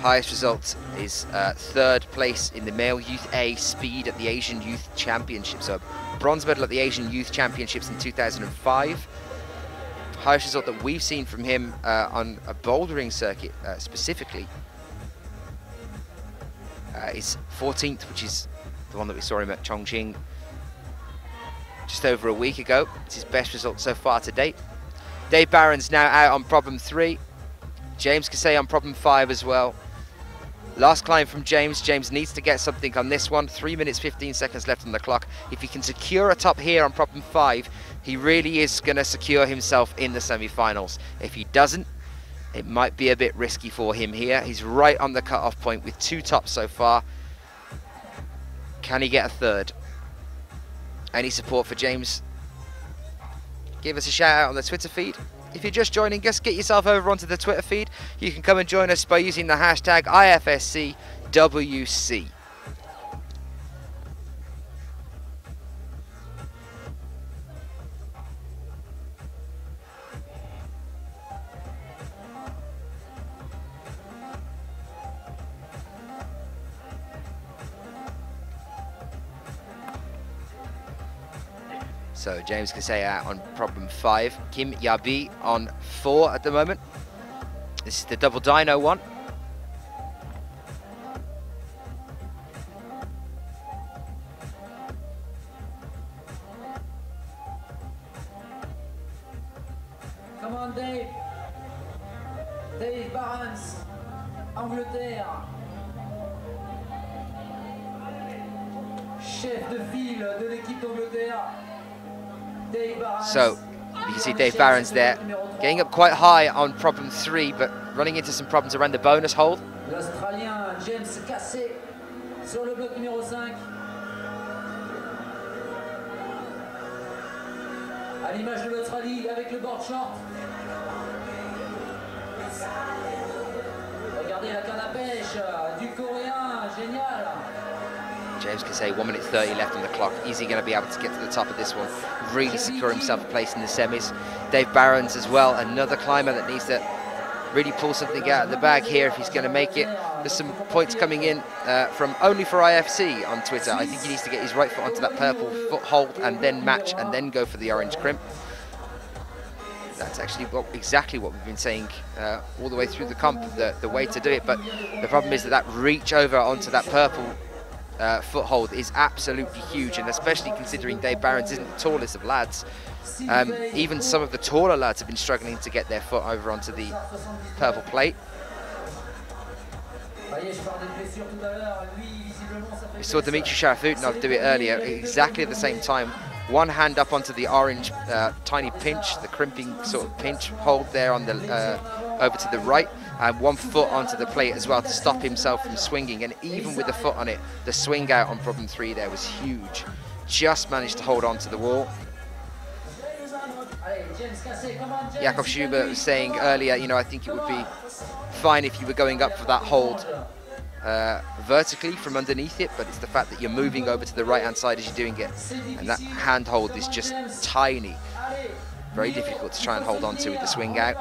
S2: Highest result is 3rd place in the male youth A speed at the Asian Youth Championships. So bronze medal at the Asian Youth Championships in 2005. Highest result that we've seen from him on a bouldering circuit specifically is 14th, which is the one that we saw him at Chongqing just over a week ago. It's his best result so far to date. Dave Barron's now out on problem 3. James Kasey on problem 5 as well. Last climb from James. James needs to get something on this one. 3 minutes 15 seconds left on the clock. If he can secure a top here on problem 5, he really is going to secure himself in the semi-finals. If he doesn't, it might be a bit risky for him here. He's right on the cut-off point with 2 tops so far. Can he get a 3rd? Any support for James? Give us a shout out on the Twitter feed. If you're just joining us, get yourself over onto the Twitter feed. You can come and join us by using the hashtag IFSCWC. So James Kasey out on problem 5. Kim Yabi on 4 at the moment. This is the double dyno one.
S3: Dave. Dave Barnes, Angleterre. Chef de file de l'équipe d'Angleterre. Dave Barnes.
S2: So you can see Dave Barons there, getting up quite high on problem 3, but running into some problems around the bonus hold.
S3: L'Australien James Cassé sur le bloc numéro 5. À l'image de l'Australie avec le board short. Regardez la canne à pêche du Coréen, génial.
S2: James Cassé, 1 minute 30 left on the clock. Is he going to be able to get to the top of this one? Really secure himself a place in the semis. Dave Barons as well, another climber that needs to really pull something out of the bag here if he's going to make it. There's some points coming in from Only for IFC on Twitter. I think he needs to get his right foot onto that purple foothold and then match and then go for the orange crimp. That's actually exactly what we've been saying all the way through the comp, the way to do it. But the problem is that reach over onto that purple foothold is absolutely huge, and especially considering Dave Barons isn't the tallest of lads. Even some of the taller lads have been struggling to get their foot over onto the purple plate. We saw Dmitry Sharafutinov do it earlier, exactly at the same time. One hand up onto the orange tiny pinch, the crimping sort of pinch hold there on the over to the right, and 1 foot onto the plate as well to stop himself from swinging. And even with the foot on it, the swing out on problem 3 there was huge. Just managed to hold on to the wall. Jakob Schubert was saying earlier, you know, I think it would be fine if you were going up for that hold vertically from underneath it, but it's the fact that you're moving over to the right hand side as you're doing it, and that hand hold is just tiny. Very difficult to try and hold on to with the swing out.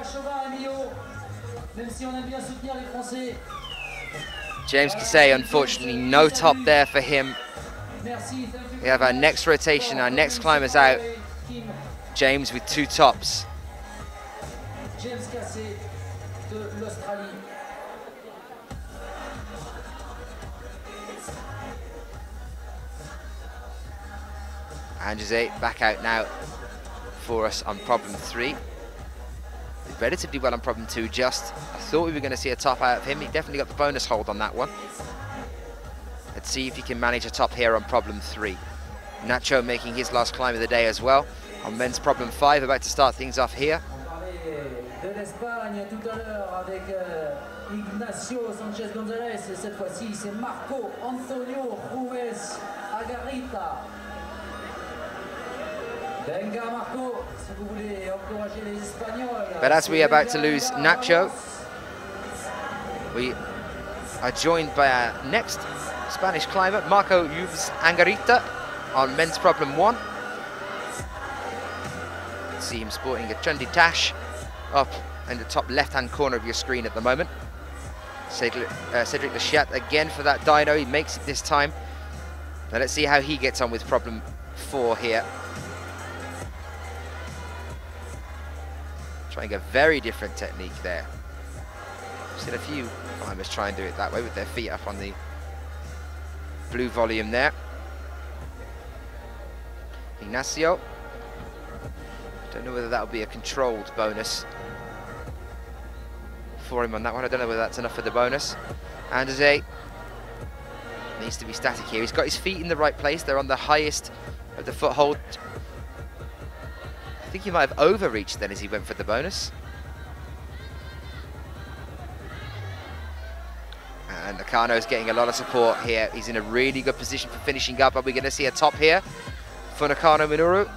S2: James Cassé, unfortunately, no top there for him. We have our next rotation, our next climbers out. James with 2 tops.
S3: James Cassé de l'Australie.
S2: And Jose back out now for us on problem 3. Did relatively well on problem 2 just. I thought we were going to see a top out of him. He definitely got the bonus hold on that one. Let's see if he can manage a top here on problem 3. Nacho making his last climb of the day as well. On men's problem 5, about to start things off here.
S3: De l'Espagne tout à l'heure avec Ignacio Sanchez González, et cette fois-ci c'est Marco Antonio Ruiz Agarita. Venga Marco, si vous voulez encourager les Espagnols.
S2: But as we are about to lose Nacho, we are joined by our next Spanish climber, Marco Ruiz Angarita, on men's problem 1. See him sporting a trendy tash up in the top left-hand corner of your screen at the moment. Cedric Lechat again for that dyno. He makes it this time. Now let's see how he gets on with problem 4 here. Trying a very different technique there. I've seen a few climbers try and do it that way with their feet up on the blue volume there. Ignacio. Don't know whether that will be a controlled bonus for him on that one. I don't know whether that's enough for the bonus. And Jose needs to be static here. He's got his feet in the right place. They're on the highest of the foothold. I think he might have overreached then as he went for the bonus. And Nakano's getting a lot of support here. He's in a really good position for finishing up. Are we going to see a top here for Nakano Minoru?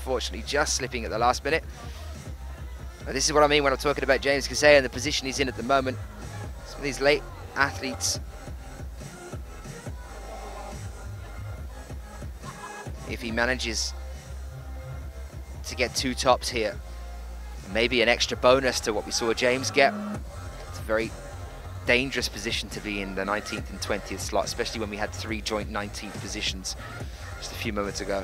S2: Unfortunately, just slipping at the last minute. And this is what I mean when I'm talking about James Cassé and the position he's in at the moment. Some of these late athletes, if he manages to get 2 tops here, maybe an extra bonus to what we saw James get, it's a very dangerous position to be in, the 19th and 20th slot, especially when we had 3 joint 19th positions just a few moments ago.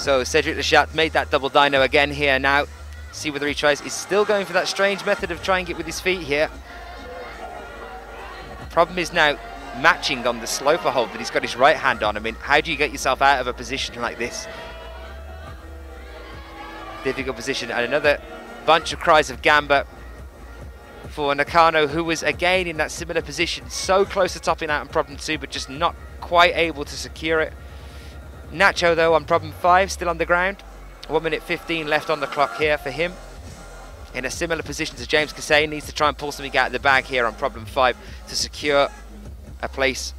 S2: So Cedric Lechat made that double dyno again here now. See whether he tries. He's still going for that strange method of trying it with his feet here. The problem is now matching on the sloper hold that he's got his right hand on. I mean, how do you get yourself out of a position like this? Difficult position. And another bunch of cries of gamba for Nakano, who was again in that similar position, so close to topping out on problem 2, but just not quite able to secure it. Nacho, though, on problem 5, still on the ground. 1 minute 15 left on the clock here for him. In a similar position to James Kasey, needs to try and pull something out of the bag here on problem 5 to secure a place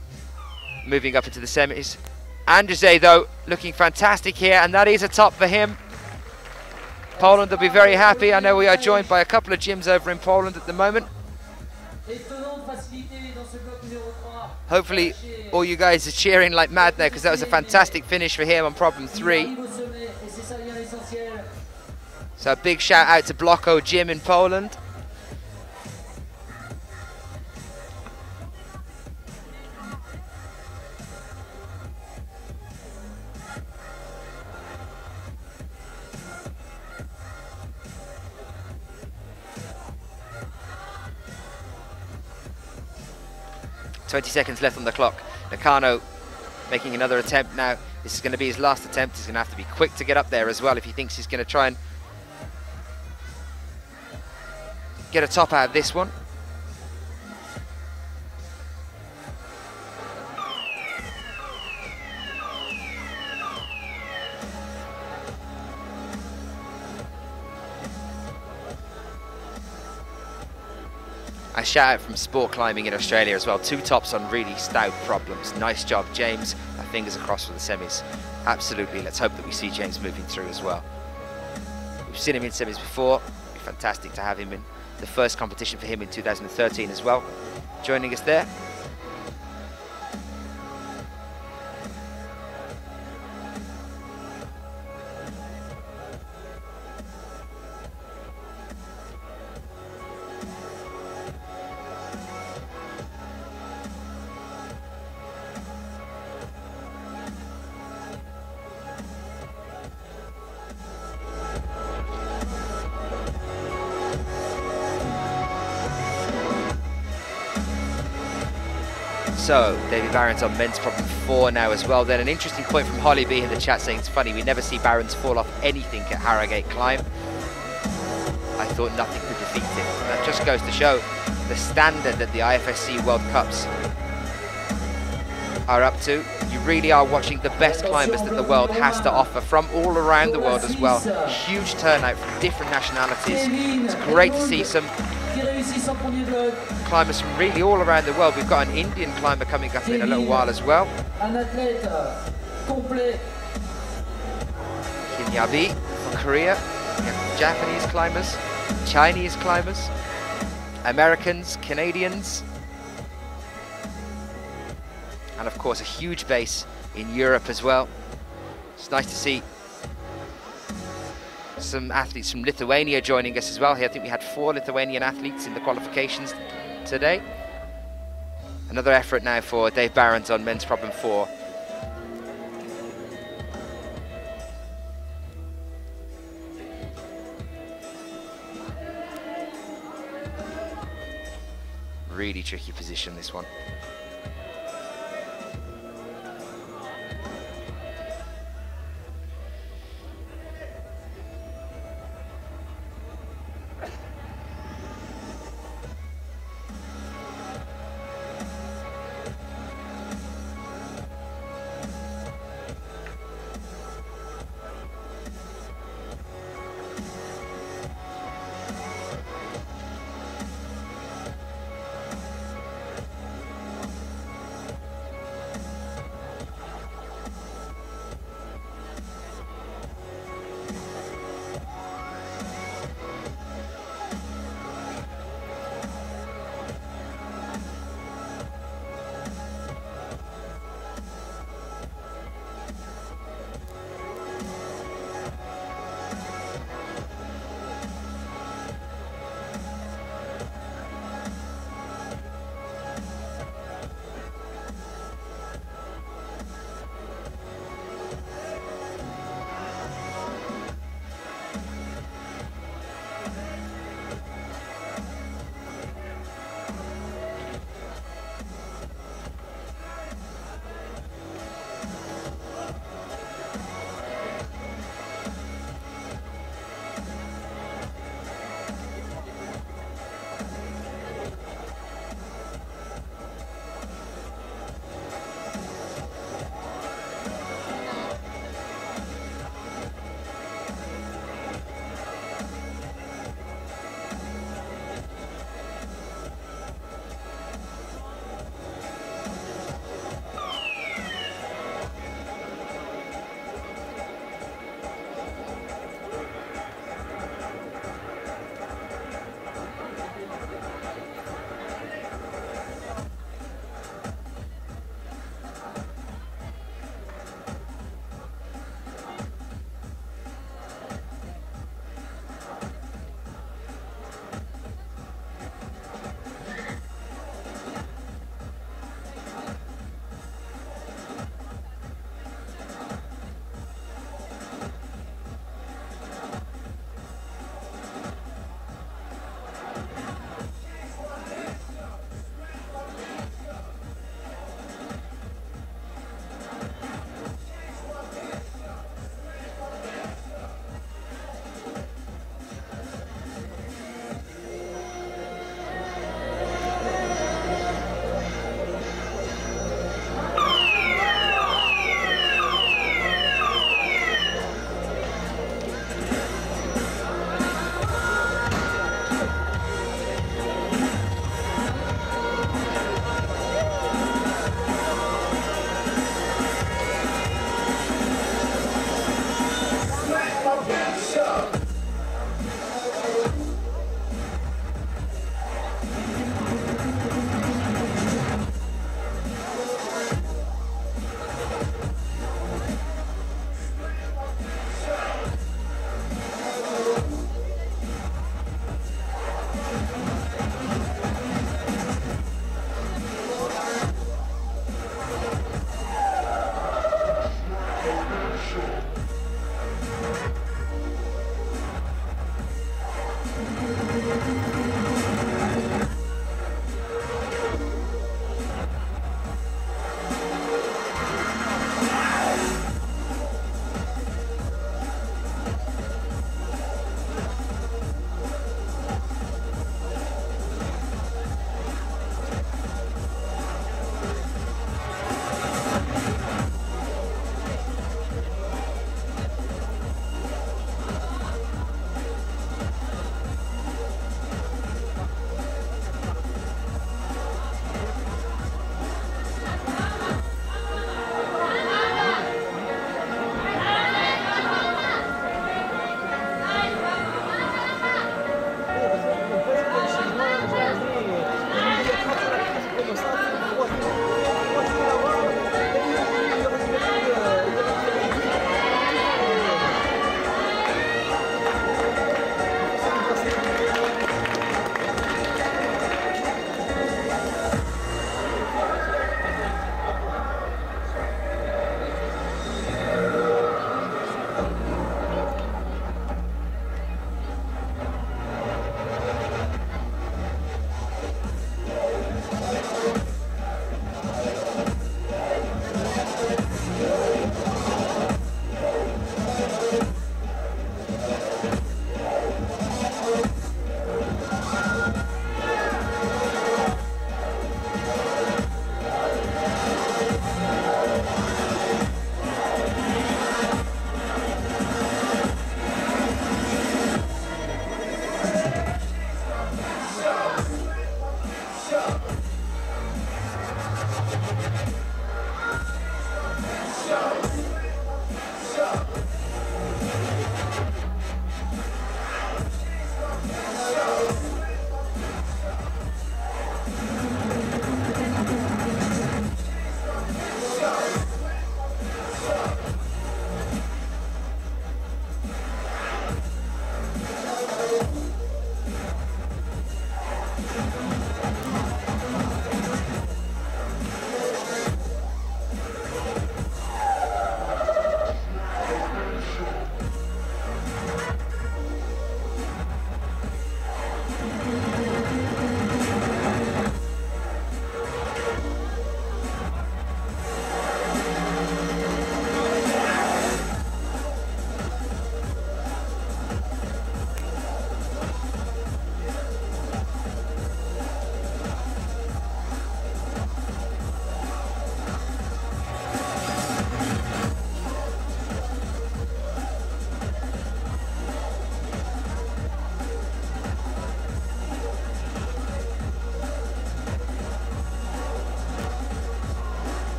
S2: moving up into the semis. Andrzej, though, looking fantastic here, and that is a top for him. Poland will be very happy. I know we are joined by a couple of gyms over in Poland at the moment. Hopefully all you guys are cheering like mad there, because that was a fantastic finish for him on problem 3. So a big shout out to Blocko Gym in Poland. .20 seconds left on the clock. Nakano making another attempt now. This is going to be his last attempt. He's going to have to be quick to get up there as well if he thinks he's going to try and get a top out of this one. A shout out from Sport Climbing in Australia as well. 2 tops on really stout problems. Nice job, James. Fingers across for the semis. Absolutely. Let's hope that we see James moving through as well. We've seen him in semis before. It'd be fantastic to have him in the first competition for him in 2013 as well. Joining us there. So, David Barron's on men's problem 4 now as well. Then an interesting point from Holly B in the chat saying it's funny, we never see Barron's fall off anything at Harrogate Climb. I thought nothing could defeat him. That just goes to show the standard that the IFSC World Cups are up to. You really are watching the best climbers that the world has to offer from all around the world as well. Huge turnout from different nationalities. It's great to see some climbers from really all around the world. We've got an Indian climber coming up in a little while as well. Kinyabi from Korea. We have Japanese climbers, Chinese climbers, Americans, Canadians, and of course a huge base in Europe as well. It's nice to see some athletes from Lithuania joining us as well here. I think we had 4 Lithuanian athletes in the qualifications today. Another effort now for Dave Barron's on men's problem 4. Really tricky position, this one.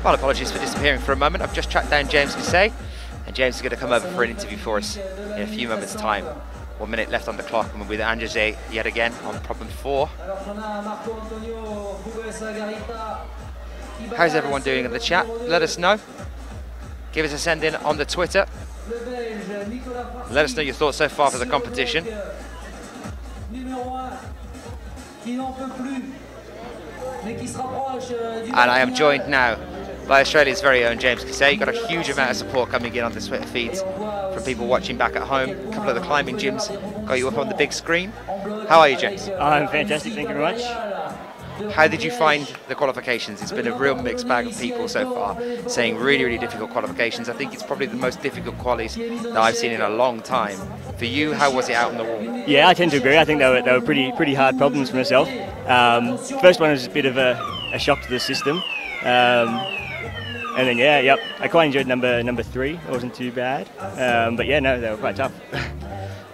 S2: Well, apologies for disappearing for a moment. I've just tracked down James Gusset, and James is going to come over for an interview for us in a few moments' time. 1 minute left on the clock, and we're with Andrzej yet again on problem 4. How's everyone doing in the chat? Let us know. Give us a send in on the Twitter. Let us know your thoughts so far for the competition. And I am joined now by Australia's very own James Gusset. You've got a huge amount of support coming in on the Twitter feeds from people watching back at home. A couple of the climbing gyms got you up on the big screen. How are you, James?
S7: I'm fantastic, thank you very much.
S2: How did you find the qualifications? It's been a real mixed bag of people so far saying really, really difficult qualifications. I think it's probably the most difficult qualies that I've seen in a long time. For you, how was it out on the wall?
S7: Yeah, I tend to agree. I think they were pretty hard problems for myself. First one was a bit of a shock to the system. And then, I quite enjoyed number 3. It wasn't too bad. But yeah, no, they were quite tough.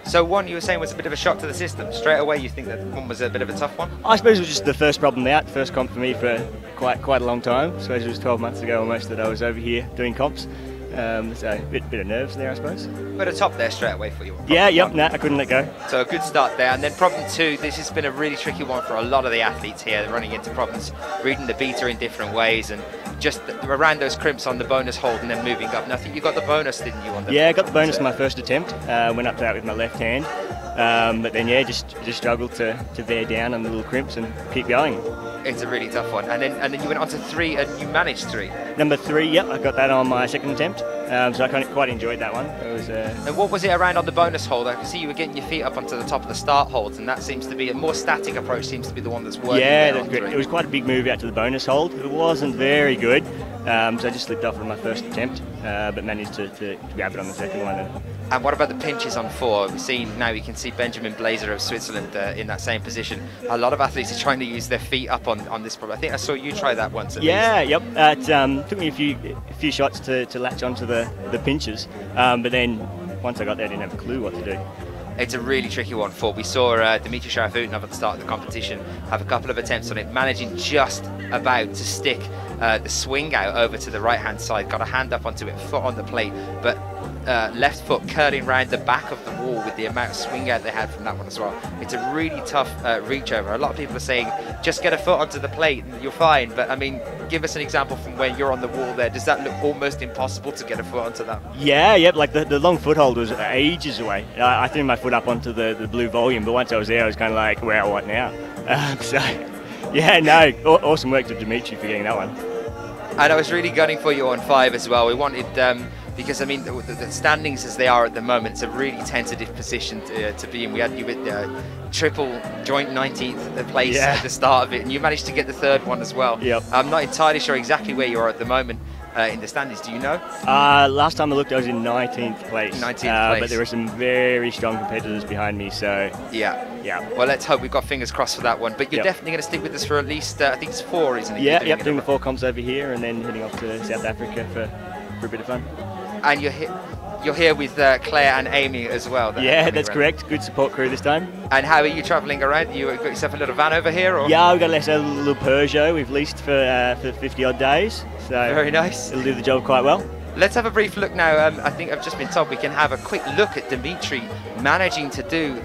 S2: So one you were saying was a bit of a shock to the system. Straight away you think that one was a bit of a tough one?
S7: I suppose it was just the first problem out, first comp for me for quite a long time. I suppose it was 12 months ago almost that I was over here doing comps. So a bit of nerves there, I suppose.
S2: But a top there straight away for you.
S7: Yeah, I couldn't let go.
S2: So a good start there. And then problem 2, this has been a really tricky one for a lot of the athletes here, running into problems, reading the beta in different ways, and just around those crimps on the bonus hold and then moving up. And I think you got the bonus, didn't you? On the
S7: I got the bonus in my first attempt. Went up to that with my left hand. But then, just struggled to bear down on the little crimps and keep going.
S2: It's a really tough one. And then you went on to 3 and you managed 3.
S7: Number 3, I got that on my second attempt. So I quite enjoyed that one. It was.
S2: And what was it around on the bonus hold? I can see you were getting your feet up onto the top of the start holds, and that seems to be a more static approach. Seems to be the one that's working.
S7: Yeah, that's great. It was quite a big move out to the bonus hold. It wasn't very good, so I just slipped off on my first attempt, but managed to grab it on the second one.
S2: And what about the pinches on 4? We've seen now, you can see Benjamin Blazer of Switzerland in that same position. A lot of athletes are trying to use their feet up on this problem. I think I saw you try that once.
S7: It took me a few shots to latch onto the pinches, but then once I got there, I didn't have a clue what to do.
S2: It's a really tricky one. We saw Dimitri Sharafutinov at the start of the competition have a couple of attempts on it, managing just about to stick the swing out over to the right-hand side, got a hand up onto it, foot on the plate, but left foot curling around the back of the wall with the amount of swing out they had from that one as well. It's a really tough reach over. A lot of people are saying, just get a foot onto the plate and you're fine. But I mean, give us an example from when you're on the wall there. Does that look almost impossible to get a foot onto that?
S7: Yeah, like the long foothold was ages away. I threw my foot up onto the blue volume, but once I was there, I was kind of like, well, what now? Awesome work to Dimitri for getting that one.
S2: And I was really gunning for you on 5 as well. We wanted, because I mean, the standings as they are at the moment, it's a really tentative position to be in. We had you with triple joint 19th place at the start of it, and you managed to get the 3rd one as well.
S7: Yep.
S2: I'm not entirely sure exactly where you are at the moment in the standings. Do you know?
S7: Last time I looked, I was in 19th place.
S2: 19th place.
S7: But there were some very strong competitors behind me, so...
S2: Yeah. Well, let's hope we've got fingers crossed for that one. But you're definitely going to stick with us for at least, I think it's 4, isn't it?
S7: Doing the 4 comps over here and then heading off to South Africa for a bit of fun.
S2: And you're here with Claire and Amy as well.
S7: Yeah, that's correct. Good support crew this time.
S2: And how are you travelling around? You got yourself a little van over here? Or?
S7: Yeah, we've got a little Peugeot we've leased for 50 odd days. So
S2: very nice.
S7: It'll do the job quite well.
S2: Let's have a brief look now. I think I've just been told we can have a quick look at Dimitri managing to do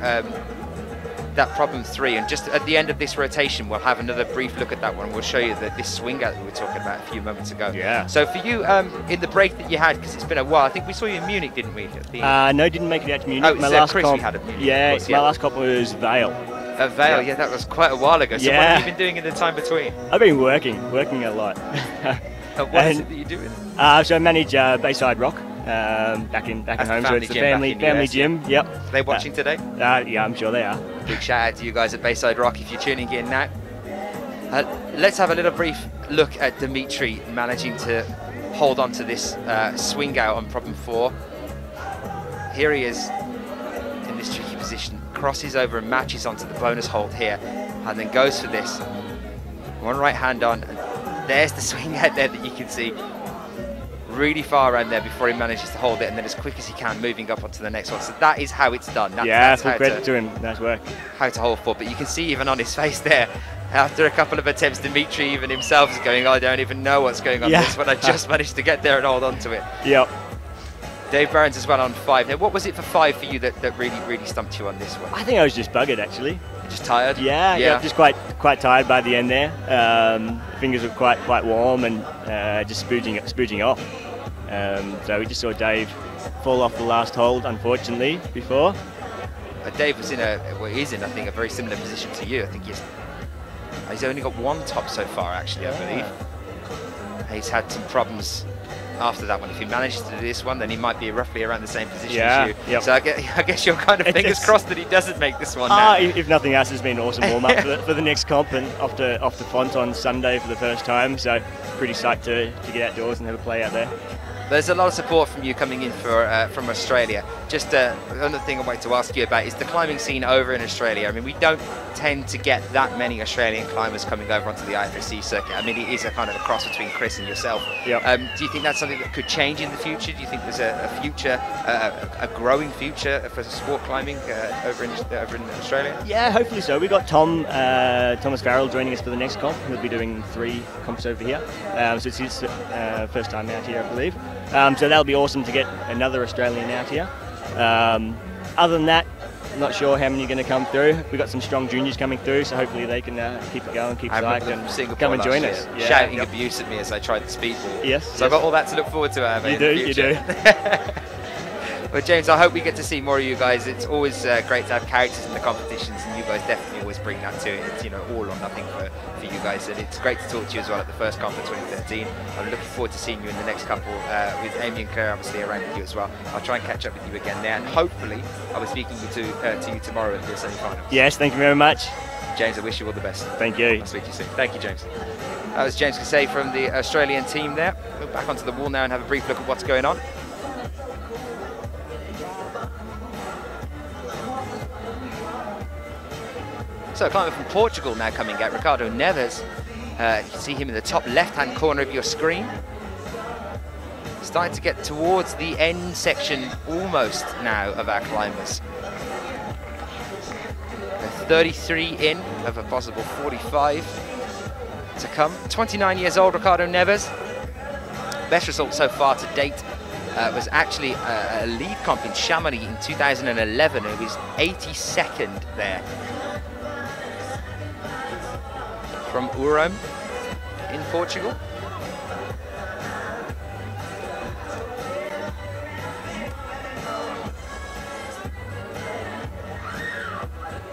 S2: that problem 3, and just at the end of this rotation we'll have another brief look at that one. We'll show you this swing out that we were talking about a few moments ago.
S7: Yeah.
S2: So for you, in the break that you had, because it's been a while, I think we saw you in Munich, didn't we?
S7: No, didn't make it out to Munich.
S2: Oh, my last Chris comp, we had at Munich.
S7: Yeah, my last comp was Vale.
S2: Vale, yeah, that was quite a while ago. So what have you been doing in the time between?
S7: I've been working a lot.
S2: What is it that you're doing?
S7: So I manage Bayside Rock. Back at home, so it's the family gym. Yep.
S2: Are they watching today?
S7: Yeah, I'm sure they are.
S2: Big shout out to you guys at Bayside Rock if you're tuning in now. Let's have a little brief look at Dimitri managing to hold on to this swing out on problem 4. Here he is in this tricky position, crosses over and matches onto the bonus hold here, and then goes for this. One right hand on, and there's the swing out there that you can see. Really far around there before he manages to hold it, and then as quick as he can moving up onto the next one. So that is how it's done.
S7: That's full credit to him. Nice work.
S2: How to hold 4, but you can see even on his face there After a couple of attempts, Dimitri even himself is going, I don't even know what's going on this one. I just managed to get there and hold on to it.
S7: Yep.
S2: Dave Barron's as well on 5. Now, what was it for 5 for you that really stumped you on this one?
S7: I think I was just buggered, actually.
S2: Just tired?
S7: Yeah, just quite tired by the end there. Fingers were quite warm and just spooging off. So we just saw Dave fall off the last hold, unfortunately, before.
S2: Dave was in he's in, I think, a very similar position to you. I think he's only got 1 top so far, actually, I believe. He's had some problems after that one. If he manages to do this one, then he might be roughly around the same position as you.
S7: Yep.
S2: So I guess you're kind of fingers crossed that he doesn't make this one now.
S7: If nothing else, it's been an awesome warm-up for the next comp, and off the font on Sunday for the first time. So pretty psyched to get outdoors and have a play out there.
S2: There's a lot of support from you coming in from Australia. Just another thing I wanted to ask you about is the climbing scene over in Australia. I mean, we don't tend to get that many Australian climbers coming over onto the IFSC circuit. I mean, it is a kind of a cross between Chris and yourself.
S7: Yep.
S2: Do you think that's something that could change in the future? Do you think there's a future, a growing future for sport climbing over in Australia?
S7: Yeah, hopefully so. We got Thomas Farrell joining us for the next comp. He'll be doing 3 comps over here. So it's his first time out here, I believe. So that'll be awesome to get another Australian out here. Other than that, I'm not sure how many are going to come through. We've got some strong juniors coming through, so hopefully they can keep it going, keep psyched, and come and join us.
S2: Yeah, shouting abuse at me as I tried the speedball.
S7: Yes.
S2: So I've got all that to look forward to.
S7: You do.
S2: Well, James, I hope we get to see more of you guys. It's always great to have characters in the competitions, and you guys definitely always bring that to it. It's, you know, all or nothing for you guys, and it's great to talk to you as well at the first comp of 2013. I'm looking forward to seeing you in the next couple with Amy and Claire obviously around with you as well. I'll try and catch up with you again there, and hopefully I'll be speaking to you tomorrow at the semi-finals.
S7: Yes, thank you very much.
S2: James, I wish you all the best.
S7: Thank you.
S2: I'll speak to you soon. Thank you, James. That was James Casey from the Australian team there. We'll back onto the wall now and have a brief look at what's going on. So a climber from Portugal now coming out, Ricardo Neves. You can see him in the top left-hand corner of your screen. Starting to get towards the end section almost now of our climbers. 33 in of a possible 45 to come. 29 years old, Ricardo Neves. Best result so far to date was actually a lead comp in Chamonix in 2011. It was 82nd there. From Urum in Portugal.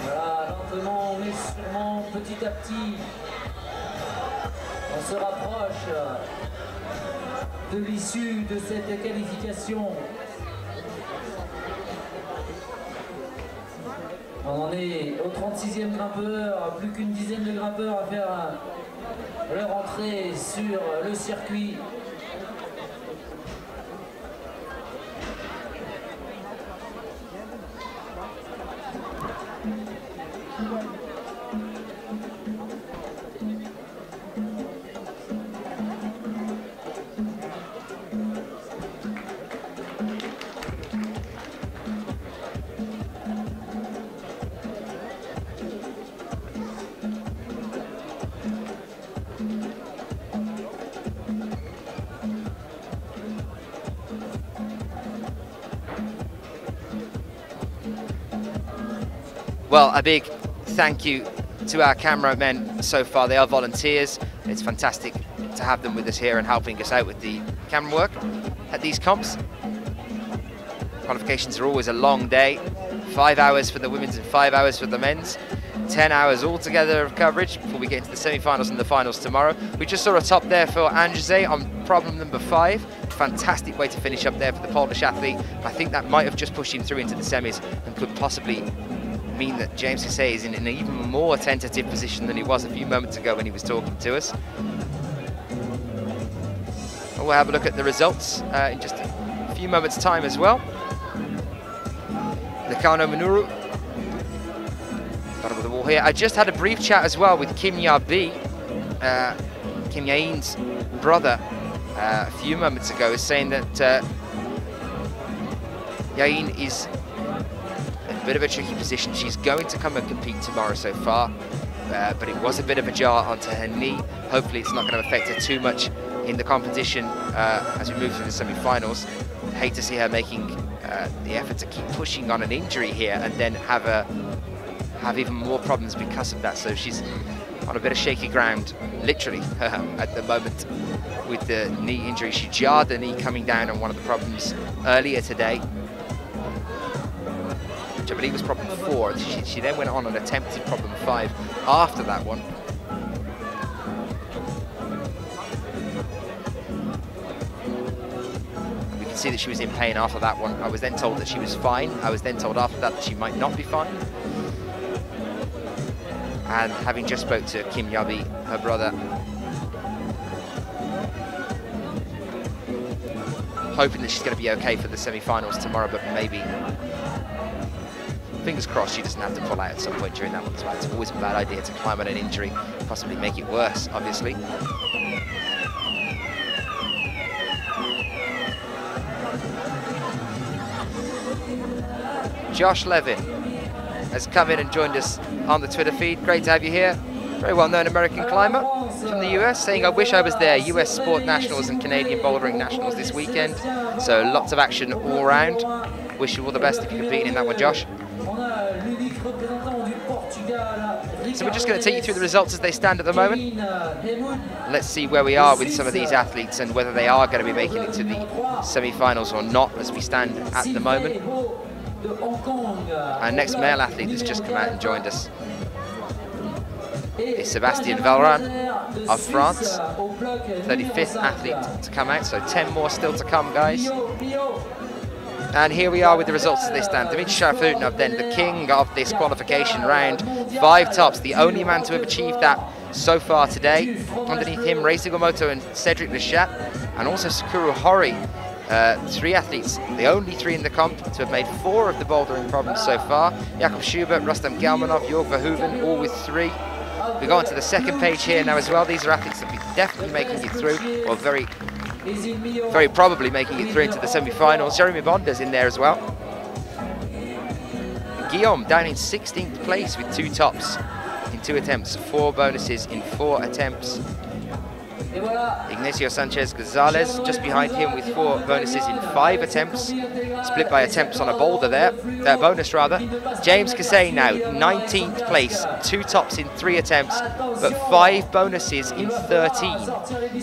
S3: Voilà, lentement, mais sûrement, petit à petit, on se rapproche de l'issue de cette qualification. On en est au 36e grimpeur, plus qu'une dizaine de grimpeurs à faire leur entrée sur le circuit.
S2: Well, a big thank you to our cameramen so far. They are volunteers. It's fantastic to have them with us here and helping us out with the camera work at these comps. Qualifications are always a long day. 5 hours for the women's and 5 hours for the men's. 10 hours altogether of coverage before we get into the semi-finals and the finals tomorrow. We just saw a top there for Andrzej on problem number 5. Fantastic way to finish up there for the Polish athlete. I think that might have just pushed him through into the semis and could possibly mean that James Casey is in an even more tentative position than he was a few moments ago when he was talking to us. We'll have a look at the results in just a few moments' time as well. Nakano Minoru, bottom of the wall here. I just had a brief chat as well with Kim Ya-bi, Kim Ya-in's brother, a few moments ago, is saying that Ya-in is in a bit of a tricky position. She's going to come and compete tomorrow so far. but it was a bit of a jar onto her knee. Hopefully it's not going to affect her too much in the competition as we move through the semi-finals. Hate to see her making the effort to keep pushing on an injury here and then have even more problems because of that. So she's on a bit of shaky ground, literally, at the moment with the knee injury. She jarred the knee coming down on one of the problems earlier today, which I believe was problem 4. She then went on and attempted problem 5 after that one. We can see that she was in pain after that one. I was then told that she was fine. I was then told after that she might not be fine. And having just spoke to Kim Yabi, her brother, hoping that she's going to be okay for the semi-finals tomorrow, but maybe, fingers crossed, she doesn't have to pull out at some point during that one as well. It's always a bad idea to climb on an injury, possibly make it worse, obviously. Josh Levin has come in and joined us on the Twitter feed. Great to have you here. Very well-known American climber from the US, saying, I wish I was there. US Sport Nationals and Canadian Bouldering Nationals this weekend. So lots of action all around. Wish you all the best if you're competing in that one, Josh. So we're just going to take you through the results as they stand at the moment. Let's see where we are with some of these athletes and whether they are going to be making it to the semi-finals or not as we stand at the moment. Our next male athlete has just come out and joined us is Sébastien Valran of France, 35th athlete to come out, so 10 more still to come, guys. And here we are with the results as they stand. Dimitri Sharafutdinov, then the king of this qualification round. 5 tops, the only man to have achieved that so far today. Underneath him, Ray Sugimoto and Cedric Lechat, and also Sakuru Hori. 3 athletes, the only 3 in the comp to have made 4 of the bouldering problems so far. Jakob Schubert, Rustam Galmanov, Jörg Verhoeven, all with 3. We go on to the second page here now as well. These are athletes that will be definitely making it through, or very probably making it through into the semi-finals. Jeremy Bonda's in there as well. Guillaume down in 16th place with 2 tops in 2 attempts, 4 bonuses in 4 attempts. Ignacio Sanchez Gonzalez just behind him with 4 bonuses in 5 attempts, split by attempts on a boulder there, bonus rather. James Cassay now 19th place, 2 tops in 3 attempts, but 5 bonuses in 13.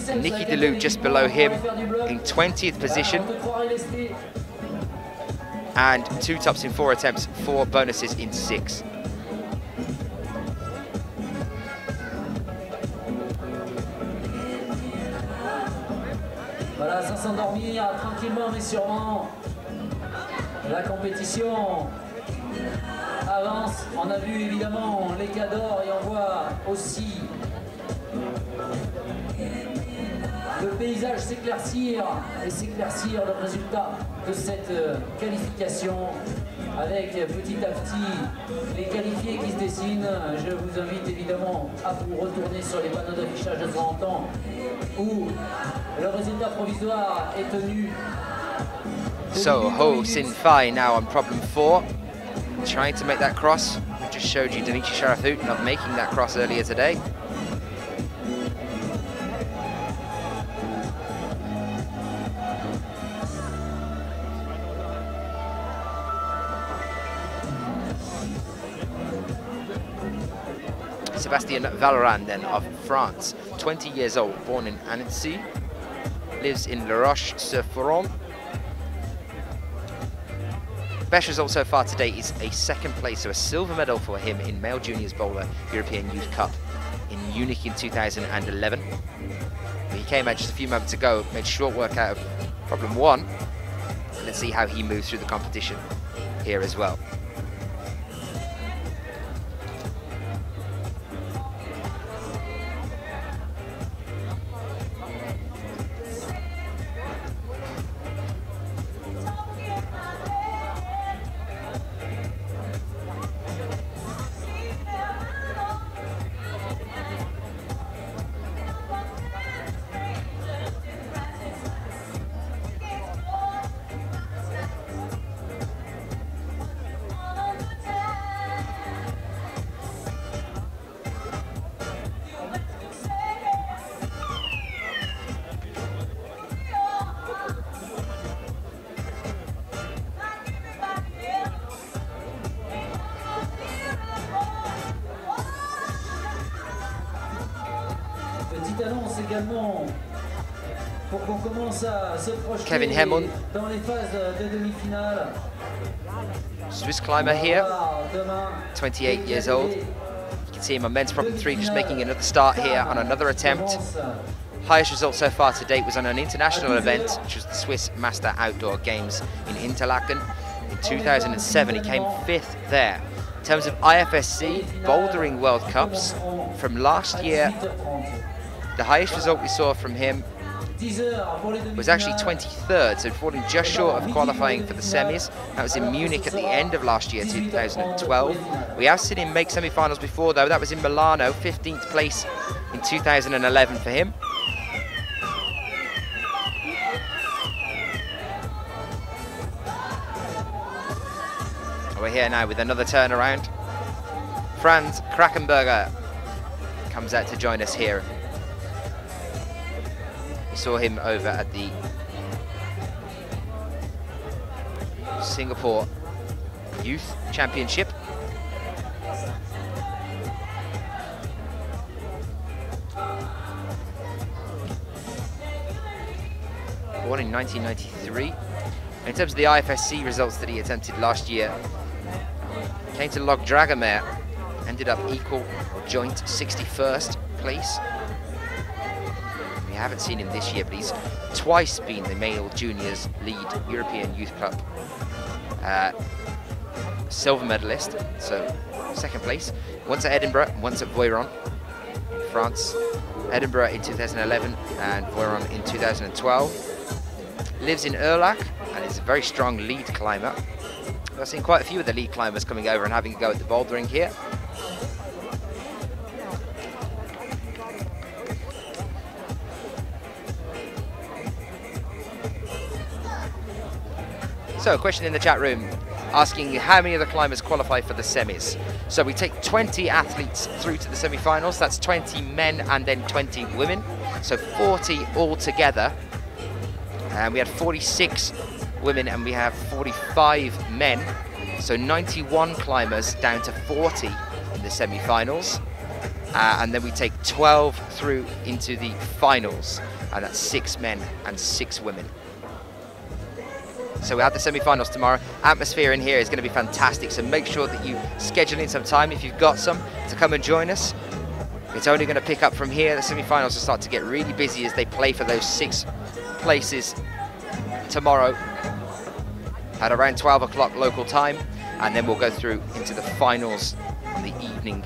S2: And Nicky Delou just below him in 20th position, and 2 tops in 4 attempts, 4 bonuses in 6.
S3: Voilà, sans s'endormir, tranquillement mais sûrement. La compétition avance. On a vu évidemment les cadors et on voit aussi le paysage s'éclaircir et s'éclaircir le résultat de cette qualification avec petit à petit les qualifiés qui se dessinent. Je vous invite évidemment à vous retourner sur les panneaux d'affichage de temps en temps où le résultat provisoire est tenu.
S2: So Ho Sin Fai now on problem 4, trying to make that cross. We just showed you Dimitri Sharafutdinov making that cross earlier today. Sébastien Valran then of France, 20 years old, born in Annecy, lives in La Roche-sur-Foron. Best result so far today is a 2nd place, so a silver medal for him in Male Juniors Bowler European Youth Cup in Munich in 2011. He came out just a few moments ago, made short work out of problem 1. Let's see how he moves through the competition here as well.
S3: avance également pour qu'on commence à se
S2: Kevin
S3: projeter
S2: Hemmon,
S3: dans les phases de demi-finale.
S2: Swiss climber here,
S3: Demain,
S2: 28 years old. You can see him on men's problem 3, just making another start here on another attempt. Highest result so far to date was on an international event, which was the Swiss Master Outdoor Games in Interlaken in 2007. He came 5th there. In terms of IFSC Bouldering World Cups from last year, the highest result we saw from him was actually 23rd, so falling just short of qualifying for the semis. That was in Munich at the end of last year, 2012. We have seen him make semi-finals before though. That was in Milano, 15th place in 2011 for him. We're here now with another turnaround. Franz Krakenberger comes out to join us here. We saw him over at the Singapore Youth Championship. Born in 1993. In terms of the IFSC results that he attempted last year, came to Log Dragomir, ended up equal joint 61st place. We haven't seen him this year, but he's twice been the male juniors lead European Youth Cup silver medalist, so second place. Once at Edinburgh, once at Voiron, France. Edinburgh in 2011 and Voiron in 2012. Lives in Urlach and is a very strong lead climber. I've seen quite a few of the lead climbers coming over and having a go at the bouldering here. So a question in the chat room asking how many of the climbers qualify for the semis. So we take 20 athletes through to the semi-finals. That's 20 men and then 20 women. So 40 altogether. And we had 46 women and we have 45 men. So 91 climbers down to 40 in the semi-finals. And then we take 12 through into the finals. And that's 6 men and 6 women. So we have the semi-finals tomorrow. Atmosphere in here is going to be fantastic, so make sure that you schedule in some time, if you've got some, to come and join us. It's only going to pick up from here. The semi-finals will start to get really busy as they play for those 6 places tomorrow at around 12 o'clock local time, and then we'll go through into the finals on the evening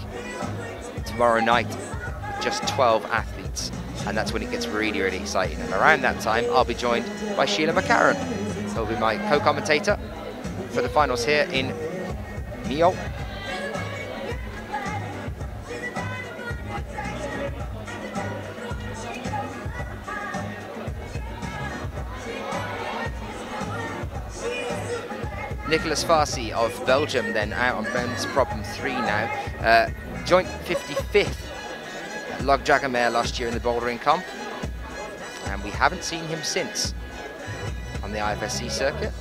S2: tomorrow night with just 12 athletes, and that's when it gets really, really exciting. And around that time, I'll be joined by Sheila McCarron. He'll be my co-commentator for the finals here in Millau. Nicolas Farsi of Belgium then out on men's problem 3 now. Joint 55th at Log Dragomir last year in the bouldering comp. And we haven't seen him since on the IFSC circuit.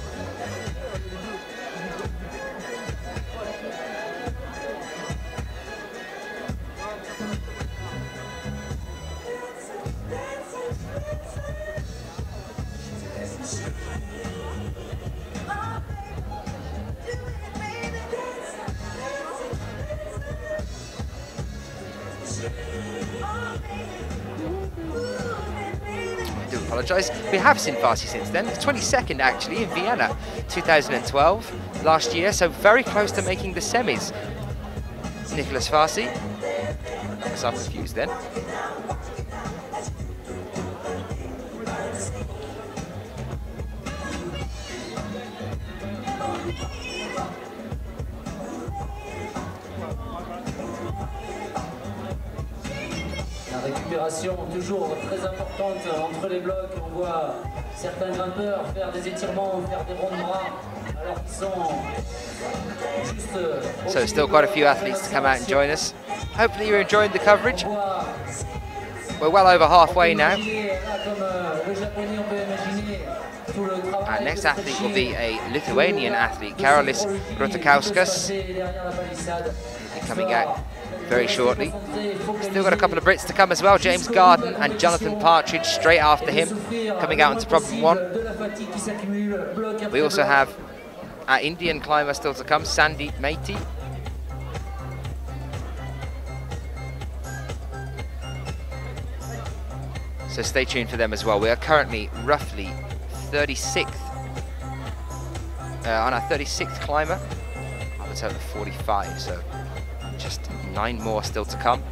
S2: We have seen Farsi since then. 22nd actually in Vienna 2012 last year, so very close to making the semis. Nicolas Farsi. Got myself confused then.
S3: Récupération toujours très importante entre les blocs. On voit certains grimpeurs faire des étirements ou faire des ronds de bras alors qu'ils sont juste.
S2: So still quite a few athletes to come out and join us. Hopefully you're enjoying the coverage. We're well over halfway now. Our next athlete will be a Lithuanian athlete, Karolis Rutakauskas. He'll be coming out very shortly. Still got a couple of Brits to come as well. James Garden and Jonathan Partridge straight after him, coming out into problem 1. We also have our Indian climber still to come, Sandeep Meiti. So stay tuned for them as well. We are currently roughly 36th, on our 36th climber. I was over 45, so just 9 more still to come.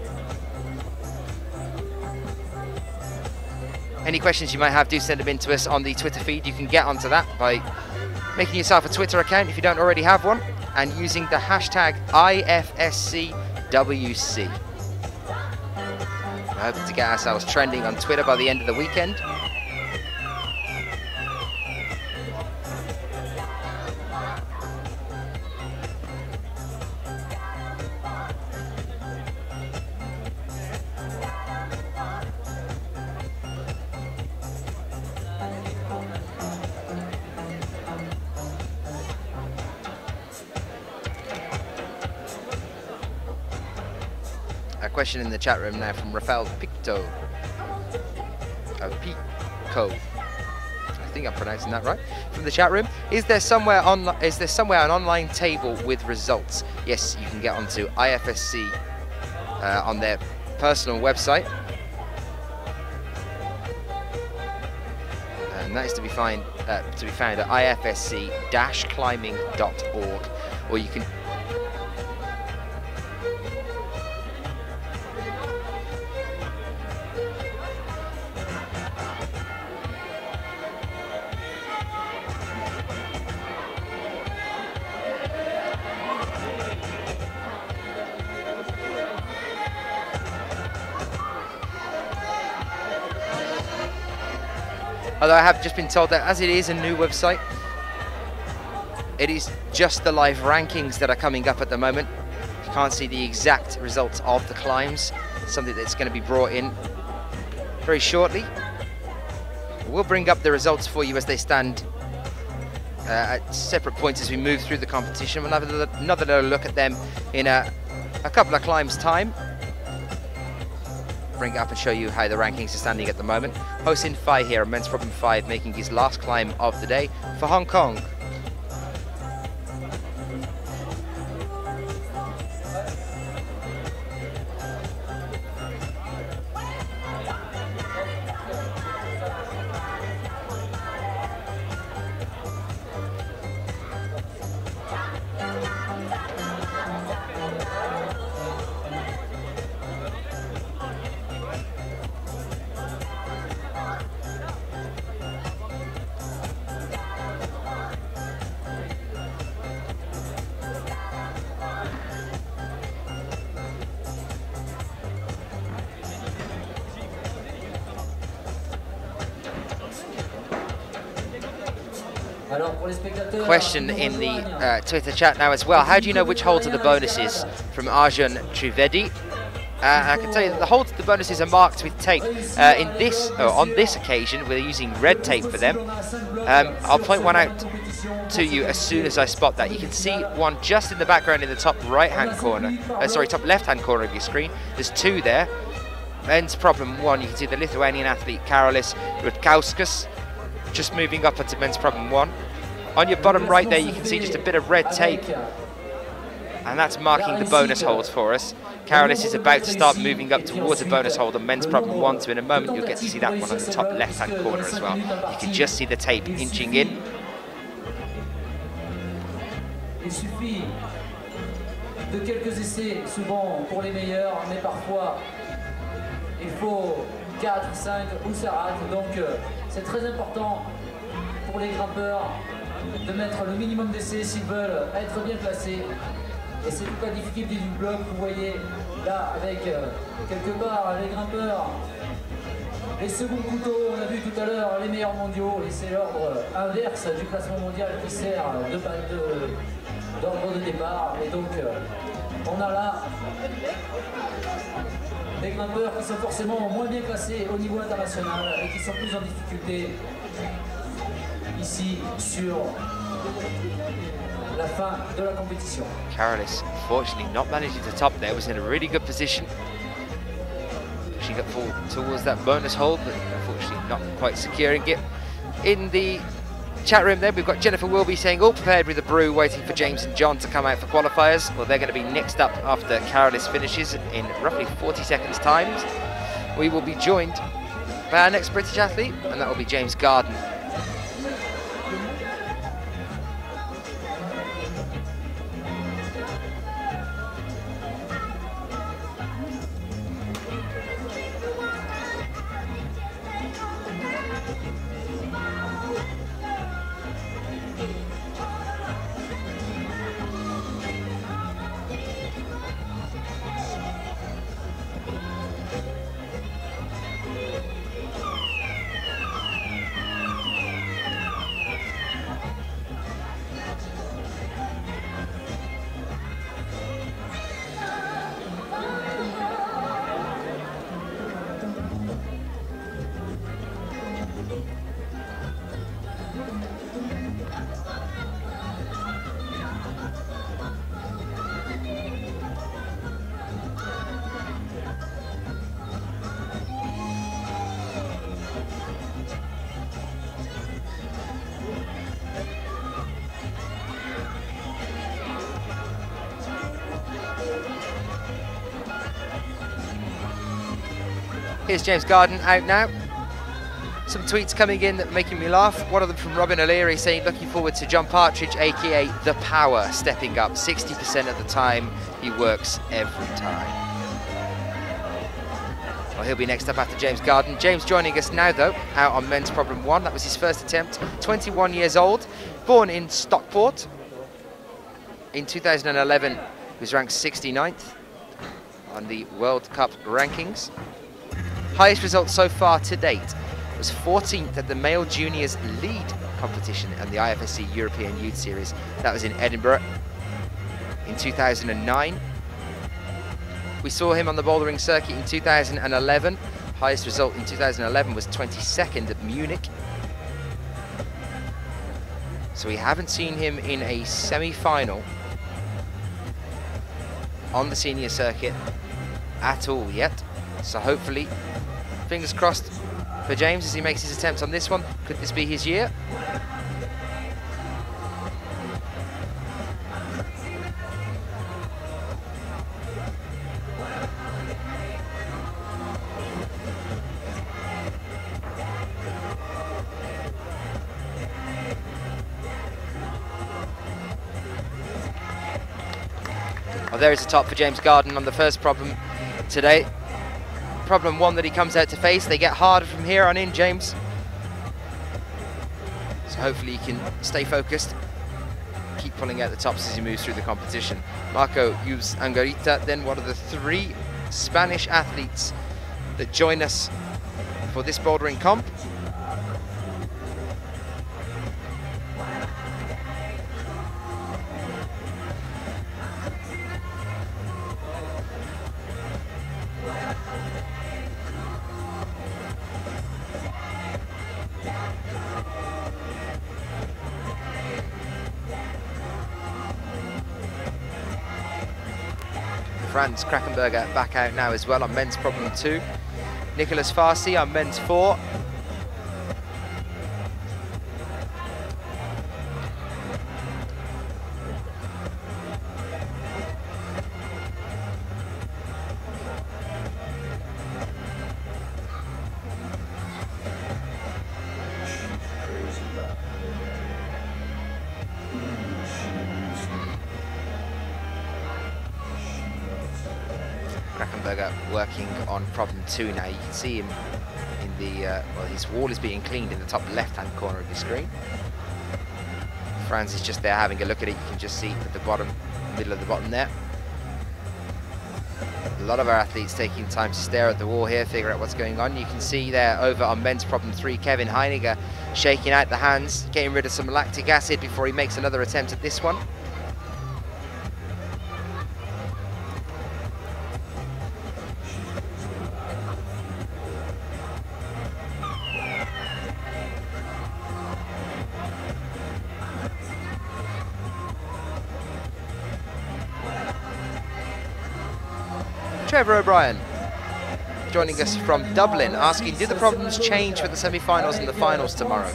S2: Any questions you might have, do send them in to us on the Twitter feed. You can get onto that by making yourself a Twitter account if you don't already have one, and using the hashtag IFSCWC. We're hoping to get ourselves trending on Twitter by the end of the weekend. Question in the chat room now from Rafael Pico. Pico. I think I'm pronouncing that right. From the chat room, is there somewhere an online table with results? Yes, you can get onto IFSC on their personal website, and that is to be found at ifsc-climbing.org, or you can. Although I have just been told that as it is a new website, it is just the live rankings that are coming up at the moment. You can't see the exact results of the climbs, something that's going to be brought in very shortly. We'll bring up the results for you as they stand at separate points as we move through the competition. We'll have another little look at them in a couple of climbs' time. Bring it up and show you how the rankings are standing at the moment. Ho-Sin Fai here, men's problem 5, making his last climb of the day for Hong Kong. Question in the Twitter chat now as well. How do you know which holes are the bonuses? From Arjun Trivedi. I can tell you that the holes, the bonuses are marked with tape. On this occasion, we're using red tape for them. I'll point one out to you as soon as I spot that. You can see one just in the background in the top right-hand corner. Top left-hand corner of your screen. There's 2 there. Men's problem 1. You can see the Lithuanian athlete Karolis Rutkauskas just moving up into men's problem 1. On your bottom right there, you can see just a bit of red tape, and that's marking the bonus holes for us. Karolis is about to start moving up towards a bonus hold on men's problem 1, so in a moment you'll get to see that one on the top left-hand corner as well. You can just see the tape inching in.
S3: Il suffit de quelques essais, souvent pour les meilleurs, mais parfois il faut 4, 5 ou ça rate. Donc c'est très important pour les grimpeurs de mettre le minimum d'essais s'ils veulent être bien classés. Et c'est toute la difficulté du bloc, vous voyez là avec quelque part les grimpeurs, les seconds couteaux, on a vu tout à l'heure les meilleurs mondiaux, et c'est l'ordre inverse du classement mondial qui sert d'ordre de départ. Et donc on a là des grimpeurs qui sont forcément moins bien classés au niveau international et qui sont plus en difficulté ici sur la fin de la compétition.
S2: Karolis, unfortunately, not managing to top there, was in a really good position. actually got fall towards that bonus hold, but unfortunately not quite securing it. In the chat room then, we've got Jennifer Wilby saying, all prepared with a brew, waiting for James and John to come out for qualifiers. Well, they're going to be next up after Carolis finishes in roughly 40 seconds time. We will be joined by our next British athlete, and that will be James Garden. Here's James Garden out now. Some tweets coming in that are making me laugh. One of them from Robin O'Leary saying, looking forward to John Partridge, aka The Power, stepping up 60% of the time. He works every time. Well, he'll be next up after James Garden. James joining us now, though, out on men's problem 1. That was his first attempt. 21 years old, born in Stockport. In 2011, he was ranked 69th on the World Cup rankings. Highest result so far to date was 14th at the Male Juniors Lead competition and the IFSC European Youth Series. That was in Edinburgh in 2009. We saw him on the bouldering circuit in 2011. Highest result in 2011 was 22nd at Munich. So we haven't seen him in a semi-final on the senior circuit at all yet. So hopefully, fingers crossed for James as he makes his attempts on this one. Could this be his year? Well, there is the top for James Garden on the first problem today. Problem 1 that he comes out to face. They get harder from here on in, James. So hopefully he can stay focused, keep pulling out the tops as he moves through the competition. Marco Yves Angarita, then one of the 3 Spanish athletes that join us for this bouldering comp. Franz Krakenberger back out now as well on men's problem 2. Nicholas Farsi on men's 4. Krakenberger working on problem 2 now. You can see him in the, well, his wall is being cleaned in the top left-hand corner of your screen. Franz is just there having a look at it. You can just see at the bottom, middle of the bottom there. A lot of our athletes taking time to stare at the wall here, figure out what's going on. You can see there over on men's problem 3, Kevin Heiniger shaking out the hands, getting rid of some lactic acid before he makes another attempt at this one. Trevor O'Brien joining us from Dublin, asking, do the problems change for the semi-finals and the finals tomorrow?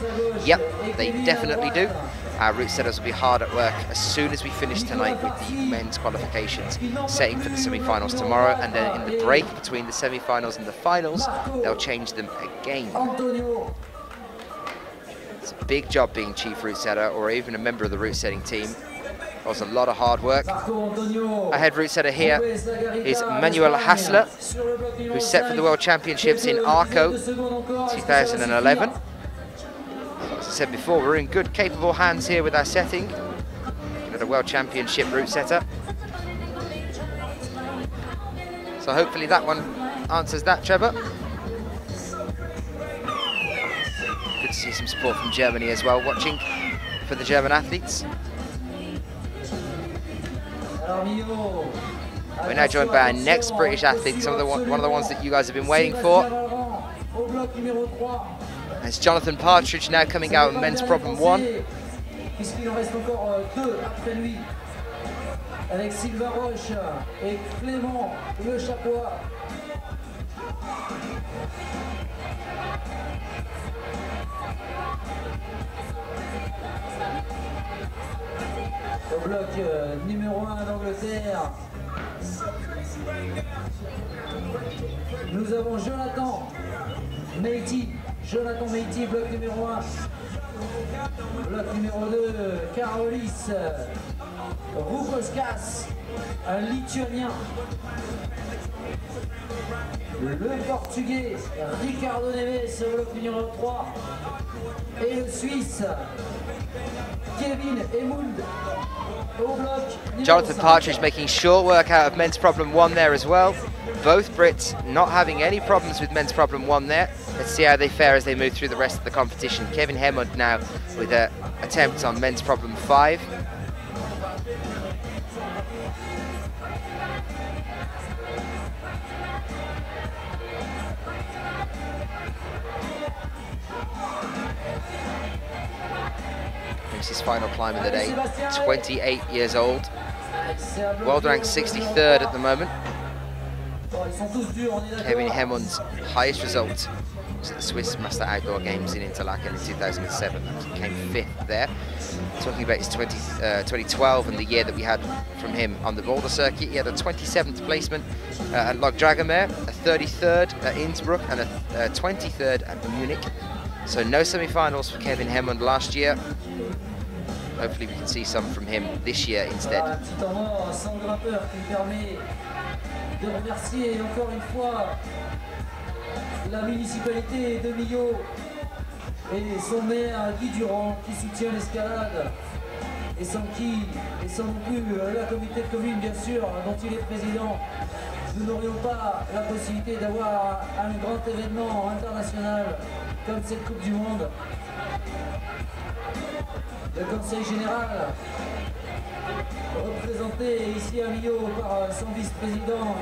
S2: Yep, they definitely do. Our route setters will be hard at work as soon as we finish tonight with the men's qualifications, setting for the semi-finals tomorrow, and then in the break between the semi-finals and the finals, they'll change them again. It's a big job being chief route setter or even a member of the route setting team. It was a lot of hard work. Our head route setter here is Manuel Hassler, who set for the World Championships in Arco 2011. As I said before, we're in good, capable hands here with our setting. Looking at a World Championship route setter. So hopefully that one answers that, Trevor. Good to see some support from Germany as well, watching for the German athletes. We're now joined by our next British athlete, one of the ones that you guys have been waiting for. It's Jonathan Partridge now coming out in men's problem 1.
S3: Au bloc numéro 1 d'Angleterre, nous avons Jonathan Meiti, bloc numéro 1. Bloc numéro 2, Karolis Rukauskas, un Lituanien. Le Portugais Ricardo Neves, bloc numéro 3. Et le Suisse Kevin Emund.
S2: Jonathan Partridge making short work out of men's problem 1 there as well. Both Brits not having any problems with men's problem 1 there. Let's see how they fare as they move through the rest of the competition. Kevin Hemund now with an attempt on men's problem 5. His final climb of the day, 28 years old, world ranked 63rd at the moment. Kevin Hemund's highest result was at the Swiss Master Outdoor Games in Interlaken in 2007. He came 5th there. Talking about his 2012 and the year that we had from him on the boulder circuit, he had a 27th placement at Log Dragomer, a 33rd at Innsbruck, and a 23rd at Munich. So no semi-finals for Kevin Hemund last year. Hopefully we can see some from him this year instead.
S3: Un petit temps mort sans grimpeur qui me permet de remercier encore une fois la municipalité de Millau et son maire Guy Durand qui soutient l'escalade et sans qui, et sans non plus la communauté de communes bien sûr dont il est président, nous n'aurions pas la possibilité d'avoir un grand événement international comme cette Coupe du Monde. Le Conseil général, représenté ici à Millau par son vice-président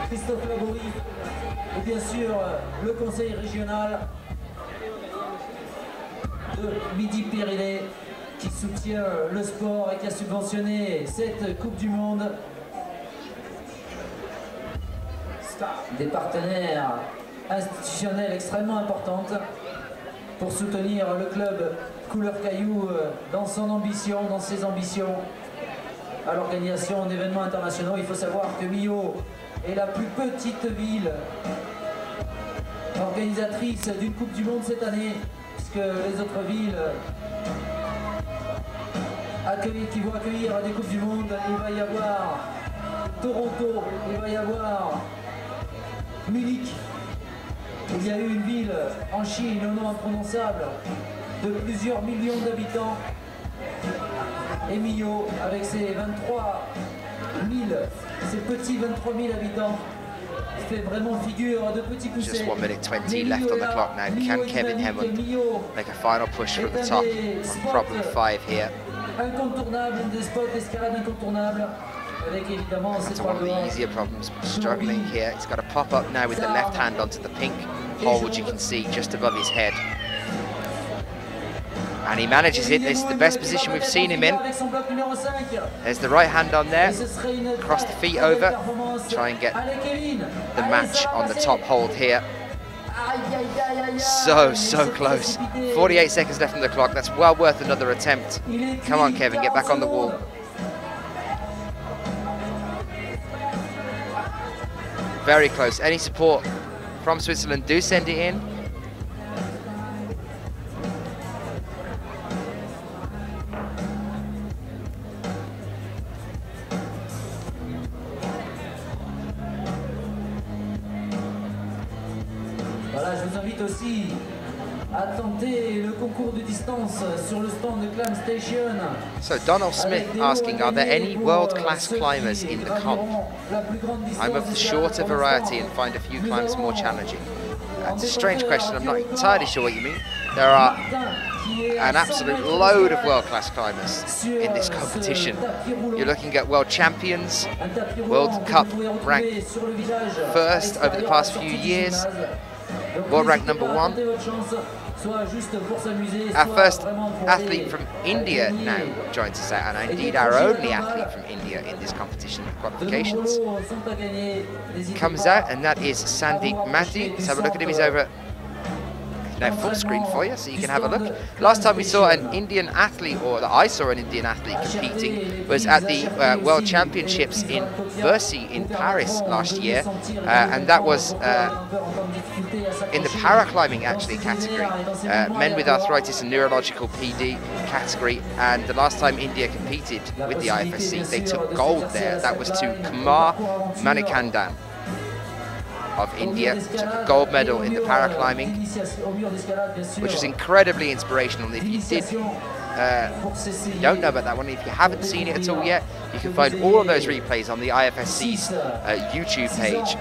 S3: Christophe Laborie, et bien sûr le Conseil régional de Midi-Pyrénées qui soutient le sport et qui a subventionné cette Coupe du Monde. Des partenaires institutionnels extrêmement importants pour soutenir le club Couleur Caillou dans son ambition, dans ses ambitions à l'organisation d'événements internationaux. Il faut savoir que Millau est la plus petite ville organisatrice d'une Coupe du Monde cette année, puisque les autres villes qui vont accueillir des Coupes du Monde, il va y avoir Toronto, il va y avoir Munich. Il y a eu une ville en Chine au nom imprononçable de plusieurs millions d'habitants. Et Millau, avec ses 23 000, ses petits 23 000 habitants, fait vraiment figure de petit poussé.
S2: Just 1 minute 20 left on the clock now. Can Kevin Hemund make a final push from the top on problem 5 here?
S3: Incontournable, des spots d'escalade incontournables.
S2: That's one of the easier problems, but struggling here. He's got to pop up now with the left hand onto the pink hole, which you can see just above his head. And he manages it. This is the best position we've seen him in. There's the right hand on there. Cross the feet over. Try and get the match on the top hold here. So close. 48 seconds left on the clock. That's well worth another attempt. Come on, Kevin, get back on the wall. Very close. Any support from Switzerland, do send it in.
S3: Voilà, je vous invite aussi à tenter le concours de distance sur le stand de Climb Station.
S2: So Donald Smith asking, are there any world-class climbers in the comp? I'm of the shorter variety and find a few climbs more challenging. That's a strange question, I'm not entirely sure what you mean. There are an absolute load of world-class climbers in this competition. You're looking at world champions, World Cup ranked first over the past few years, world rank #1. Our first athlete from India now joins us out, and indeed our only athlete from India in this competition of qualifications. Comes out, and that is Sandeep Mati. Let's have a look at him. He's over now full screen for you, so you can have a look. Last time we saw an Indian athlete, or that I saw an Indian athlete competing, was at the World Championships in Bercy in Paris last year, and that was in the paraclimbing actually category, men with arthritis and neurological PD category. And the last time India competed with the IFSC, they took gold there. That was to Kumar Manikandan of India, took a gold medal in the paraclimbing, which was incredibly inspirational. If you don't know about that one, if you haven't seen it at all yet, you can find all of those replays on the IFSC's YouTube page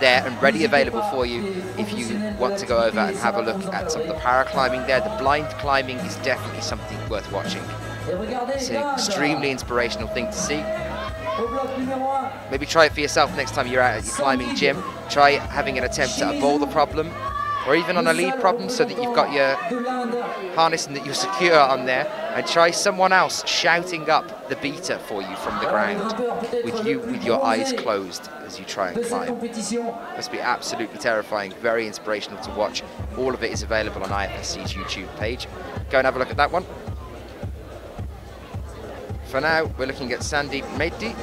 S2: there, and ready available for you if you want to go over and have a look at some of the paraclimbing there. The blind climbing is definitely something worth watching. It's an extremely inspirational thing to see. Maybe try it for yourself next time you're out at your climbing gym. Try having an attempt at a boulder problem, or even on a lead problem, so that you've got your harness and that you're secure on there, and try someone else shouting up the beater for you from the ground with your eyes closed as you try and climb. Must be absolutely terrifying, very inspirational to watch. All of it is available on IFSC's YouTube page. Go and have a look at that one. For now, we're looking at Sandeep Mehdi.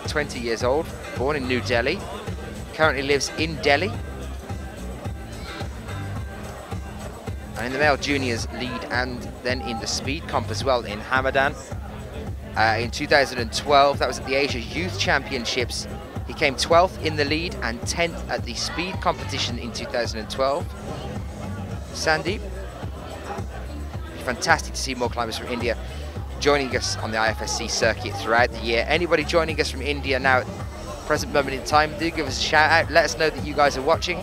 S2: ...20 years old, born in New Delhi, currently lives in Delhi. And in the male juniors lead, and then in the speed comp as well in Hamadan. In 2012, that was at the Asia Youth Championships. He came 12th in the lead and 10th at the speed competition in 2012. Sandeep, fantastic to see more climbers from India joining us on the IFSC circuit throughout the year. Anybody joining us from India now at the present moment in time, do give us a shout out. Let us know that you guys are watching.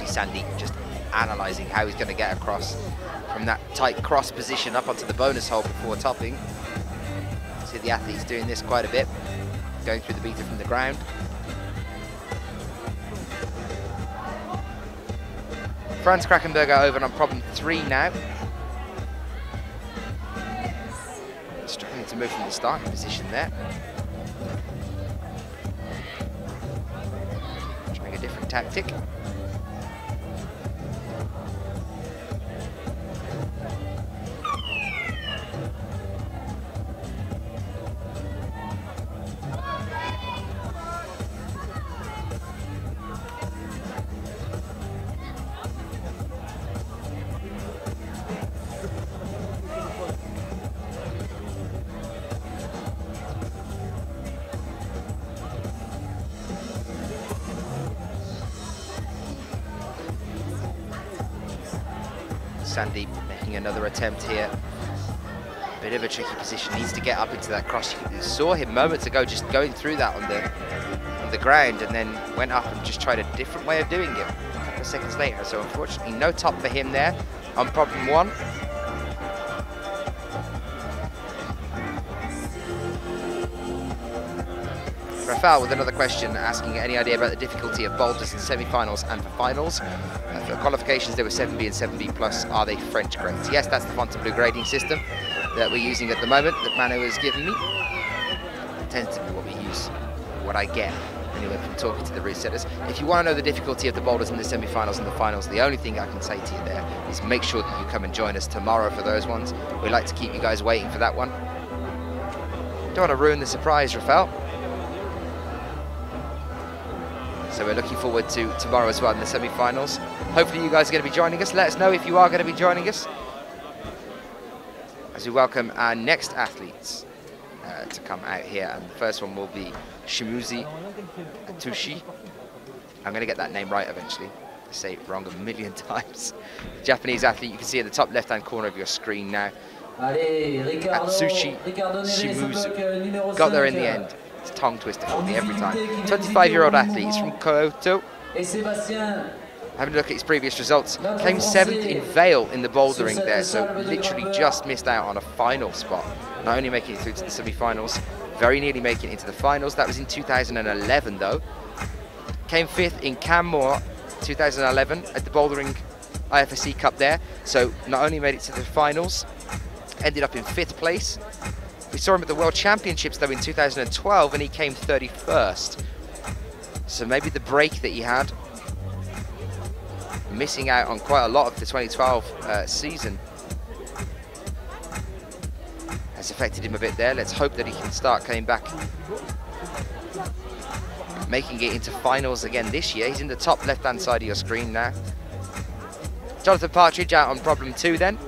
S2: Sandeep just analysing how he's going to get across from that tight cross position up onto the bonus hole before topping. See the athletes doing this quite a bit, going through the beater from the ground. Franz Krakenberger over on problem 3 now. Struggling to move from the starting position there. Trying a different tactic. Sandeep making another attempt here. Bit of a tricky position, needs to get up into that cross. You saw him moments ago just going through that on the ground, and then went up and just tried a different way of doing it a couple of seconds later. So unfortunately no top for him there on problem 1. Rafael with another question, asking any idea about the difficulty of boulders in semi-finals and for finals. For qualifications, there were 7B and 7B plus. Are they French grades? Yes, that's the Fontainebleau grading system that we're using at the moment, that Manu has given me. It tends to be what we use, what I get anyway from talking to the route setters. If you want to know the difficulty of the boulders in the semi-finals and the finals, the only thing I can say to you there is make sure that you come and join us tomorrow for those ones. We like to keep you guys waiting for that one. Don't want to ruin the surprise, Rafael. So we're looking forward to tomorrow as well in the semi-finals. Hopefully you guys are going to be joining us. Let us know if you are going to be joining us, as we welcome our next athletes to come out here. And the first one will be Shimuzi Atushi. I'm going to get that name right eventually. I say it wrong a million times. Japanese athlete, you can see at the top left-hand corner of your screen now. Atsushi Shimuzu. Got there in the end. It's a tongue twister for me every time. 25-year-old athlete, he's from Kyoto. Having a look at his previous results, came 7th in Vale in the bouldering there, so literally just missed out on a final spot. Not only making it through to the semi-finals, very nearly making it into the finals. That was in 2011 though. Came 5th in Canmore 2011 at the Bouldering IFSC Cup there, so not only made it to the finals, ended up in 5th place. We saw him at the World Championships though in 2012 and he came 31st. So maybe the break that he had, missing out on quite a lot of the 2012 season, has affected him a bit there. Let's hope that he can start coming back, making it into finals again this year. He's in the top left-hand side of your screen now. Jonathan Partridge out on problem 2 then.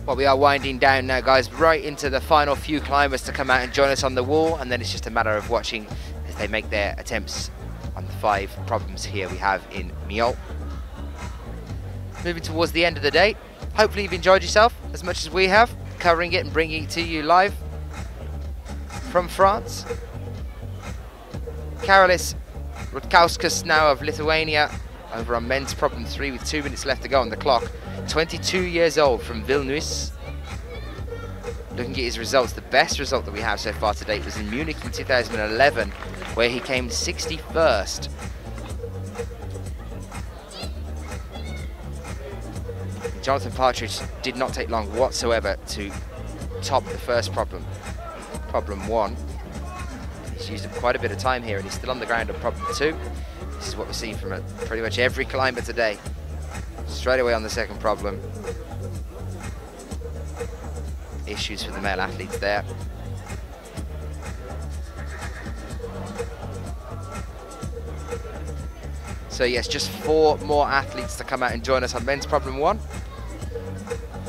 S2: Well, we are winding down now, guys, right into the final few climbers to come out and join us on the wall, and then it's just a matter of watching as they make their attempts on the 5 problems here we have in Millau. Moving towards the end of the day. Hopefully you've enjoyed yourself as much as we have, covering it and bringing it to you live from France. Karolis Rutkauskas now of Lithuania over on men's problem 3 with 2 minutes left to go on the clock. 22 years old from Vilnius. Looking at his results, the best result that we have so far to date was in Munich in 2011, where he came 61st. Jonathan Partridge did not take long whatsoever to top the first problem, problem 1. He's used up quite a bit of time here and he's still on the ground on problem 2. This is what we're seeing from pretty much every climber today. Straight away on the second problem. Issues for the male athletes there. So yes, just 4 more athletes to come out and join us on men's problem 1.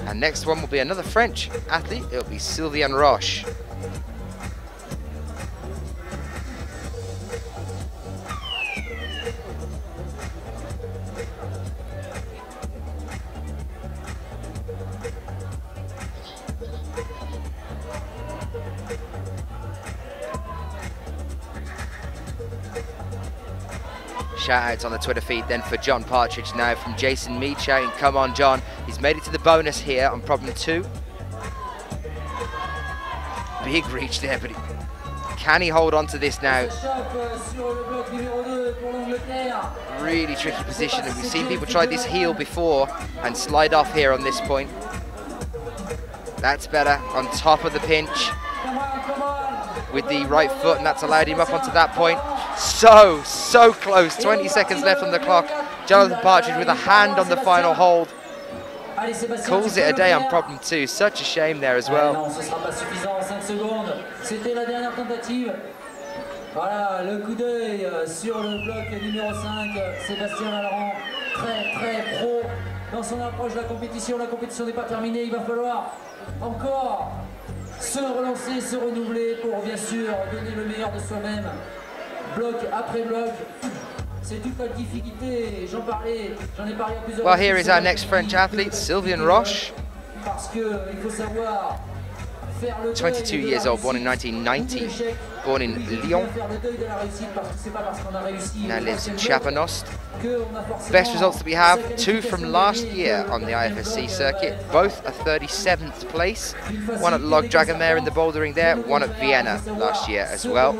S2: And next one will be another French athlete. It'll be Sylvian Roche. Shout outs on the Twitter feed then for John Partridge now from Jason Mead shouting, come on John. He's made it to the bonus here on problem 2. Big reach there, but he Can he hold on to this now? Really tricky position, and we've seen people try this heel before and slide off here on this point. That's better, on top of the pinch with the right foot, and that's allowed him up onto that point. So close, 20 seconds left on the clock. Jonathan Partridge with a hand on the final hold. Calls it a day on problem 2. Such a shame there as well.
S3: Voilà, le coup d'œil sur le bloc numéro 5. Sébastien Vallerand, très pro dans son approche de la compétition. La compétition n'est pas terminée, il va falloir encore se relancer, se renouveler pour bien sûr donner le meilleur de soi-même. Bloc après bloc. C'est toute la difficulté, j'en ai parlé à plusieurs.
S2: Well, here is our next French athlete, Sylvain Roche.
S3: Parce que il faut savoir
S2: 22 years old, born in 1990, born in Lyon, now lives in Chapanost. Best results that we have, 2 from last year on the IFSC circuit, both a 37th place, one at Log Dragon there in the bouldering there, one at Vienna last year as well.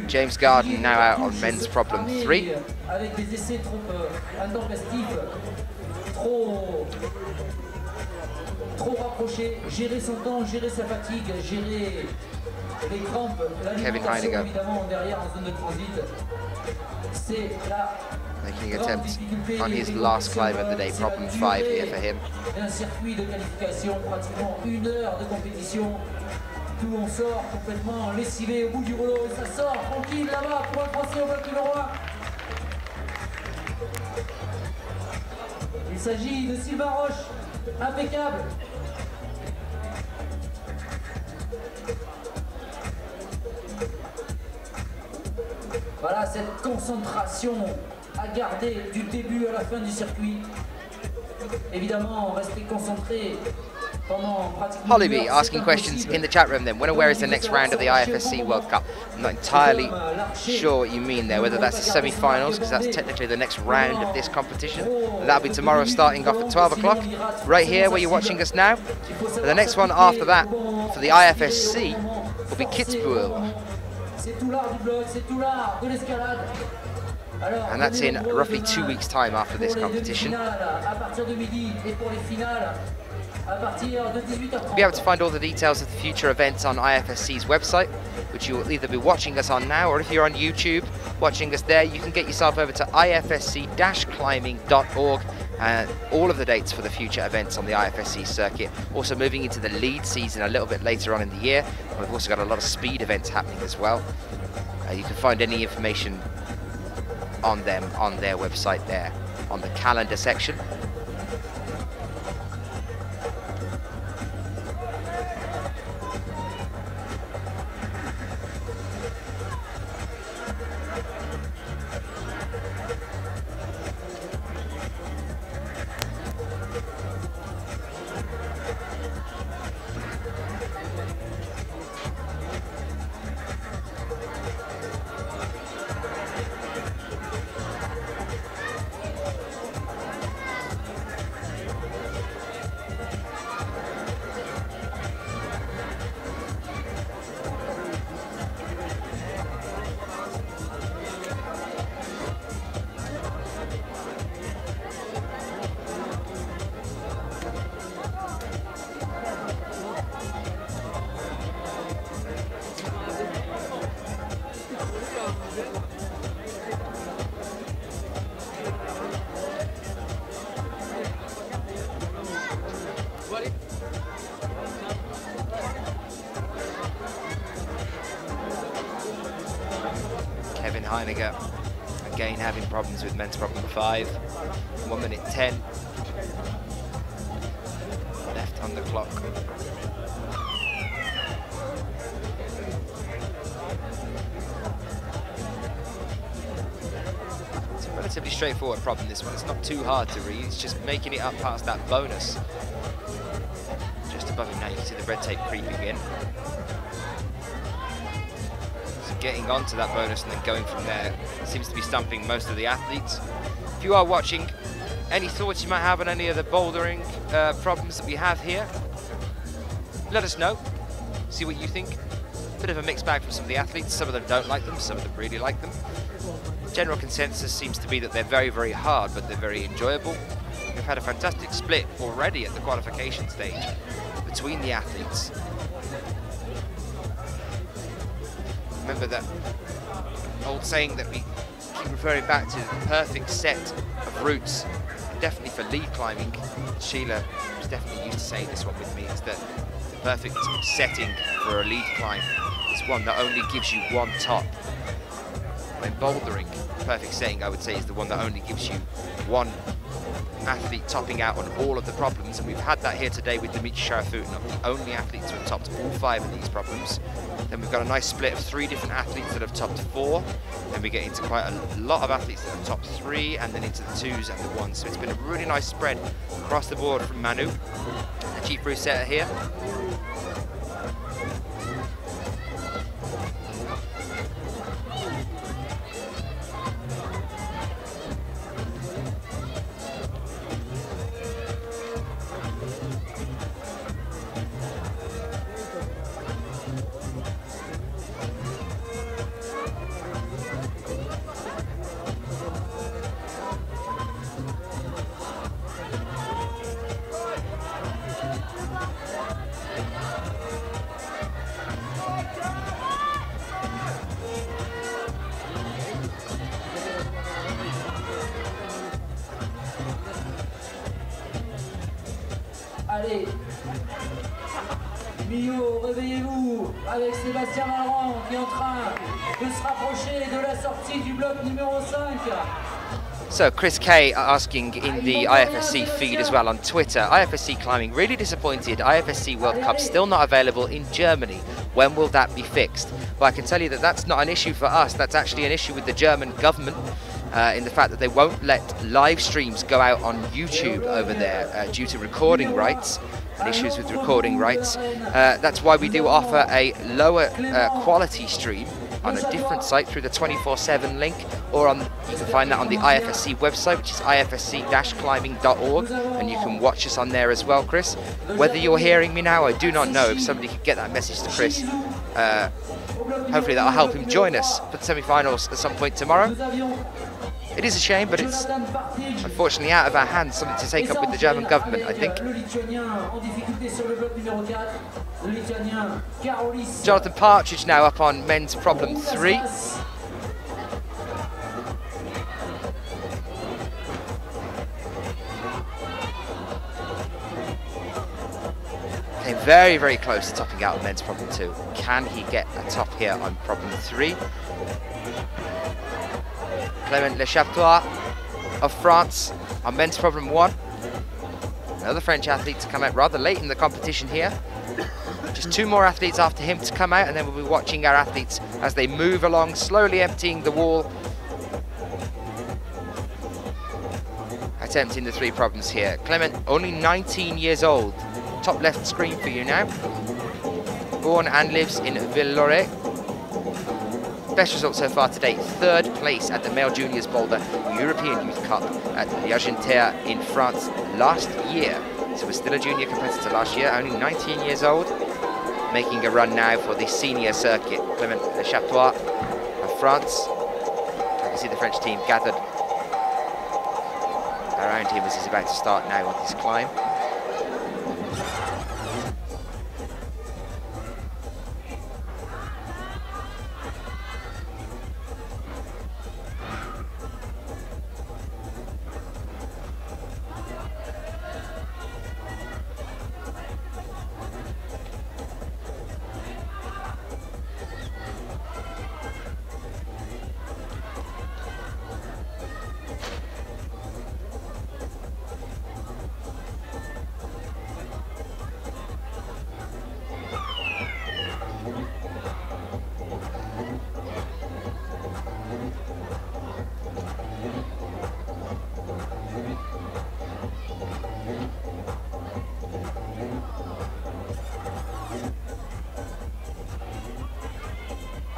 S2: James Garden now out on men's problem 3.
S3: Trop rapproché, gérer son temps, gérer sa fatigue, gérer les crampes, l'alimentation évidemment derrière en zone de transit. C'est la
S2: making an attempt on his last climb of the day, problem 5 here for him.
S3: Un circuit de qualification, pratiquement 1 heure de compétition. Tout on sort complètement lessivé au bout du rouleau et ça sort tranquille là-bas pour le Français au bloc numéro 1. Il s'agit de Sylvain Roche, impeccable. Voilà cette concentration à garder du début à la fin du circuit. Évidemment, rester concentré pendant pratiquement.
S2: Hollybee asking questions in the chat room then. When and where is the next round of the IFSC World Cup? I'm not entirely sure what you mean there, whether that's the semi-finals, because that's technically the next round of this competition. And that'll be tomorrow starting off at 12 o'clock, right here where you're watching us now. And the next one after that, for the IFSC, will be Kitzbühel. And that's in roughly 2 weeks' time after this competition. You'll be able to find all the details of the future events on IFSC's website, which you will either be watching us on now, or if you're on YouTube watching us there, you can get yourself over to ifsc-climbing.org and all of the dates for the future events on the IFSC circuit. Also moving into the lead season a little bit later on in the year. And we've also got a lot of speed events happening as well. You can find any information on them on their website there on the calendar section. Again having problems with men's problem 5. 1 minute 10 left on the clock. It's a relatively straightforward problem, this one. It's not too hard to read, it's just making it up past that bonus. Just above him now, you can see the red tape creeping in. Getting onto that bonus and then going from there seems to be stumping most of the athletes. If you are watching any thoughts you might have on any of the bouldering problems that we have here? Let us know. See what you think. Bit of a mixed bag from some of the athletes. Some of them don't like them, some of them really like them. General consensus seems to be that they're very, very hard, but they're very enjoyable. We've had a fantastic split already at the qualification stage between the athletes. Remember that old saying that we keep referring back to, the perfect set of routes, definitely for lead climbing. Sheila was definitely used to saying this one with me, is that the perfect setting for a lead climb is one that only gives you one top. When bouldering, the perfect setting, I would say, is the one that only gives you one athlete topping out on all of the problems, and we've had that here today with Dimitri Sharafutinov, the only athlete to have topped all 5 of these problems. Then we've got a nice split of 3 different athletes that have topped 4, then we get into quite a lot of athletes that have topped 3, and then into the 2s and the 1s. So it's been a really nice spread across the board from Manu, the chief route setter here.
S3: Allez, Millau, réveillez-vous avec Sébastien Laurent qui est en train de se rapprocher de la sortie du bloc numéro 5.
S2: So Chris K asking in the IFSC feed as well on Twitter, IFSC climbing really disappointed, IFSC World Cup still not available in Germany. When will that be fixed? Well, I can tell you that that's not an issue for us, that's actually an issue with the German government. In the fact that they won't let live streams go out on YouTube over there due to recording rights and issues with recording rights. That's why we do offer a lower quality stream on a different site through the 24/7 link, or on, you can find that on the IFSC website, which is ifsc-climbing.org, and you can watch us on there as well, Chris. Whether you're hearing me now, I do not know. If somebody could get that message to Chris, hopefully that'll help him join us for the semi-finals at some point tomorrow. It is a shame, but it's unfortunately out of our hands, something to take up with the German government, I think. Jonathan Partridge now up on men's problem 3. Came very, very close to topping out on men's problem 2. Can he get a top here on problem 3? Clément Lechaptois of France on men's problem 1. Another French athlete to come out rather late in the competition here. Just 2 more athletes after him to come out, and then we'll be watching our athletes as they move along, slowly emptying the wall. Attempting the 3 problems here. Clément, only 19 years old. Top left screen for you now. Born and lives in Villoré. Best result so far today, 3rd place at the Male Juniors Boulder European Youth Cup at L'Argentière in France last year. So we're still a junior competitor last year, only 19 years old, making a run now for the senior circuit. Clément Lechaptois of France. I can see the French team gathered around him as he's about to start now on his climb.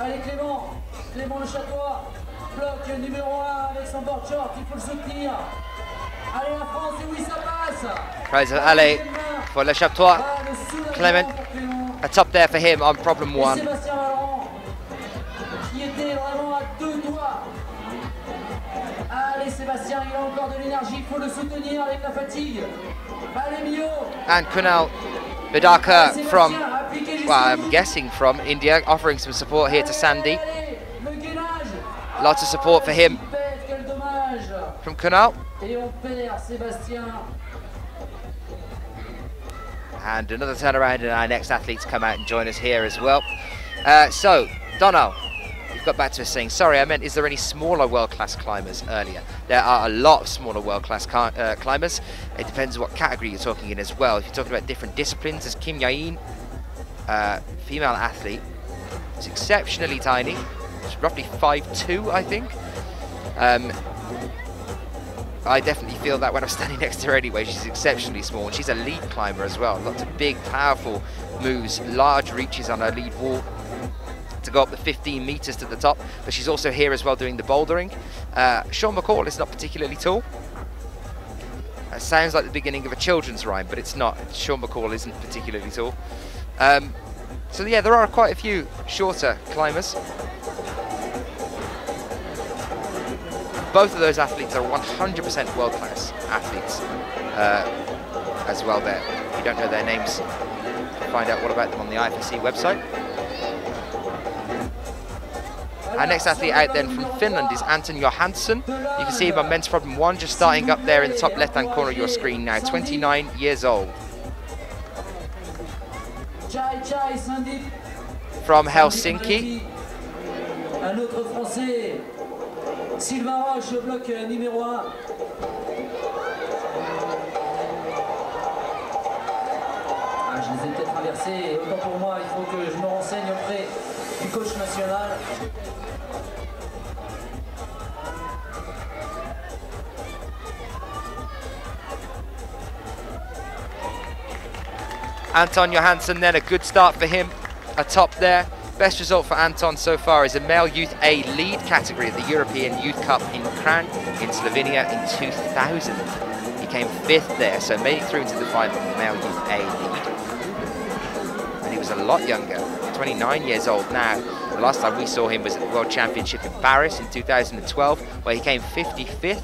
S3: Allez Clément Lechaptois, bloc numéro 1 avec son board short, il faut le soutenir. Allez la France, et oui ça passe.
S2: Tries to alley for Le Chaptois.
S3: Ah, le soulagement
S2: Clement,
S3: pour Clément.
S2: a top there for him on problem
S3: Et
S2: 1.
S3: Sébastien Valorant, qui était vraiment à 2 doigts. Allez Sébastien, il a encore de l'énergie, il faut le soutenir avec la fatigue. Allez Millau.
S2: And Kunal Bidaka
S3: Sébastien,
S2: from,
S3: appliquez jusqu'au
S2: well, I'm
S3: bout.
S2: guessing from India, offering some support here to Sandy.
S3: Allez, le gainage.
S2: Lots of support for him
S3: Il pète, quel dommage.
S2: from Kunal.
S3: Et on perd Sébastien.
S2: And another turnaround, and our next athletes come out and join us here as well. So, Donald, you've got back to us saying, sorry, I meant, is there any smaller world-class climbers earlier? There are a lot of smaller world-class climbers. It depends what category you're talking in as well. If you're talking about different disciplines, there's Kim Yain, female athlete. She's exceptionally tiny. She's roughly 5'2", I think. I definitely feel that when I'm standing next to her anyway. She's exceptionally small, and she's a lead climber as well. Lots of big, powerful moves, large reaches on her lead wall to go up the 15 meters to the top. But she's also here as well doing the bouldering. Sean McCall is not particularly tall. It sounds like the beginning of a children's rhyme, but it's not. Sean McCall isn't particularly tall. So yeah, there are quite a few shorter climbers. Both of those athletes are 100% world-class athletes as well there. If you don't know their names, find out what about them on the IFSC website. Our next athlete out then from Finland is Anton Johansson. You can see him on men's problem 1, just starting up there in the top left-hand corner of your screen now, 29 years old. From Helsinki.
S3: Un autre Français, Sylvain Roche, au bloc numéro 1. Ah, je les ai peut-être inversés, autant pour moi, il faut que je me renseigne auprès du coach national.
S2: Anton Johansson then, a good start for him, atop there. Best result for Anton so far is a male youth A lead category at the European Youth Cup in Kranj in Slovenia in 2000. He came 5th there, so made it through into the final of the male youth A lead. And he was a lot younger, 29 years old now. The last time we saw him was at the World Championship in Paris in 2012, where he came 55th.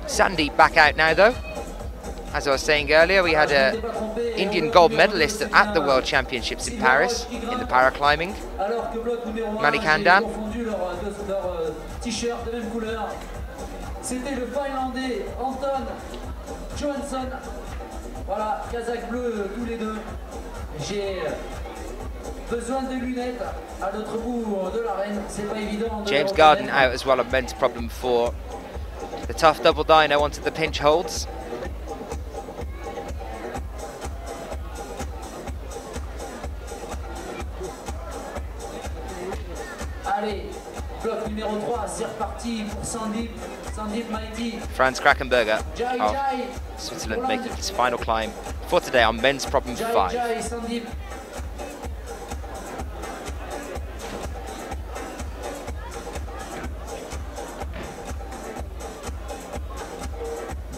S2: Sandy back out now though. As I was saying earlier, we had an Indian gold medalist at the World Championships in Paris in the paraclimbing, Mani Kandan.
S3: C'était le Finlandais Anton Johansson. Voilà, Kazakh bleu tous les deux. J'ai besoin de lunettes à l'autre bout de l'arène, c'est pas évident.
S2: James Garden out as well on men's problem 4. The tough double dyno onto the pinch holds.
S3: Allez, bloc numéro 3, c'est reparti pour Sandeep Maiti.
S2: Franz Krakenberger of Switzerland making his final climb for today on men's problem 5.
S3: Jai, Sandeep.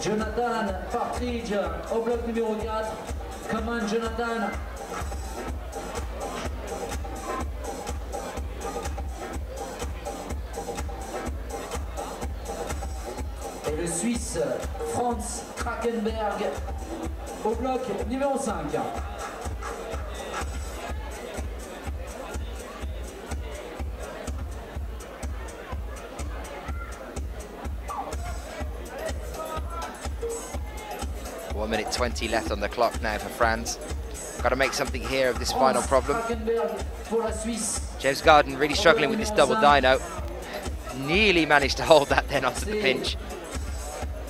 S3: Jonathan Partridge au bloc numéro 4. Come on, Jonathan. Et le Suisse Franz Krakenberg au bloc numéro 5.
S2: One minute 20 left on the clock now for Franz. Got to make something here of this final problem. James Garden really struggling with this double dyno. Nearly managed to hold that then onto the pinch.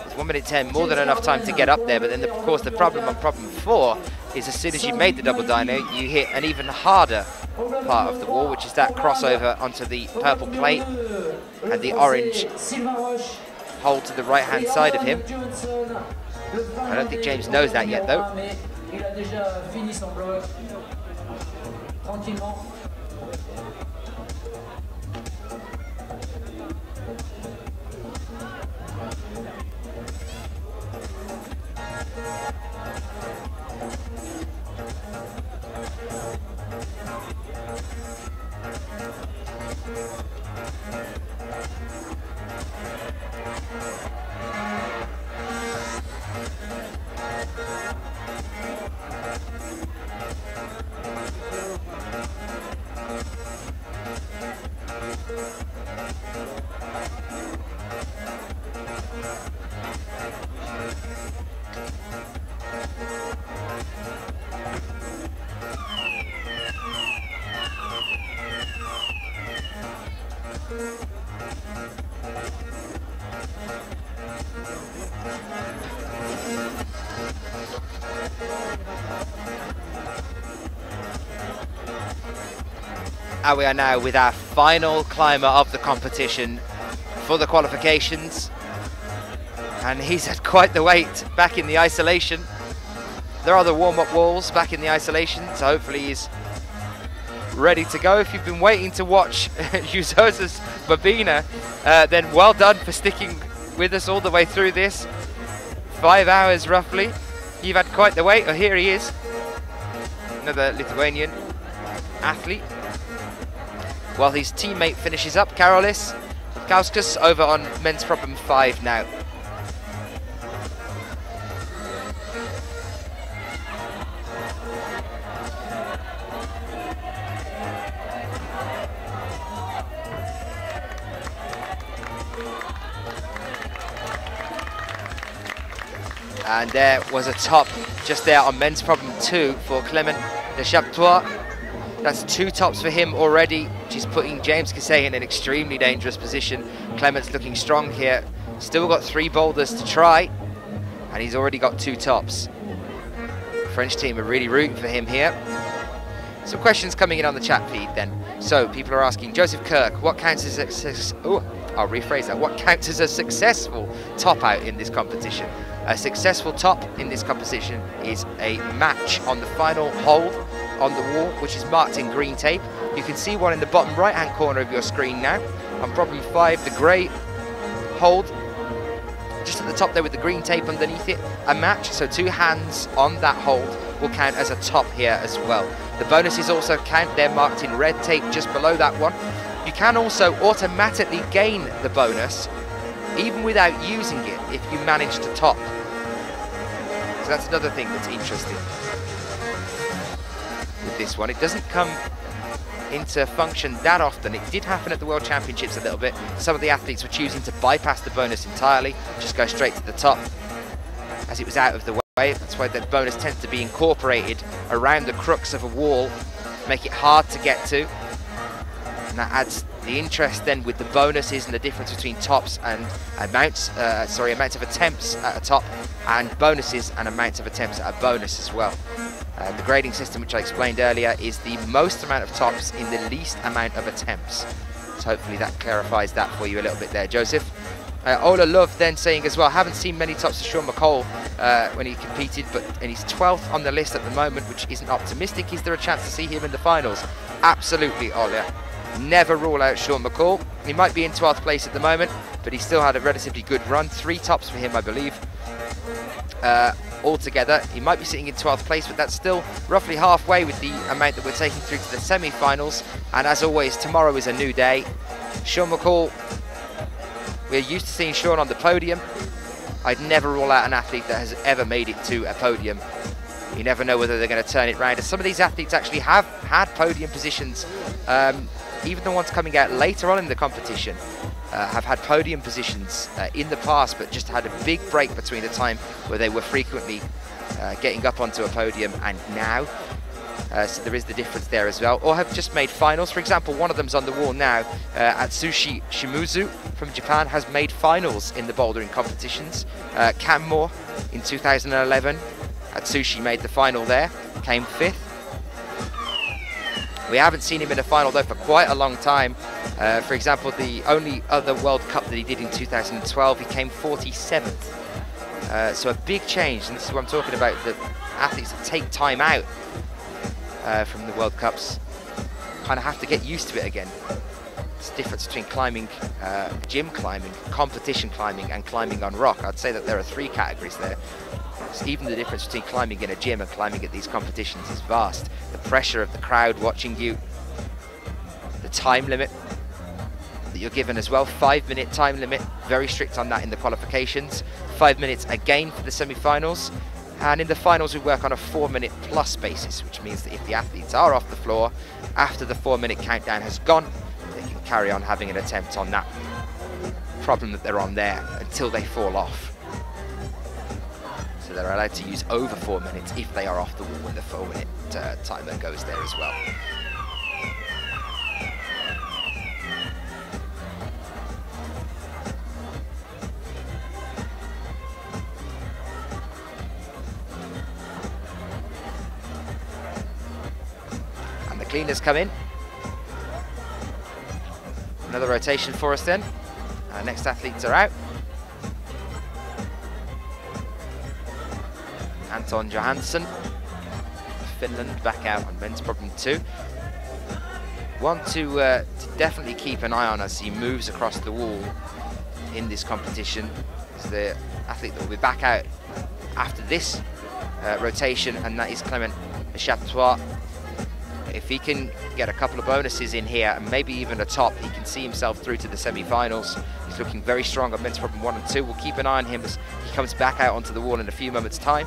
S2: It's 1 minute 10, more than enough time to get up there, but then of course the problem on problem 4 is as soon as you made the double dyno, you hit an even harder part of the wall, which is that crossover onto the purple plate and the orange hold to the right hand side of him. I don't think James knows that yet though. And we are now with our final climber of the competition for the qualifications. And he's had quite the wait back in the isolation. There are the warm-up walls back in the isolation, so hopefully he's ready to go. If you've been waiting to watch Jusosa's Babina, then well done for sticking with us all the way through this. 5 hours roughly. You've had quite the wait. Oh, here he is. Another Lithuanian athlete. While his teammate finishes up, Karolis Kauskas over on men's problem 5 now. And there was a top just there on men's problem 2 for Clement de Chaptois. That's 2 tops for him already, which is putting James Cassay in an extremely dangerous position. Clement's looking strong here. Still got 3 boulders to try, and he's already got 2 tops. French team are really rooting for him here. Some questions coming in on the chat feed then. So people are asking, Joseph Kirk, what counts as a I'll rephrase that. What counts as a successful top out in this competition? A successful top in this competition is a match on the final hold on the wall, which is marked in green tape. You can see one in the bottom right hand corner of your screen now. On problem 5, the grey hold just at the top there with the green tape underneath it, a match. So 2 hands on that hold will count as a top here as well. The bonuses also count. They're marked in red tape just below that one. You can also automatically gain the bonus even without using it if you manage to top. So that's another thing that's interesting with this one. It doesn't come into function that often. It did happen at the World Championships a little bit. Some of the athletes were choosing to bypass the bonus entirely, just go straight to the top as it was out of the way. That's why the bonus tends to be incorporated around the crux of a wall, make it hard to get to. And that adds the interest then with the bonuses and the difference between tops and amounts of attempts at a top, and bonuses and amounts of attempts at a bonus as well. The grading system, which I explained earlier, is the most amount of tops in the least amount of attempts. So hopefully that clarifies that for you a little bit there, Joseph. Ola Love then saying as well, haven't seen many tops of Sean McCall when he competed, and he's 12th on the list at the moment, which isn't optimistic. Is there a chance to see him in the finals? Absolutely, Ola. Never rule out Sean McCall. He might be in 12th place at the moment, but he still had a relatively good run. 3 tops for him, I believe. Altogether, he might be sitting in 12th place, but that's still roughly halfway with the amount that we're taking through to the semi-finals. And as always, tomorrow is a new day. Sean McCall, we're used to seeing Sean on the podium. I'd never rule out an athlete that has ever made it to a podium. You never know whether they're going to turn it round. And some of these athletes actually have had podium positions. Even the ones coming out later on in the competition have had podium positions in the past, but just had a big break between the time where they were frequently getting up onto a podium and now. So there is the difference there as well. Or have just made finals. For example, one of them's on the wall now. Atsushi Shimizu from Japan has made finals in the bouldering competitions. Cam Moore in 2011. Atsushi made the final there, came 5th. We haven't seen him in a final though for quite a long time. For example, the only other World Cup that he did in 2012, he came 47th. So a big change, and this is what I'm talking about, the athletes that take time out from the World Cups kind of have to get used to it again. It's the difference between climbing, gym climbing, competition climbing, and climbing on rock. I'd say that there are 3 categories there. Even the difference between climbing in a gym and climbing at these competitions is vast. The pressure of the crowd watching you, the time limit that you're given as well, 5-minute time limit, very strict on that in the qualifications, 5 minutes again for the semi-finals, and in the finals we work on a 4-minute plus basis, which means that if the athletes are off the floor after the 4-minute countdown has gone, they can carry on having an attempt on that problem that they're on there until they fall off. So they're allowed to use over 4 minutes if they are off the wall when the 4-minute timer goes there as well. And the cleaners come in. Another rotation for us then. Our next athletes are out. Anton Johansson, Finland, back out on men's problem 2. One to definitely keep an eye on as he moves across the wall in this competition is the athlete that will be back out after this rotation, and that is Clement Chaptois. If he can get a couple of bonuses in here and maybe even a top, he can see himself through to the semi-finals. He's looking very strong on men's problem 1 and 2. We'll keep an eye on him as he comes back out onto the wall in a few moments' time.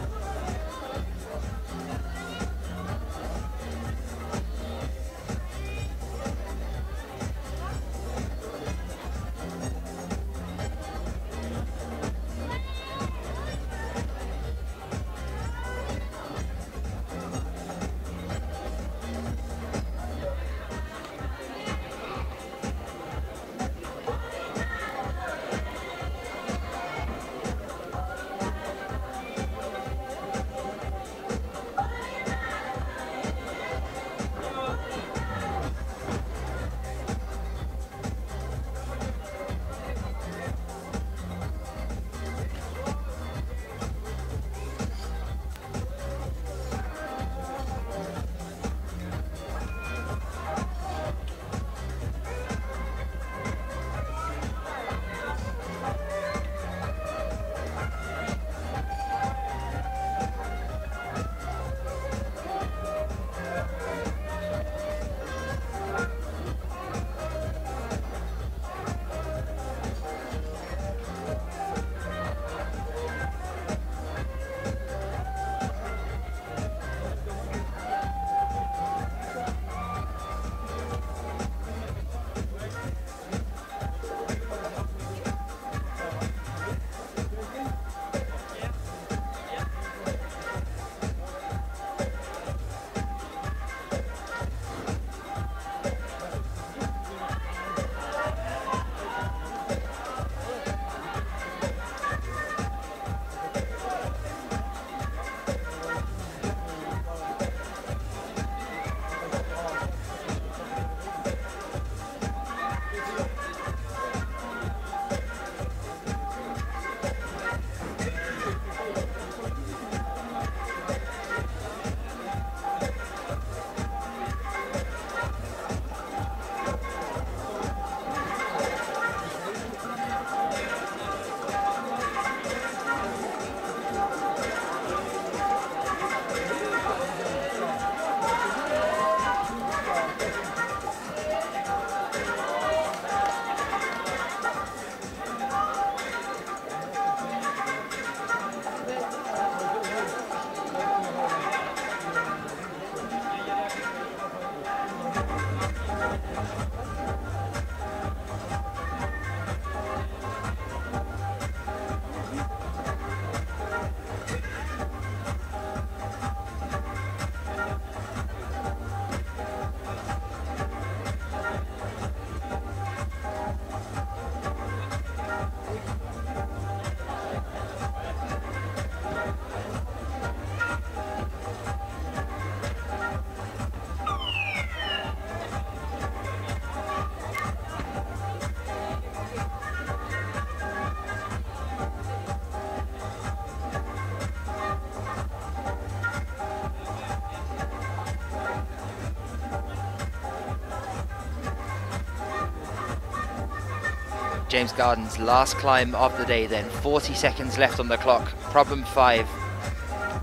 S2: James Garden's last climb of the day then, 40 seconds left on the clock, problem 5.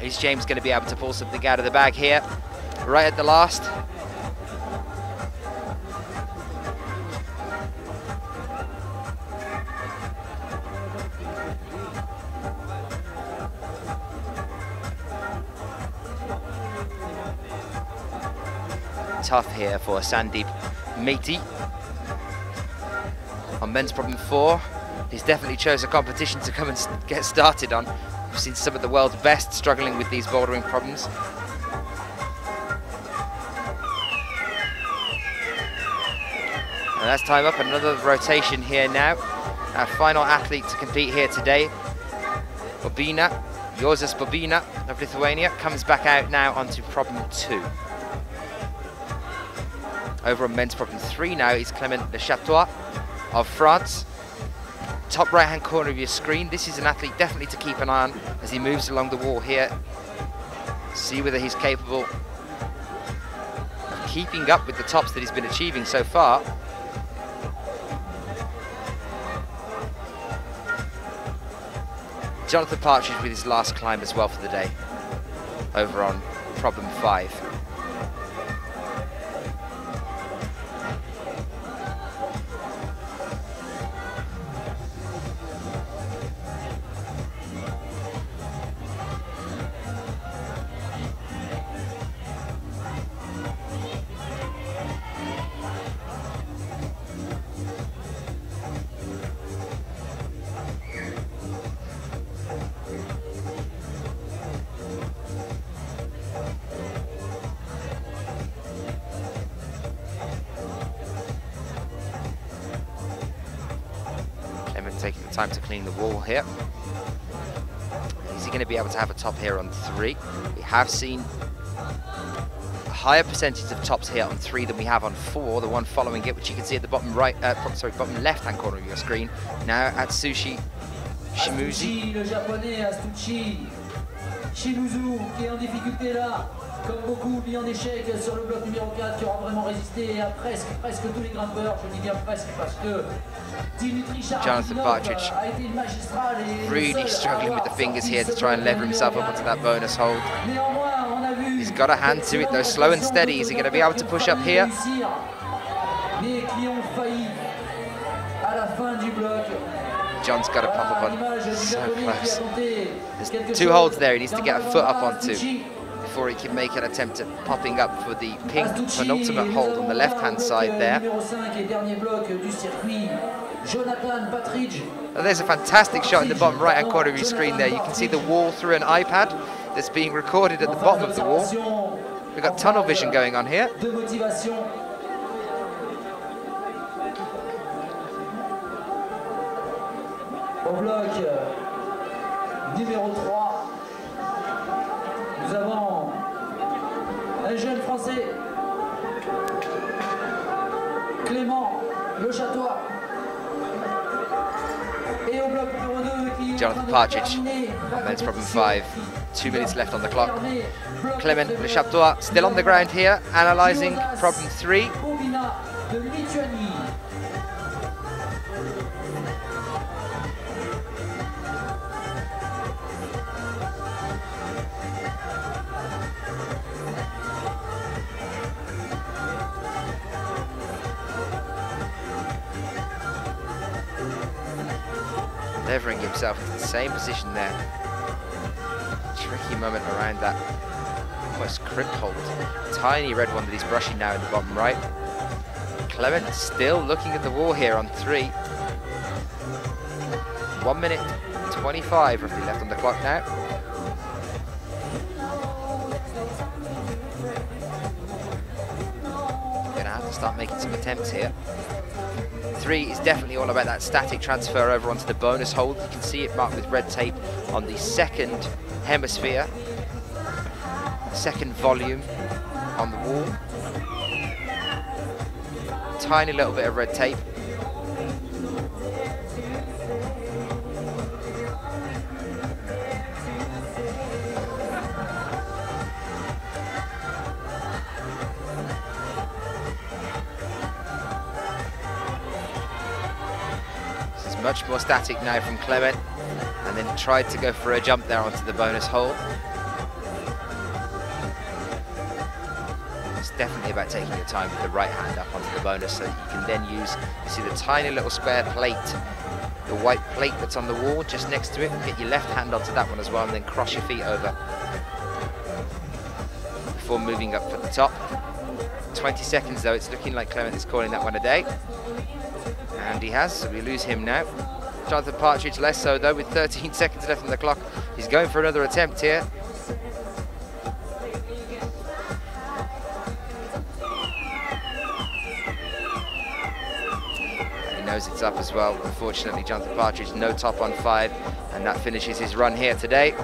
S2: Is James going to be able to pull something out of the bag here, right at the last? Tough here for Sandeep Meiti. On men's problem 4, he's definitely chose a competition to come and get started on. We've seen some of the world's best struggling with these bouldering problems. And that's time up, another rotation here now. Our final athlete to compete here today, Bobina, Jozas Bobina of Lithuania, comes back out now onto problem 2. Over on men's problem 3 now is Clement Le Chatois of France. Top right hand corner of your screen, this is an athlete definitely to keep an eye on as he moves along the wall here. See whether he's capable of keeping up with the tops that he's been achieving so far. Jonathan Partridge with his last climb as well for the day, over on problem 5. Taking the time to clean the wall here. Is he going to be able to have a top here on 3? We have seen a higher percentage of tops here on 3 than we have on 4, the one following it, which you can see at the bottom right, bottom left-hand corner of your screen. Now Atsushi Shimuzi.
S3: Le japonais Atsushi Shimuzu qui est en difficulté là, comme beaucoup mis en échec sur le bloc numéro 4, qui aura vraiment résisté à presque tous les grimpeurs. Je dis bien presque parce que
S2: Jonathan Partridge really struggling with the fingers here to try and lever himself up onto that bonus hold. He's got a hand to it though, slow and steady. Is he going to be able to push up here? John's got to pop up on, so close. There's 2 holds there he needs to get a foot up onto before he can make an attempt at popping up for the pink penultimate hold on the left-hand side there. Oh, there's a fantastic shot in the bottom right-hand corner of your screen there. You can see the wall through an iPad that's being recorded at the bottom of the wall. We've got tunnel vision going on here.
S3: Au bloc numéro 3, nous avons un jeune Français, Clément Le Chatois. Et au bloc numéro 2,
S2: Jonathan Partridge, men's problem 5, 2 minutes left on the clock. Clement Le Chatois still on the ground here, analysing problem 3.
S3: de Lituanie.
S2: Levering himself into the same position there. Tricky moment around that almost crimp hold. Tiny red one that he's brushing now in the bottom right. Clement still looking at the wall here on 3. 1 minute 25 roughly left on the clock now. Gonna have to start making some attempts here. 3 is definitely all about that static transfer over onto the bonus hold. You can see it marked with red tape on the second hemisphere, second volume on the wall. Tiny little bit of red tape. Much more static now from Clement, and then tried to go for a jump there onto the bonus hole. it's definitely about taking your time with the right hand up onto the bonus so that you can then use, you see the tiny little square plate, the white plate that's on the wall just next to it. Get your left hand onto that one as well and then cross your feet over before moving up at the top. 20 seconds though, it's looking like Clement is calling that one a day. And he has, so we lose him now. Jonathan Partridge less so though, with 13 seconds left on the clock. He's going for another attempt here. He knows it's up as well. Unfortunately, Jonathan Partridge, no top on 5, and that finishes his run here today.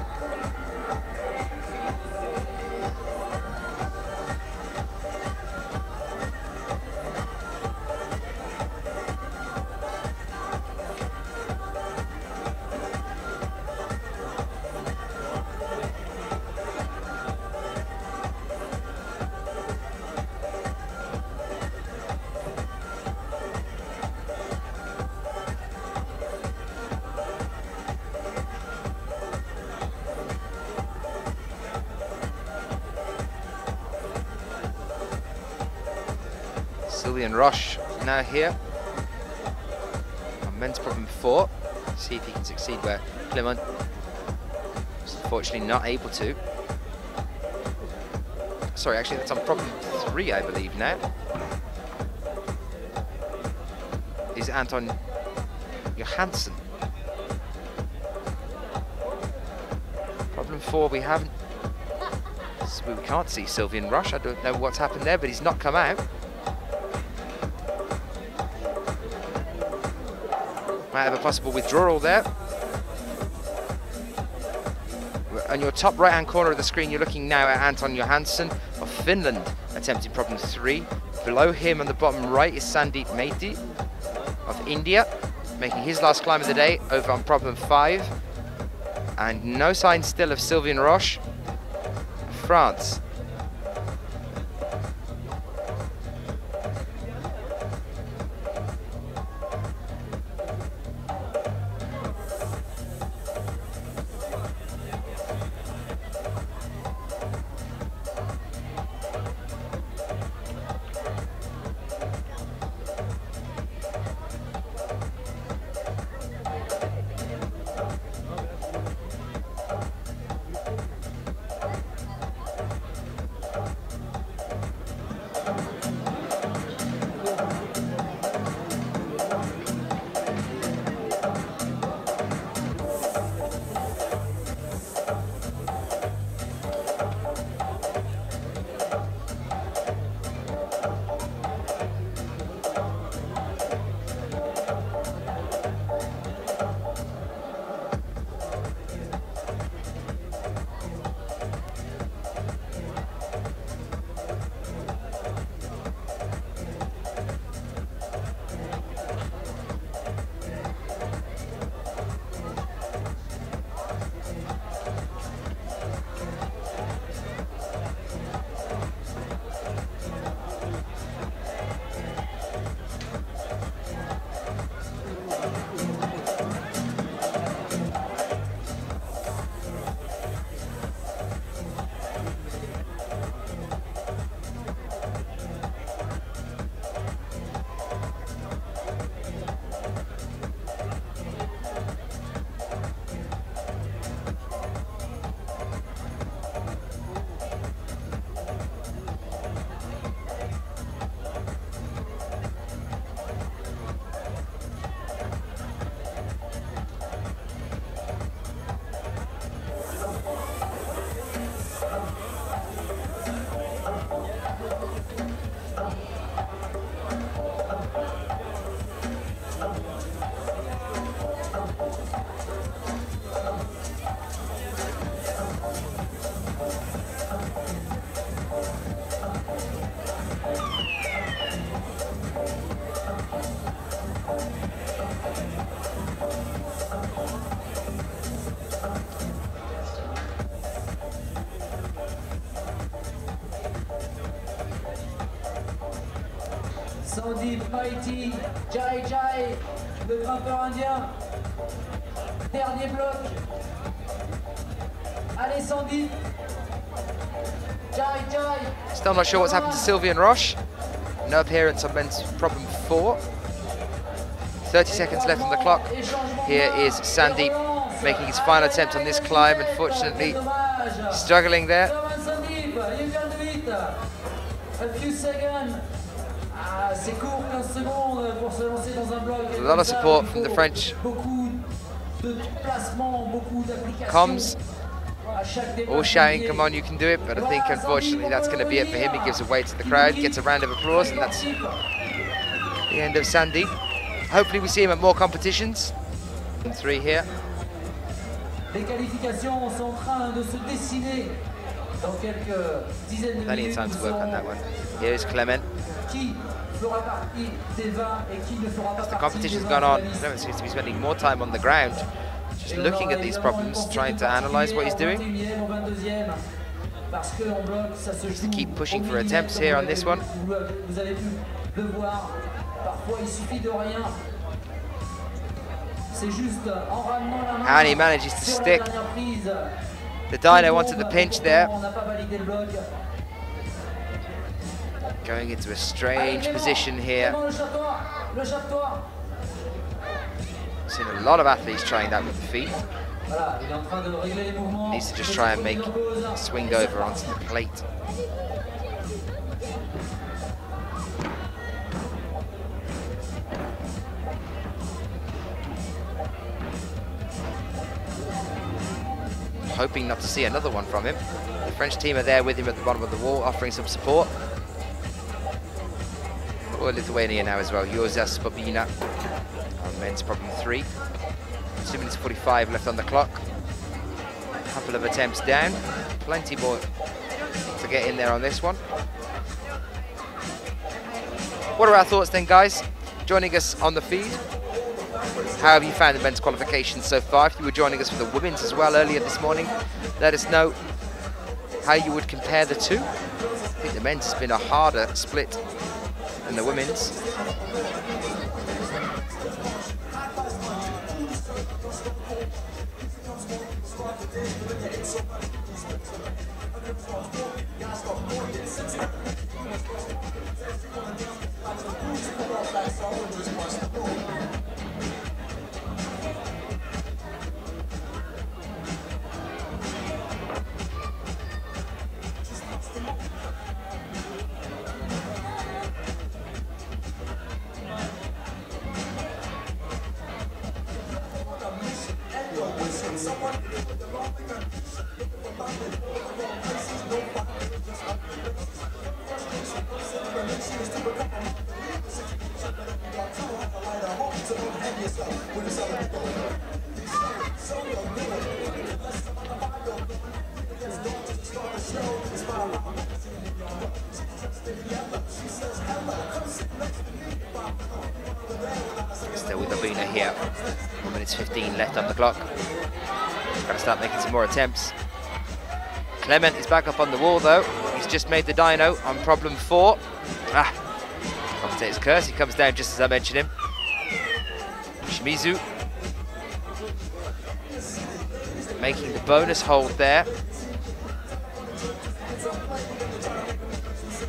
S2: Sylvian Roche now here on men's problem 4. See if he can succeed where Clement is unfortunately not able to. Sorry, actually that's on problem 3, I believe now. Is Anton Johansson. Problem 4 we haven't. We can't see Sylvian Roche. I don't know what's happened there, but he's not come out. Might have a possible withdrawal there. On your top right hand corner of the screen, you're looking now at Anton Johansson of Finland, attempting problem 3. Below him on the bottom right is Sandeep Meiti of India, making his last climb of the day over on problem 5. And no sign still of Sylvian Roche of France.
S3: Sandeep Meiti, Jai Jai, le grimpeur indien. Dernier bloc. Allez Sandeep.
S2: Still not sure what's happened to Sylvian Roche. No appearance on men's problem 4. 30 seconds left on the clock. Here is Sandeep making his final attempt on this climb. Unfortunately, struggling there. A lot of support from the French comms. All shouting, come on, you can do it. But I think, unfortunately, that's going to be it for him. He gives away to the crowd, gets a round of applause, and that's the end of Sandeep. Hopefully we see him at more competitions. 3 here. Plenty of time to work on that one. Here's Clement. As the competition's gone on, Clement seems to be spending more time on the ground, just looking at these problems, trying to analyse what he's doing. He needs to keep pushing for attempts here on this one. And he manages to stick the dyno onto the pinch there. Going into a strange position here. Seen a lot of athletes trying that with the feet. Needs to just try and make a swing over onto the plate. Hoping not to see another one from him. The French team are there with him at the bottom of the wall, offering some support. Or Lithuania now as well. Jozas Bobina on men's problem 3. 2 minutes 45 left on the clock. A couple of attempts down. Plenty more to get in there on this one. What are our thoughts then, guys? Joining us on the feed. How have you found the men's qualifications so far? If you were joining us for the women's as well earlier this morning, let us know how you would compare the two. I think the men's has been a harder split than the women's. Still with Bobina here. 1 minute 15 left on the clock. Got to start making some more attempts. Clement is back up on the wall though. He's just made the dyno on problem 4. Commentator's curse. He comes down just as I mentioned him. Shimizu making the bonus hold there,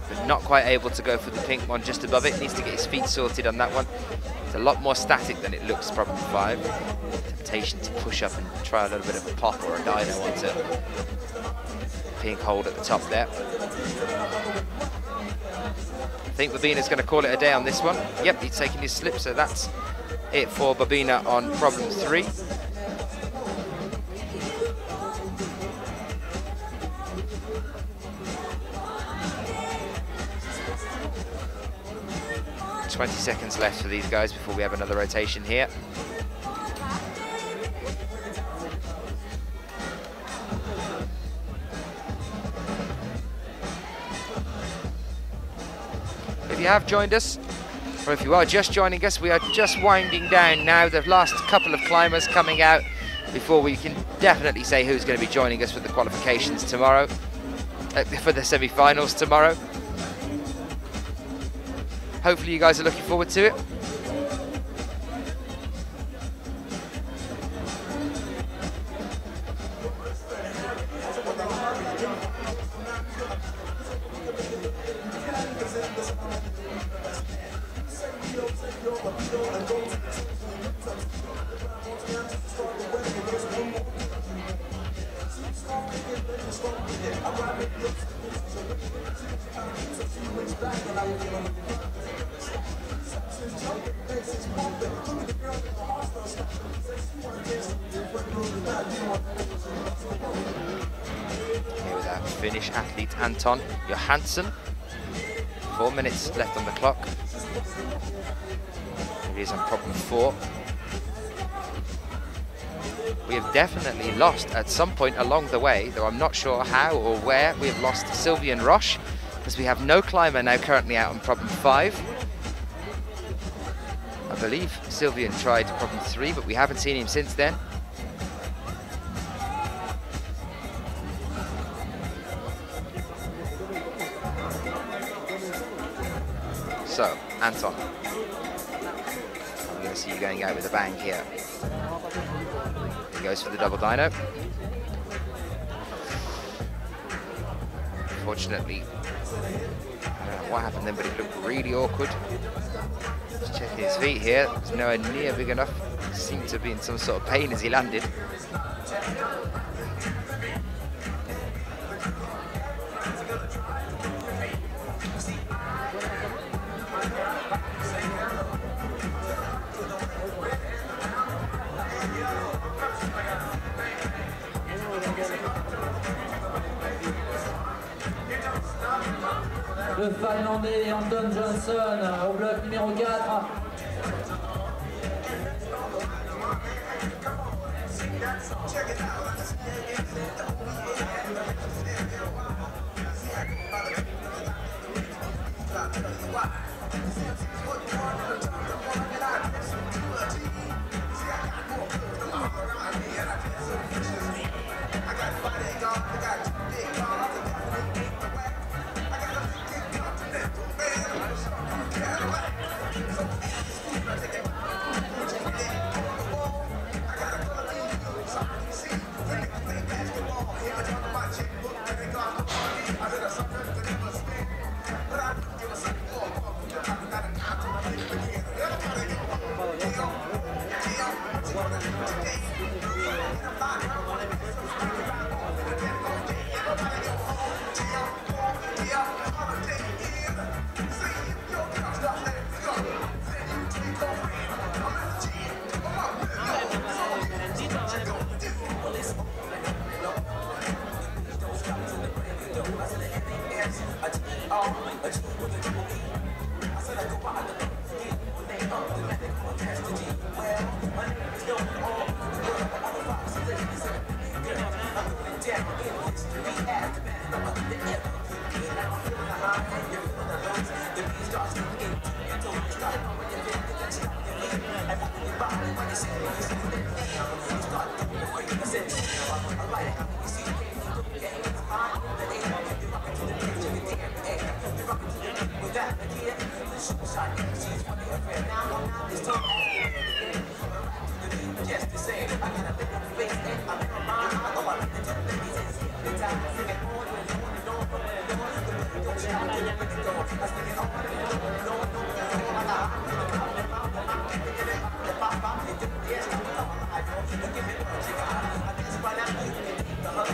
S2: but not quite able to go for the pink one just above it. Needs to get his feet sorted on that one. It's a lot more static than it looks, problem 5. Temptation to push up and try a little bit of a pop or a dyno onto pink hold at the top there. I think Bobina's going to call it a day on this one. Yep, he's taking his slip, so that's it for Bobina on problem 3. .20 seconds left for these guys before we have another rotation here. If you have joined us, or if you are just joining us, we are just winding down now. The last couple of climbers coming out before we can definitely say who's going to be joining us for the qualifications tomorrow, for the semi-finals tomorrow. Hopefully you guys are looking forward to it. Here with our Finnish athlete Anton Johansson. 4 minutes left on the clock. It is on problem 4. We have definitely lost at some point along the way, though I'm not sure how or where. We have lost Sylvian Roche, as we have no climber now currently out on problem 5. I believe Sylvian tried problem 3, but we haven't seen him since then. So, Anton, I'm going to see you going out with a bang here. He goes for the double dyno. Fortunately, I don't know what happened then, but it looked really awkward. Just checking his feet here. It's nowhere near big enough. Seemed to be in some sort of pain as he landed.
S3: Le Finlandais Anton Johansson au bloc numéro 4.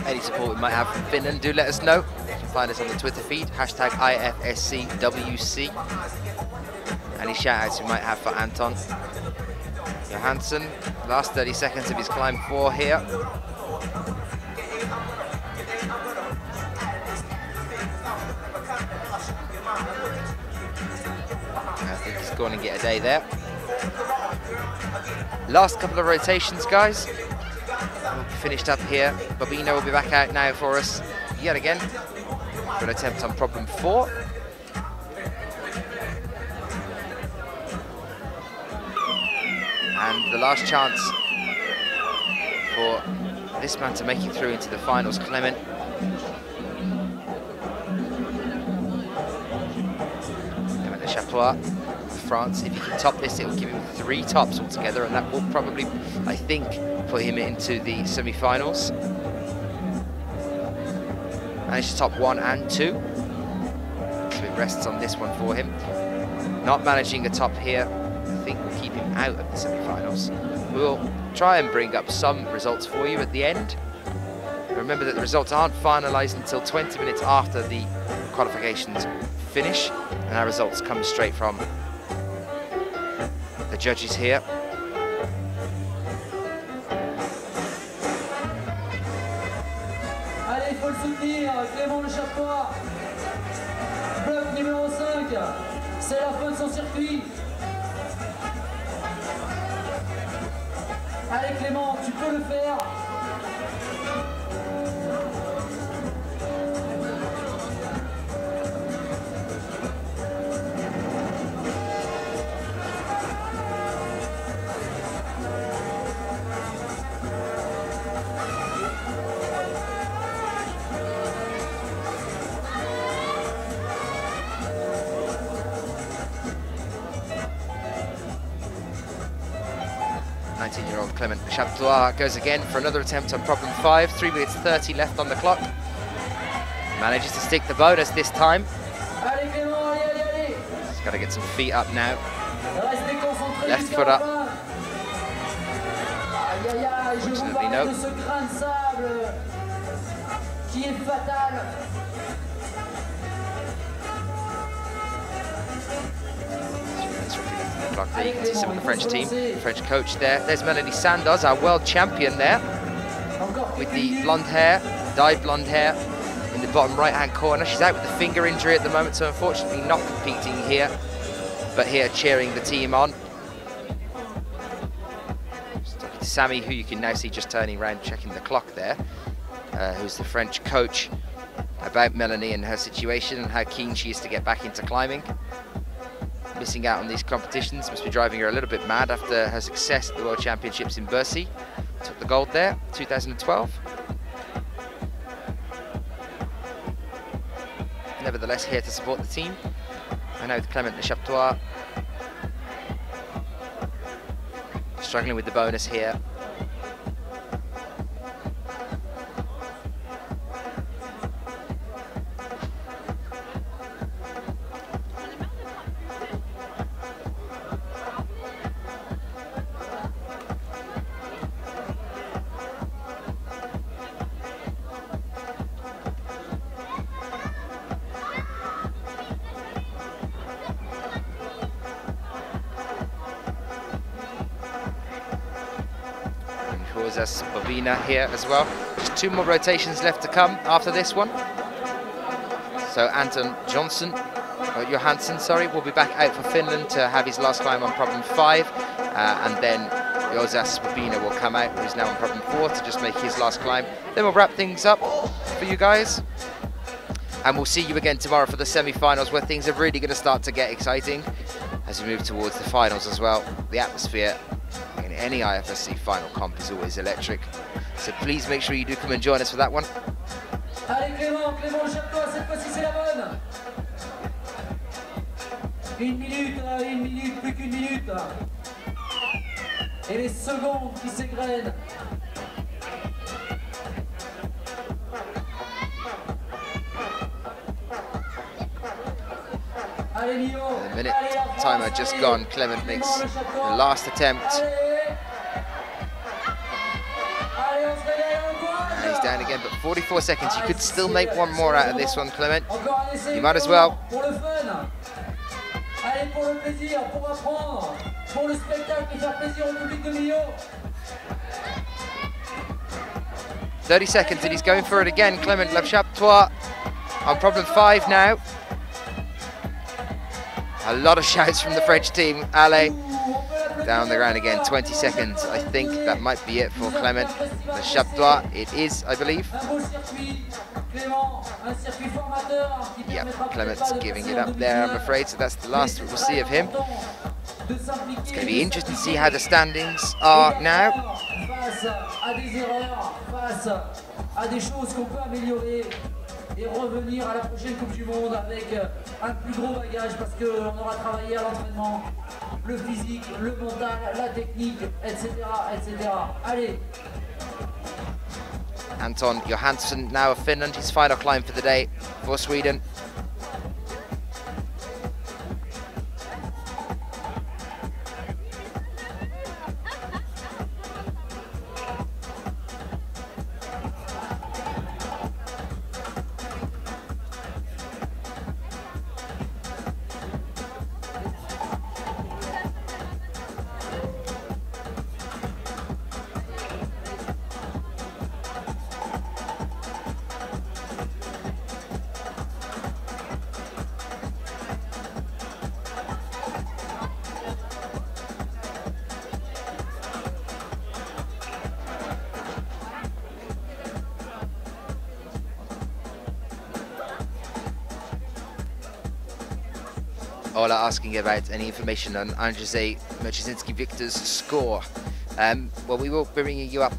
S2: Any support we might have from Finland, do let us know. You can find us on the Twitter feed, hashtag IFSCWC. Any shout outs we might have for Anton Johansson. Last 30 seconds of his climb 4 here. I think he's going to get a day there. Last couple of rotations, guys. We'll be finished up here. Bobino will be back out now for us yet again for an attempt on problem 4. And the last chance for this man to make it through into the finals, Clement. Clement de Chapois, France. If he can top this, it will give him 3 tops altogether, and that will probably, I think, put him into the semi-finals. Managed to top 1 and 2. So it rests on this one for him. Not managing a top here, I think will keep him out of the semi-finals. We'll try and bring up some results for you at the end. Remember that the results aren't finalised until 20 minutes after the qualifications finish, and our results come straight from the judges here.
S3: Allez, il faut le soutenir, Clément Le Chaptois. Bloc numéro 5, c'est la fin de son circuit. Allez Clément, tu peux le faire.
S2: Clement Chaptois goes again for another attempt on problem 5. 3 minutes 30 left on the clock. Manages to stick the bonus this time. He's got to get some feet up now. Left foot up. Unfortunately, no. There you can see some of the French team, French coach there. There's Melanie Sandoz, our world champion there, with the blonde hair, dyed blonde hair in the bottom right-hand corner. She's out with a finger injury at the moment, so unfortunately not competing here, but here cheering the team on. Just talking to Sammy, who you can now see just turning around, checking the clock there, who's the French coach, about Melanie and her situation and how keen she is to get back into climbing. Missing out on these competitions must be driving her a little bit mad after her success at the World Championships in Bercy. Took the gold there, 2012. Nevertheless, here to support the team. I know with Clement Le Chaptois struggling with the bonus here. Bobina here as well. Just 2 more rotations left to come after this one. So Anton Johansson, will be back out for Finland to have his last climb on problem 5, and then Josas Bobina will come out, who's now on problem 4, to just make his last climb. Then we'll wrap things up for you guys, and we'll see you again tomorrow for the semi-finals, where things are really going to start to get exciting as we move towards the finals as well. The atmosphere in any IFSC final comp is always electric, so please make sure you do come and join us for that one.
S3: Allez Clément Le Chaptois, cette fois-ci c'est la bonne. 1 minute, plus qu'1 minute. Et les secondes qui s'égrènent.
S2: The minute timer just gone. Clement makes the last attempt. And he's down again, but 44 seconds. You could still make one more out of this one, Clement. You might as well.
S3: Allez, pour le plaisir, pour apprendre, pour le spectacle et faire plaisir au public de Millau.
S2: 30 seconds and he's going for it again. Clement Le Chaptois on problem 5 now. A lot of shouts from the French team. Ale down the ground again. 20 seconds. I think that might be it for Clement Le Chaptois. It is, I believe. Yeah, Clement's giving it up there, I'm afraid. So that's the last we'll see of him. It's going to be interesting to see how the standings are now.
S3: Et revenir à la prochaine Coupe du Monde avec un plus gros bagage, parce qu'on aura travaillé à l'entraînement, le physique, le mental, la technique, etc. etc. Allez.
S2: Anton Johansson now of Finland, his final climb for the day for Sweden. Ola asking about any information on Andrzej Mierczynski-Wiktor's score. Well, we will be bringing you up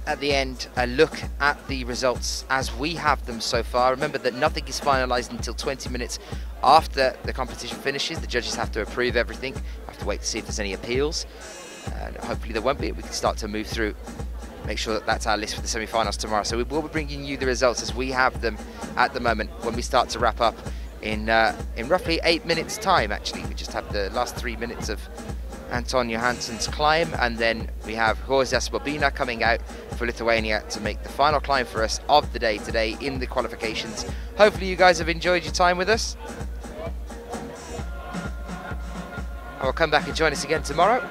S2: at the end a look at the results as we have them so far. Remember that nothing is finalised until 20 minutes after the competition finishes. The judges have to approve everything. We have to wait to see if there's any appeals. Hopefully there won't be. We can start to move through, make sure that that's our list for the semi-finals tomorrow. So we will be bringing you the results as we have them at the moment when we start to wrap up in roughly 8 minutes time. Actually, we just have the last 3 minutes of Anton Johansson's climb, and then we have Horzas Bobina coming out for Lithuania to make the final climb for us of the day today in the qualifications. Hopefully you guys have enjoyed your time with us. I will come back and join us again tomorrow.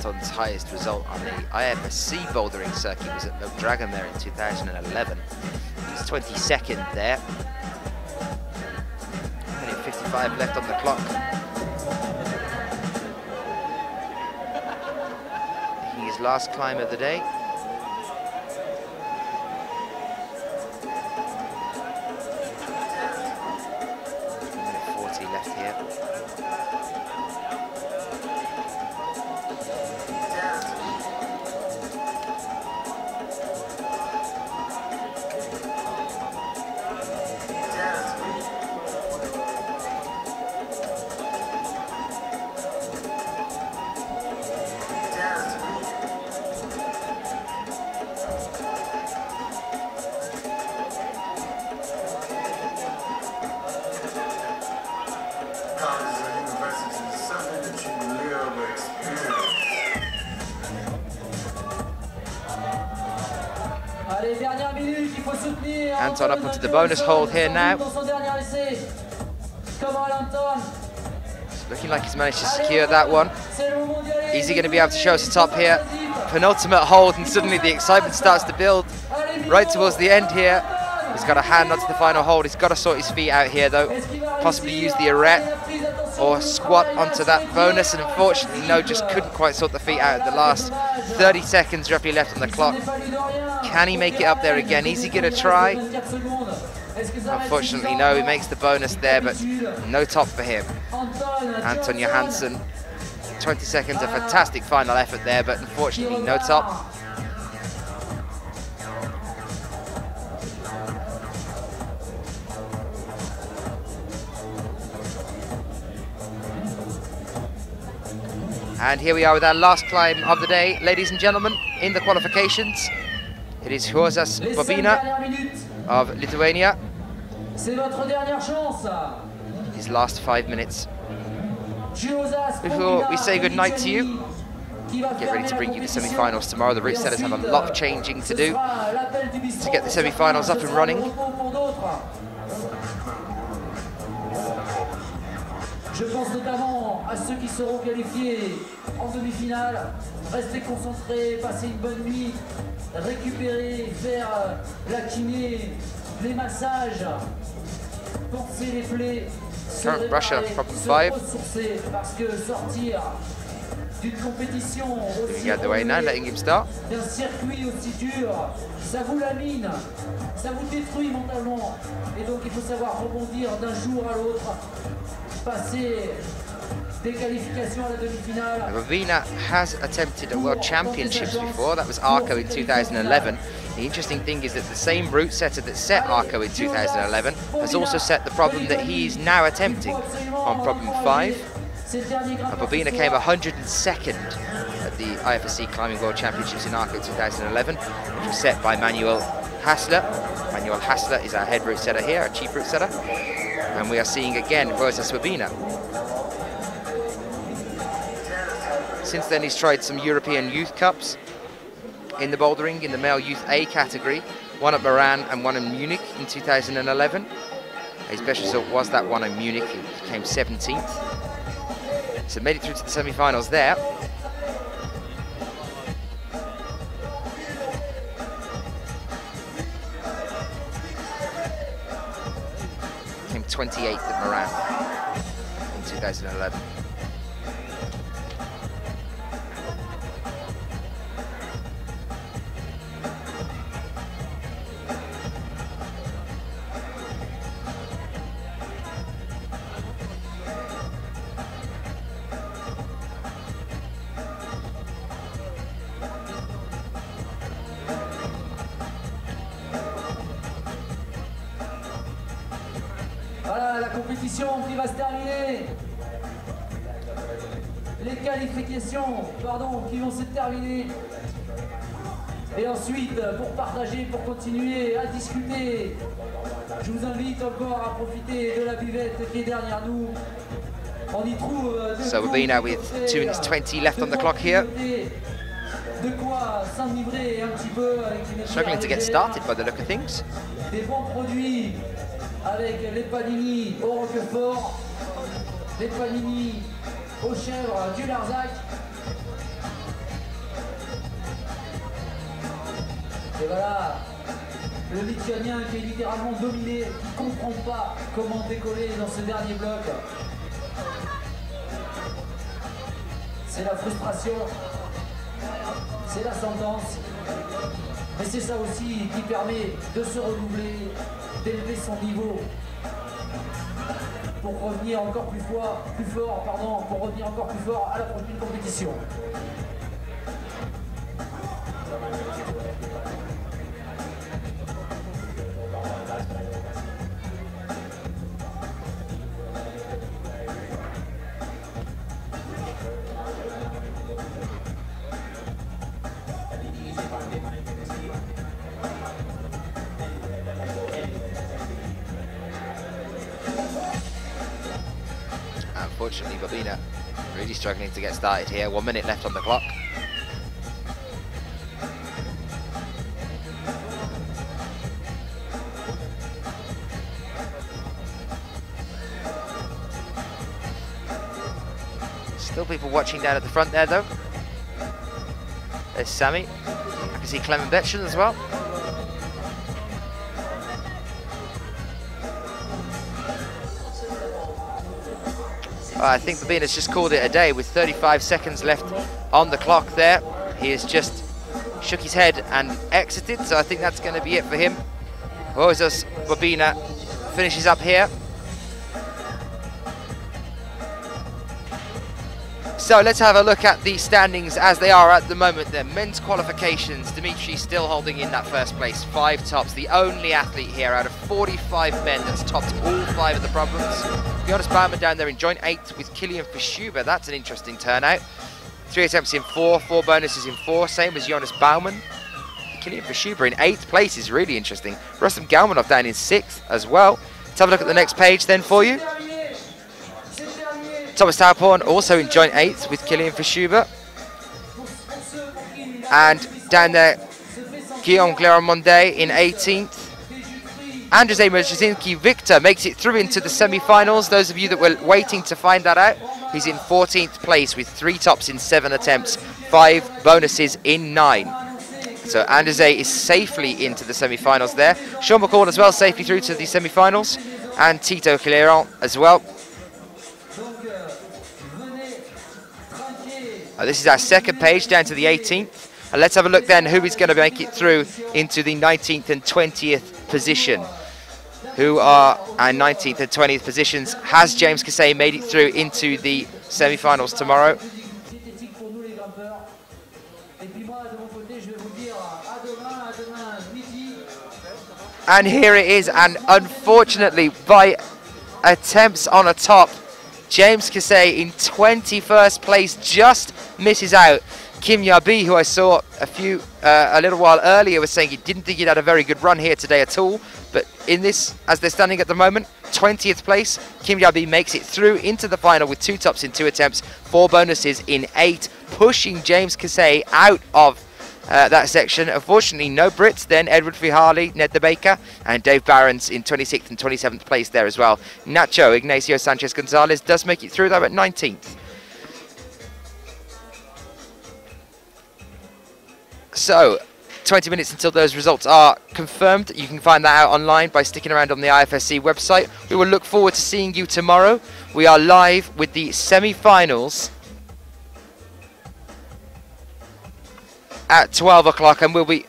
S2: Anton's highest result on the IFSC bouldering circuit was at Milk Dragon there in 2011. He's 22nd there. 1:55 left on the clock. Making his last climb of the day. 1:40 left here. Anton up onto the bonus hold here now. Looking like he's managed to secure that one. Is he going to be able to show us the top here? Penultimate hold, and suddenly the excitement starts to build right towards the end here. He's got a hand onto the final hold. He's got to sort his feet out here though. Possibly use the arete or squat onto that bonus, and unfortunately no, just couldn't quite sort the feet out at the last. 30 seconds roughly left on the clock. Can he make it up there again? Is he going to try? Unfortunately no, he makes the bonus there, but no top for him. Anton Johansson, 20 seconds, a fantastic final effort there, but unfortunately no top. And here we are with our last climb of the day, ladies and gentlemen, in the qualifications. It is Horzas Bobina of Lithuania. His last 5 minutes. Before we say goodnight to you, get ready to bring you the semi-finals tomorrow. The route setters have a lot of changing to do to get the semi-finals up and running.
S3: Je pense notamment à ceux qui seront qualifiés en demi-finale. Restez concentrés, passez une bonne nuit, récupérez, faire la kiné, les massages, pensez les plaies, se ressourcer, parce que sortir d'une compétition aussi d'un circuit aussi dur, ça vous lamine, ça vous détruit mentalement, et donc il faut savoir rebondir d'un jour à l'autre.
S2: Bobina has attempted a World Championships before. That was Arco in 2011. The interesting thing is that the same route setter that set Arco in 2011 has also set the problem that he's now attempting. on problem 5. And Bobina came 102nd at the IFSC Climbing World Championships in Arco 2011, which was set by Manuel Hassler. Manuel Hassler is our head route setter here, our chief route setter. And we are seeing again Rosas Bobina. Since then he's tried some European Youth Cups in the bouldering in the male Youth A category, one at Meran and one in Munich in 2011. His best result was that one in Munich, he came 17th. So made it through to the semi-finals there. Came 28th at Meran in 2011.
S3: Voilà la compétition qui va se terminer. Les qualifications, pardon, qui vont se terminer. Et ensuite, pour partager, pour continuer à discuter, je vous invite encore à profiter de la buvette qui est derrière nous. On y trouve
S2: So Bobina with 2 minutes 20 left on the clock here.
S3: de quoi s'enivrer un petit peu avec une
S2: Struggling to get started by the look of things.
S3: Des bons produits avec les panini au Roquefort, les panini aux chèvres du Larzac. Et voilà, le Lituanien qui est littéralement dominé, qui ne comprend pas comment décoller dans ce dernier bloc. C'est la frustration, c'est la sentence, mais c'est ça aussi qui permet de se renouveler, d'élever son niveau pour revenir encore plus fort, pour revenir encore plus fort à la prochaine compétition.
S2: Unfortunately, Bobina really struggling to get started here. 1 minute left on the clock. Still people watching down at the front there, though. There's Sammy. I can see Clement Betchen as well. I think Bobina's just called it a day with 35 seconds left on the clock there. He has just shook his head and exited, so I think that's going to be it for him. Rosas Bobina finishes up here. So let's have a look at the standings as they are at the moment. The men's qualifications, Dimitri still holding in that first place, 5 tops, the only athlete here out of 45 men that's topped all 5 of the problems. Jonas Baumann down there in joint 8th with Kilian Fischuber. That's an interesting turnout. 3 attempts in 4, 4 bonuses in 4, same as Jonas Baumann. Kilian Fischuber in 8th place is really interesting. Rustam Galmanov down in 6th as well. Let's have a look at the next page then for you. Thomas Tauporn also in joint 8th with Kilian Fischuber. And down there, Guillaume Claramonde in 18th. Andrzej Mrzezinski Victor makes it through into the semi-finals. Those of you that were waiting to find that out, he's in 14th place with 3 tops in 7 attempts, 5 bonuses in 9. So Andrzej is safely into the semi-finals there. Sean McCall as well, safely through to the semi-finals. And Tito Clairon as well. This is our second page down to the 18th. And let's have a look then who is going to make it through into the 19th and 20th position. Who are our 19th and 20th positions? Has James Cassay made it through into the semi-finals tomorrow? And here it is, and unfortunately by attempts on a top, James Kasey in 21st place, just misses out Kim Yabi, who I saw a little while earlier, was saying he didn't think he'd had a very good run here today at all. But in this, as they're standing at the moment, 20th place, Kim Yabi makes it through into the final with 2 tops in 2 attempts, 4 bonuses in 8, pushing James Kasey out of that section. Unfortunately, no Brits then. Edward Fihali, Ned the Baker, and Dave Barons in 26th and 27th place there as well. Nacho Ignacio Sanchez Gonzalez does make it through though at 19th. So, 20 minutes until those results are confirmed. You can find that out online by sticking around on the IFSC website. We will look forward to seeing you tomorrow. We are live with the semi-finals at 12 o'clock, and we'll be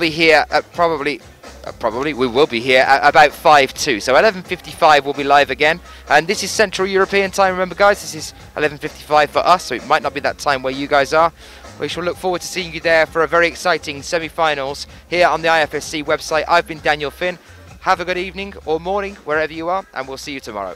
S2: here at we will be here at about 5:02. So 11:55 we'll be live again, and this is Central European time. Remember, guys, this is 11:55 for us, so it might not be that time where you guys are. We shall look forward to seeing you there for a very exciting semi-finals here on the IFSC website. I've been Daniel Finn. Have a good evening or morning wherever you are, and we'll see you tomorrow.